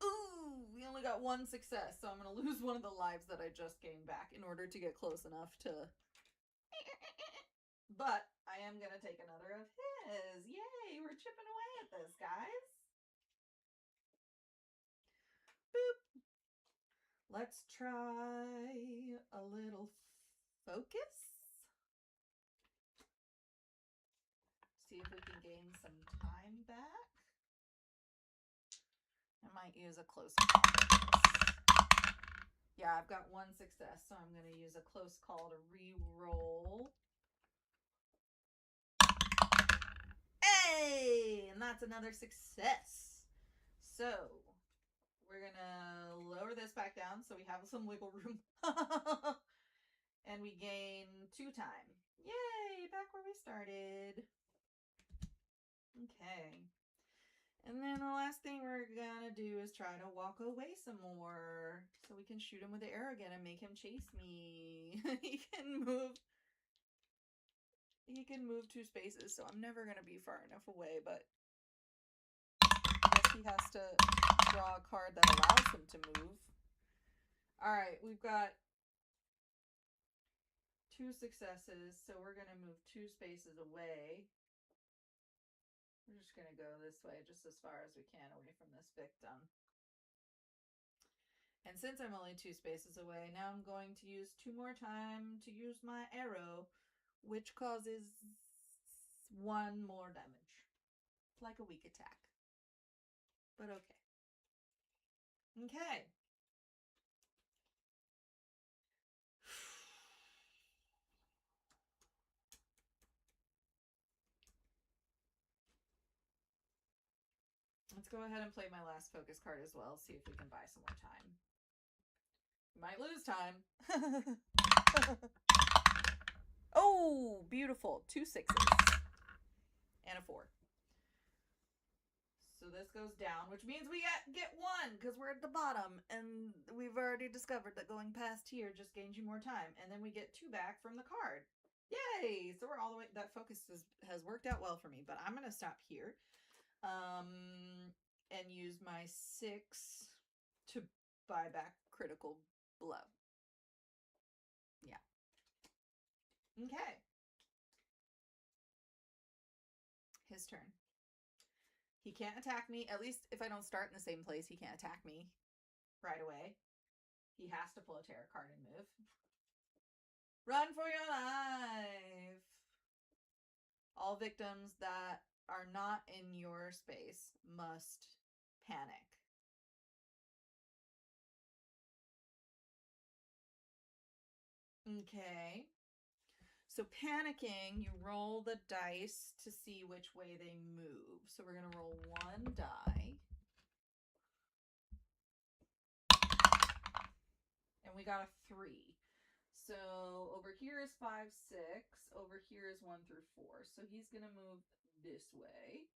Ooh, we only got 1 success, so I'm gonna lose one of the lives that I just gained back in order to get close enough to. But I am gonna take another of his. Yay, we're chipping away at this, guys. Boop. Let's try a little focus. See if we can gain some time back. I might use a close call. Yeah, I've got one success, so I'm going to use a close call to re-roll. Hey! And that's another success. So, we're going to lower this back down so we have some wiggle room. And we gain 2 time. Yay! Back where we started. Okay. And then the last thing we're gonna do is try to walk away some more so we can shoot him with the arrow again and make him chase me. He can move 2 spaces, so I'm never gonna be far enough away, but I guess he has to draw a card that allows him to move. Alright, we've got 2 successes, so we're gonna move 2 spaces away. We're just going to go this way just as far as we can away from this victim. And since I'm only 2 spaces away, now I'm going to use 2 more time to use my arrow, which causes 1 more damage. It's like a weak attack. But okay. Okay. Let's go ahead and play my last focus card as well, see if we can buy some more time. We might lose time. Oh, beautiful. 2 6s. And a 4. So this goes down, which means we get 1 because we're at the bottom. And we've already discovered that going past here just gains you more time. And then we get 2 back from the card. Yay! So we're all the way... That focus has worked out well for me. But I'm going to stop here. And use my 6 to buy back critical blow. Yeah. Okay. His turn. He can't attack me. At least if I don't start in the same place, he can't attack me right away. He has to pull a terror card and move. Run for your life. All victims that are not in your space must panic. Okay. So panicking, you roll the dice to see which way they move. So we're going to roll 1 die. And we got a 3. So over here is 5, 6. Over here is 1 through 4. So he's going to move this way.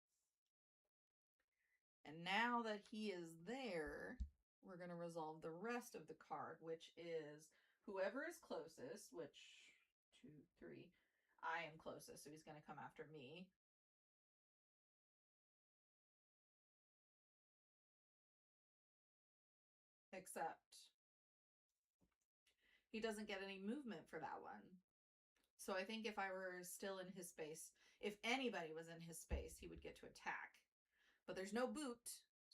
And now that he is there, we're going to resolve the rest of the card, which is whoever is closest, which 2, 3, I am closest, so he's going to come after me. Except he doesn't get any movement for that one. So I think if I were still in his space, if anybody was in his space, he would get to attack. But there's no boot,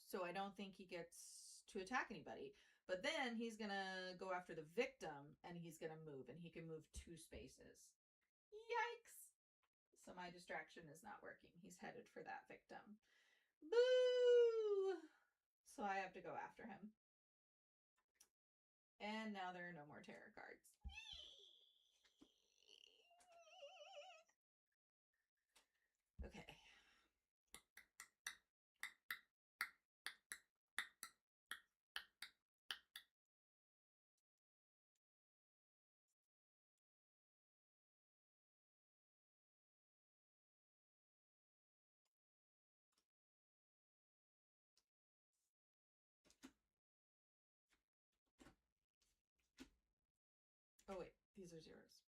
so I don't think he gets to attack anybody. But then he's going to go after the victim, and he's going to move, and he can move 2 spaces. Yikes! So my distraction is not working. He's headed for that victim. Boo! So I have to go after him. And now there are no more terror cards. Okay. Oh wait, these are zeros.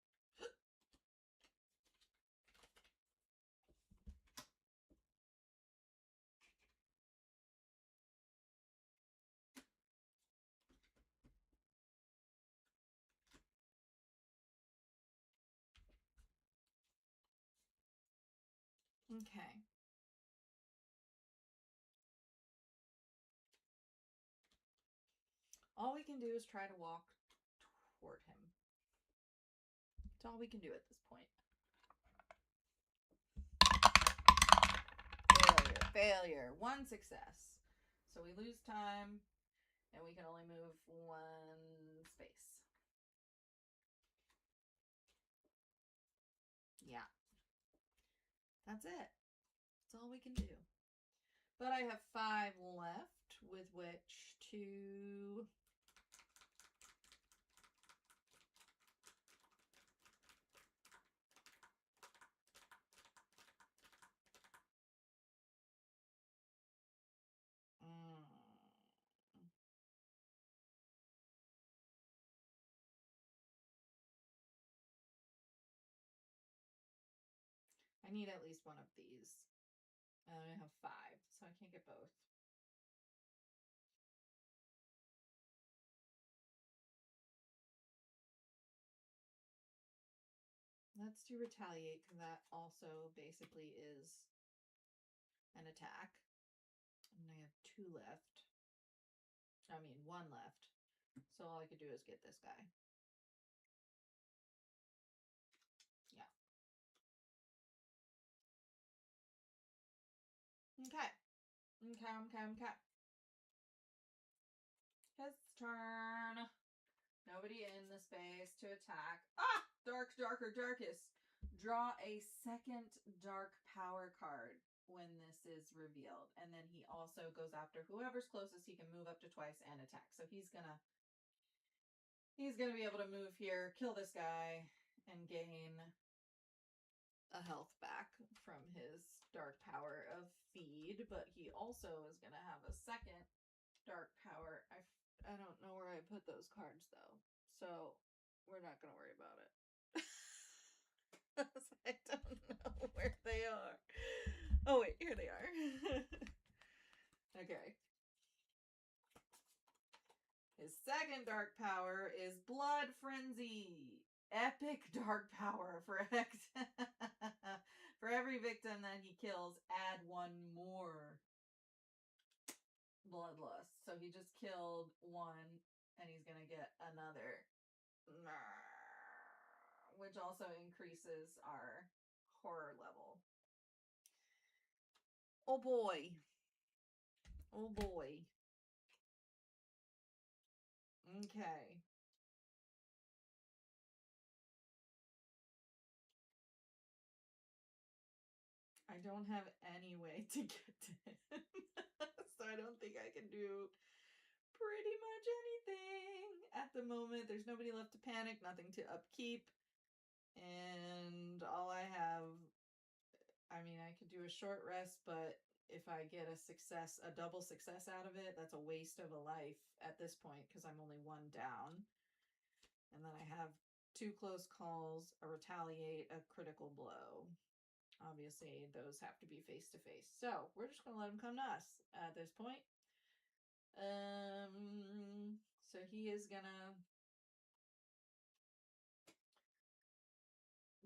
Okay. All we can do is try to walk toward him. That's all we can do at this point. Failure. Failure. 1 success. So we lose time, and we can only move 1 space. Yeah. That's it. That's all we can do. But I have 5 left with which to... I need at least one of these. I only have 5, so I can't get both. Let's do retaliate, because that also basically is an attack. And I have 2 left. I mean, 1 left. So all I could do is get this guy. Yeah. Okay. Okay. His turn. Nobody in the space to attack. Ah! Darkest. Draw a second dark power card when this is revealed. And then he also goes after whoever's closest. He can move up to twice and attack. So he's gonna be able to move here, kill this guy, and gain a health back from his dark power of feed. But he also is gonna have a second dark power. I don't know where I put those cards though, so we're not gonna worry about it. I don't know where they are. Oh wait, here they are. Okay. His second dark power is Blood Frenzy. Epic dark power for for every victim that he kills, add 1 more bloodlust. So he just killed 1, and he's gonna get another, which also increases our horror level. Oh boy. Oh boy. Okay. I don't have any way to get to him. So I don't think I can do pretty much anything at the moment. There's nobody left to panic, nothing to upkeep. And all I have, I mean, I could do a short rest, but if I get a double success out of it, that's a waste of a life at this point because I'm only 1 down. And then I have 2 close calls, a retaliate, a critical blow. Obviously, those have to be face to face. So we're just going to let him come to us at this point. So he is going to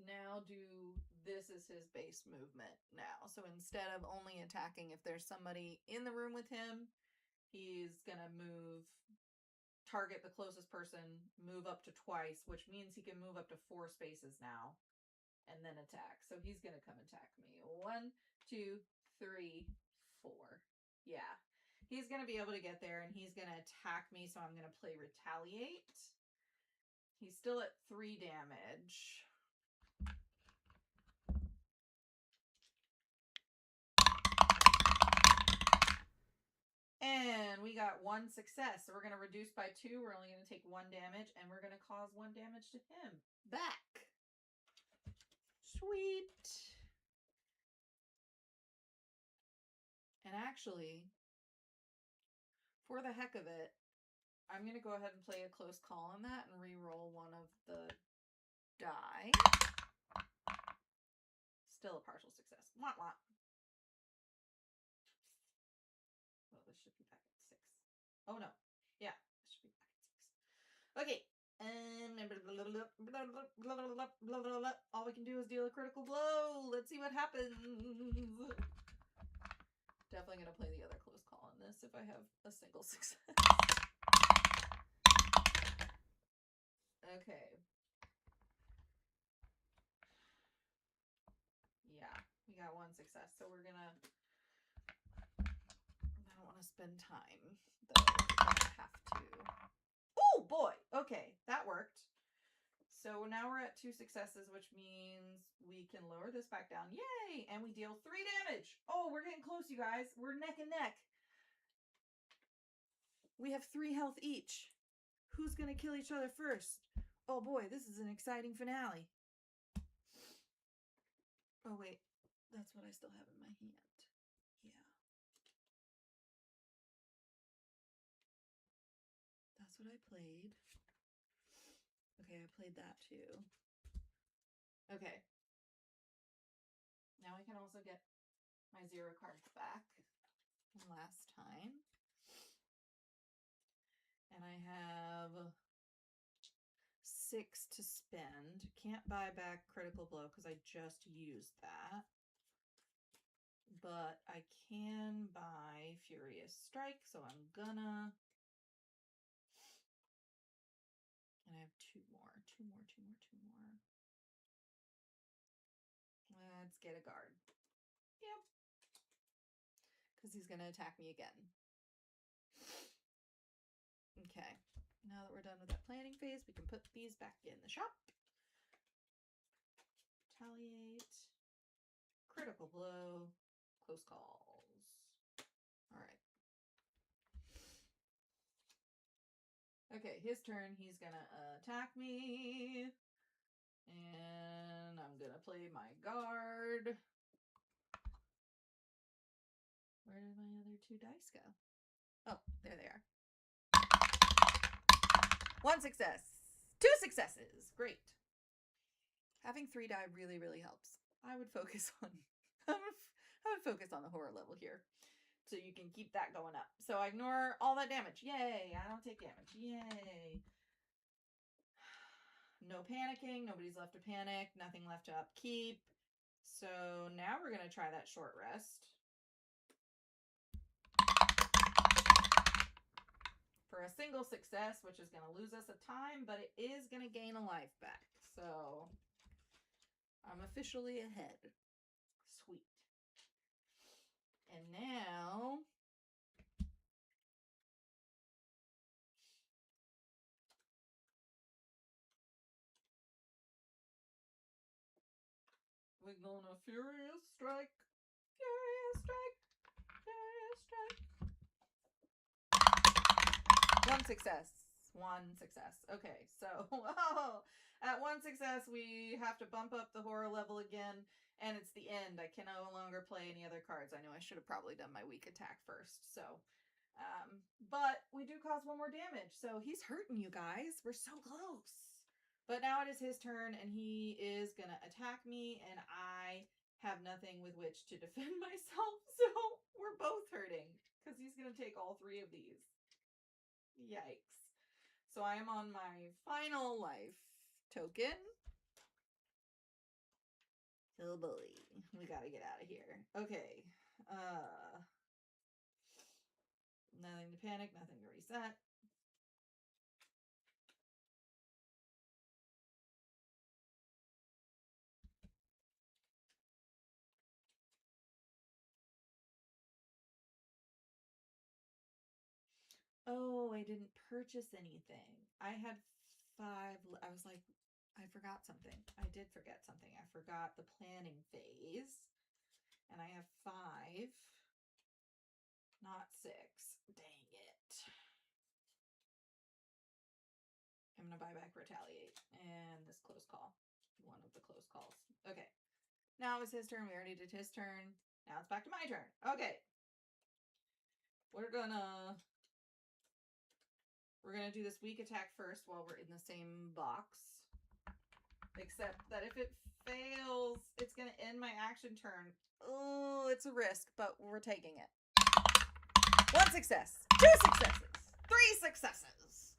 now do this as his base movement now. So instead of only attacking if there's somebody in the room with him, he's going to target the closest person, move up to twice, which means he can move up to 4 spaces now. And then attack. So he's going to come attack me. 1, 2, 3, 4. Yeah. He's going to be able to get there, and he's going to attack me, so I'm going to play retaliate. He's still at 3 damage. And we got 1 success. So we're going to reduce by 2. We're only going to take 1 damage, and we're going to cause 1 damage to him. Back. Sweet. And actually, for the heck of it, I'm going to go ahead and play a close call on that and re-roll 1 of the die. Still a partial success. Wah, wah. Well, this should be back at 6. Oh, no. Yeah, this should be back at 6. Okay. All we can do is deal a critical blow. Let's see what happens. Definitely going to play the other close call on this if I have a single success. Okay. Yeah, we got 1 success. So we're going to spend time, though. I have to. Oh, boy. Okay, that worked. So now we're at 2 successes, which means we can lower this back down. Yay! And we deal 3 damage. Oh, we're getting close, you guys. We're neck and neck. We have 3 health each. Who's going to kill each other first? Oh, boy, this is an exciting finale. Oh, wait. That's what I still have in my hand. Yeah. That's what I played. Okay, I played that too. Okay. Now I can also get my 0 cards back from last time. And I have 6 to spend. Can't buy back Critical Blow because I just used that. But I can buy Furious Strike, so I'm gonna. And I have 2 more. 2 more. Let's get a guard. Yep. Because he's gonna attack me again. Okay. Now that we're done with that planning phase, we can put these back in the shop. Retaliate. Critical Blow. Close calls. All right. Okay, his turn. He's gonna attack me. And I'm gonna play my guard. Where did my other 2 dice go? Oh, there they are. 1 success. 2 successes. Great. Having 3 die really, really helps. I would focus on the horror level here. So you can keep that going up. So I ignore all that damage. Yay, I don't take damage. Yay. No panicking. Nobody's left to panic. Nothing left to upkeep. So now we're going to try that short rest. For a single success, which is going to lose us a time, but it is going to gain a life back. So I'm officially ahead. Sweet. And now we're gonna Furious Strike. Furious Strike. Furious Strike. 1 success. 1 success. Okay, so at 1 success, we have to bump up the horror level again, and it's the end. I can no longer play any other cards. I know I should have probably done my weak attack first, so. But we do cause 1 more damage, so he's hurting, you guys. We're so close. But now it is his turn, and he is going to attack me, and I have nothing with which to defend myself, so we're both hurting, because he's going to take all 3 of these. Yikes. So I am on my final life token. Oh boy. We gotta get out of here. Okay. Nothing to panic, nothing to reset. Oh, I didn't purchase anything. I had 5. I was like, I forgot something. I did forget something. I forgot the planning phase. And I have 5. Not 6. Dang it. I'm going to buy back Retaliate. And this close call. 1 of the close calls. Okay. Now it was his turn. We already did his turn. Now it's back to my turn. Okay. We're gonna do this weak attack first while we're in the same box. Except that if it fails, it's gonna end my action turn. Oh, it's a risk, but we're taking it. 1 success. 2 successes. 3 successes.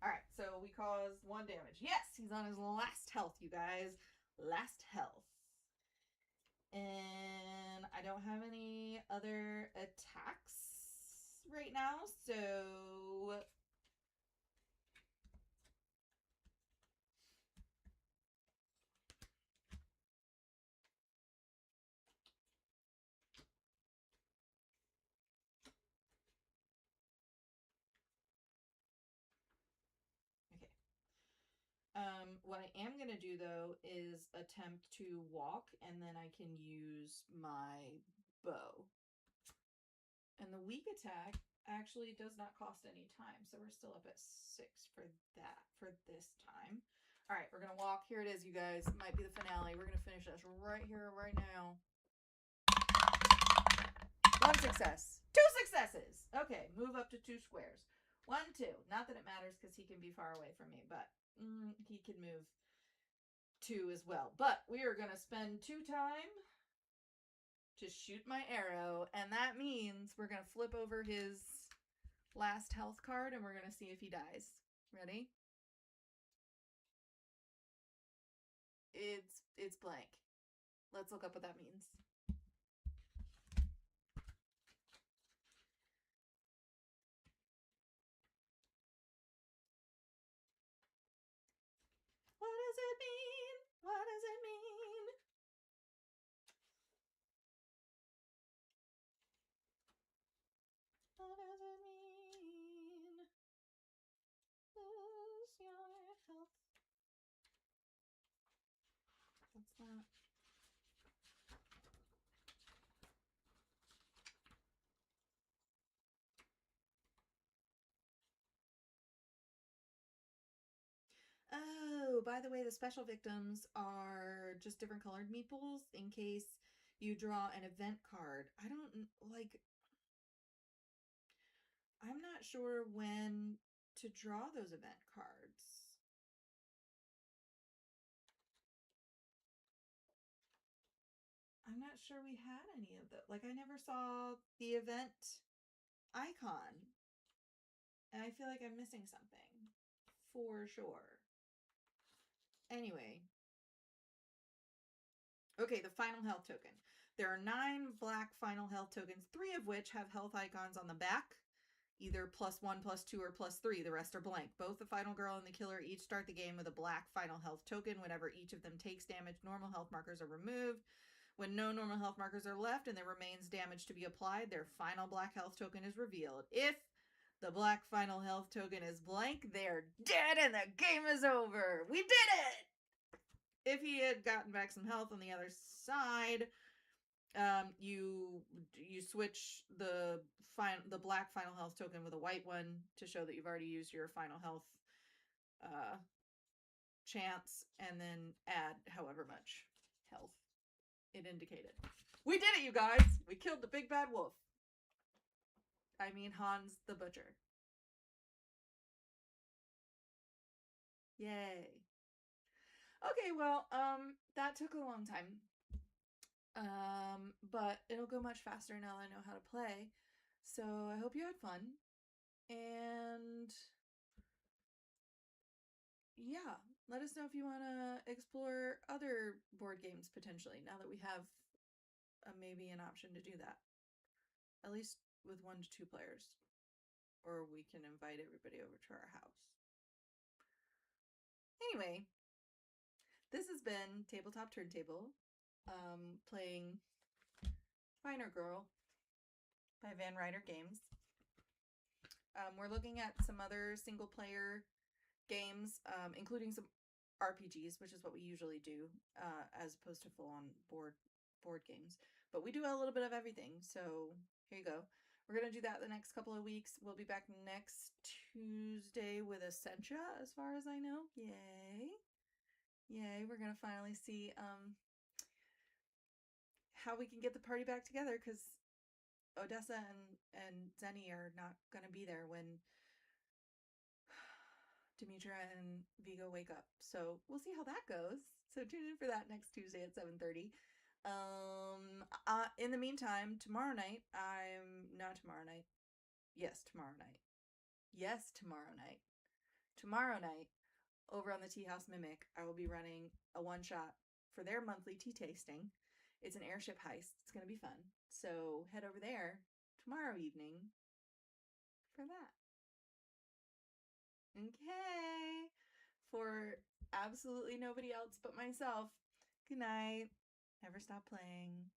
Alright, so we caused 1 damage. Yes, he's on his last health, you guys. Last health. And I don't have any other attacks right now, so What I am going to do, though, is attempt to walk, and then I can use my bow. And the weak attack actually does not cost any time, so we're still up at 6 for that, for this time. All right, we're going to walk. Here it is, you guys. It might be the finale. We're going to finish this right here, right now. 1 success. 2 successes. Okay, move up to 2 squares. 1, 2. Not that it matters because he can be far away from me, but he can move 2 as well. But we are going to spend 2 time to shoot my arrow, and that means we're going to flip over his last health card, and we're going to see if he dies. Ready? It's blank. Let's look up what that means. What does it mean? What does it mean? What does it mean? Lose your health. That's not. Oh, by the way, the special victims are just different colored meeples in case you draw an event card. I don't, like, I'm not sure when to draw those event cards. I'm not sure we had any of those. Like, I never saw the event icon. And I feel like I'm missing something. For sure. Anyway. Okay, the final health token. There are 9 black final health tokens, 3 of which have health icons on the back. Either +1, +2, or +3. The rest are blank. Both the final girl and the killer each start the game with a black final health token. Whenever each of them takes damage, normal health markers are removed. When no normal health markers are left and there remains damage to be applied, their final black health token is revealed. If the black final health token is blank, they're dead and the game is over. We did it! If he had gotten back some health on the other side, you switch the black final health token with a white one to show that you've already used your final health chance, and then add however much health it indicated. We did it, you guys! We killed the big bad wolf. I mean Hans the Butcher. Yay. Okay, well, that took a long time. But it'll go much faster now I know how to play. So I hope you had fun. And yeah, let us know if you want to explore other board games potentially, now that we have maybe an option to do that. At least with 1 to 2 players. Or we can invite everybody over to our house. Anyway, this has been Tabletop Turntable, playing Finer Girl by Van Ryder Games. We're looking at some other single-player games, including some RPGs, which is what we usually do, as opposed to full-on board games. But we do a little bit of everything, so here you go. We're going to do that the next couple of weeks. We'll be back next Tuesday with Essentia, as far as I know. Yay. Yay, we're going to finally see how we can get the party back together, because Odessa and Zenny are not going to be there when Demetra and Vigo wake up. So we'll see how that goes. So tune in for that next Tuesday at 7:30. In the meantime, tomorrow night, Tomorrow night, over on the Tea House Mimic, I will be running a one-shot for their monthly tea tasting. It's an airship heist. It's going to be fun. So head over there tomorrow evening for that. Okay. For absolutely nobody else but myself, good night. Never stop playing.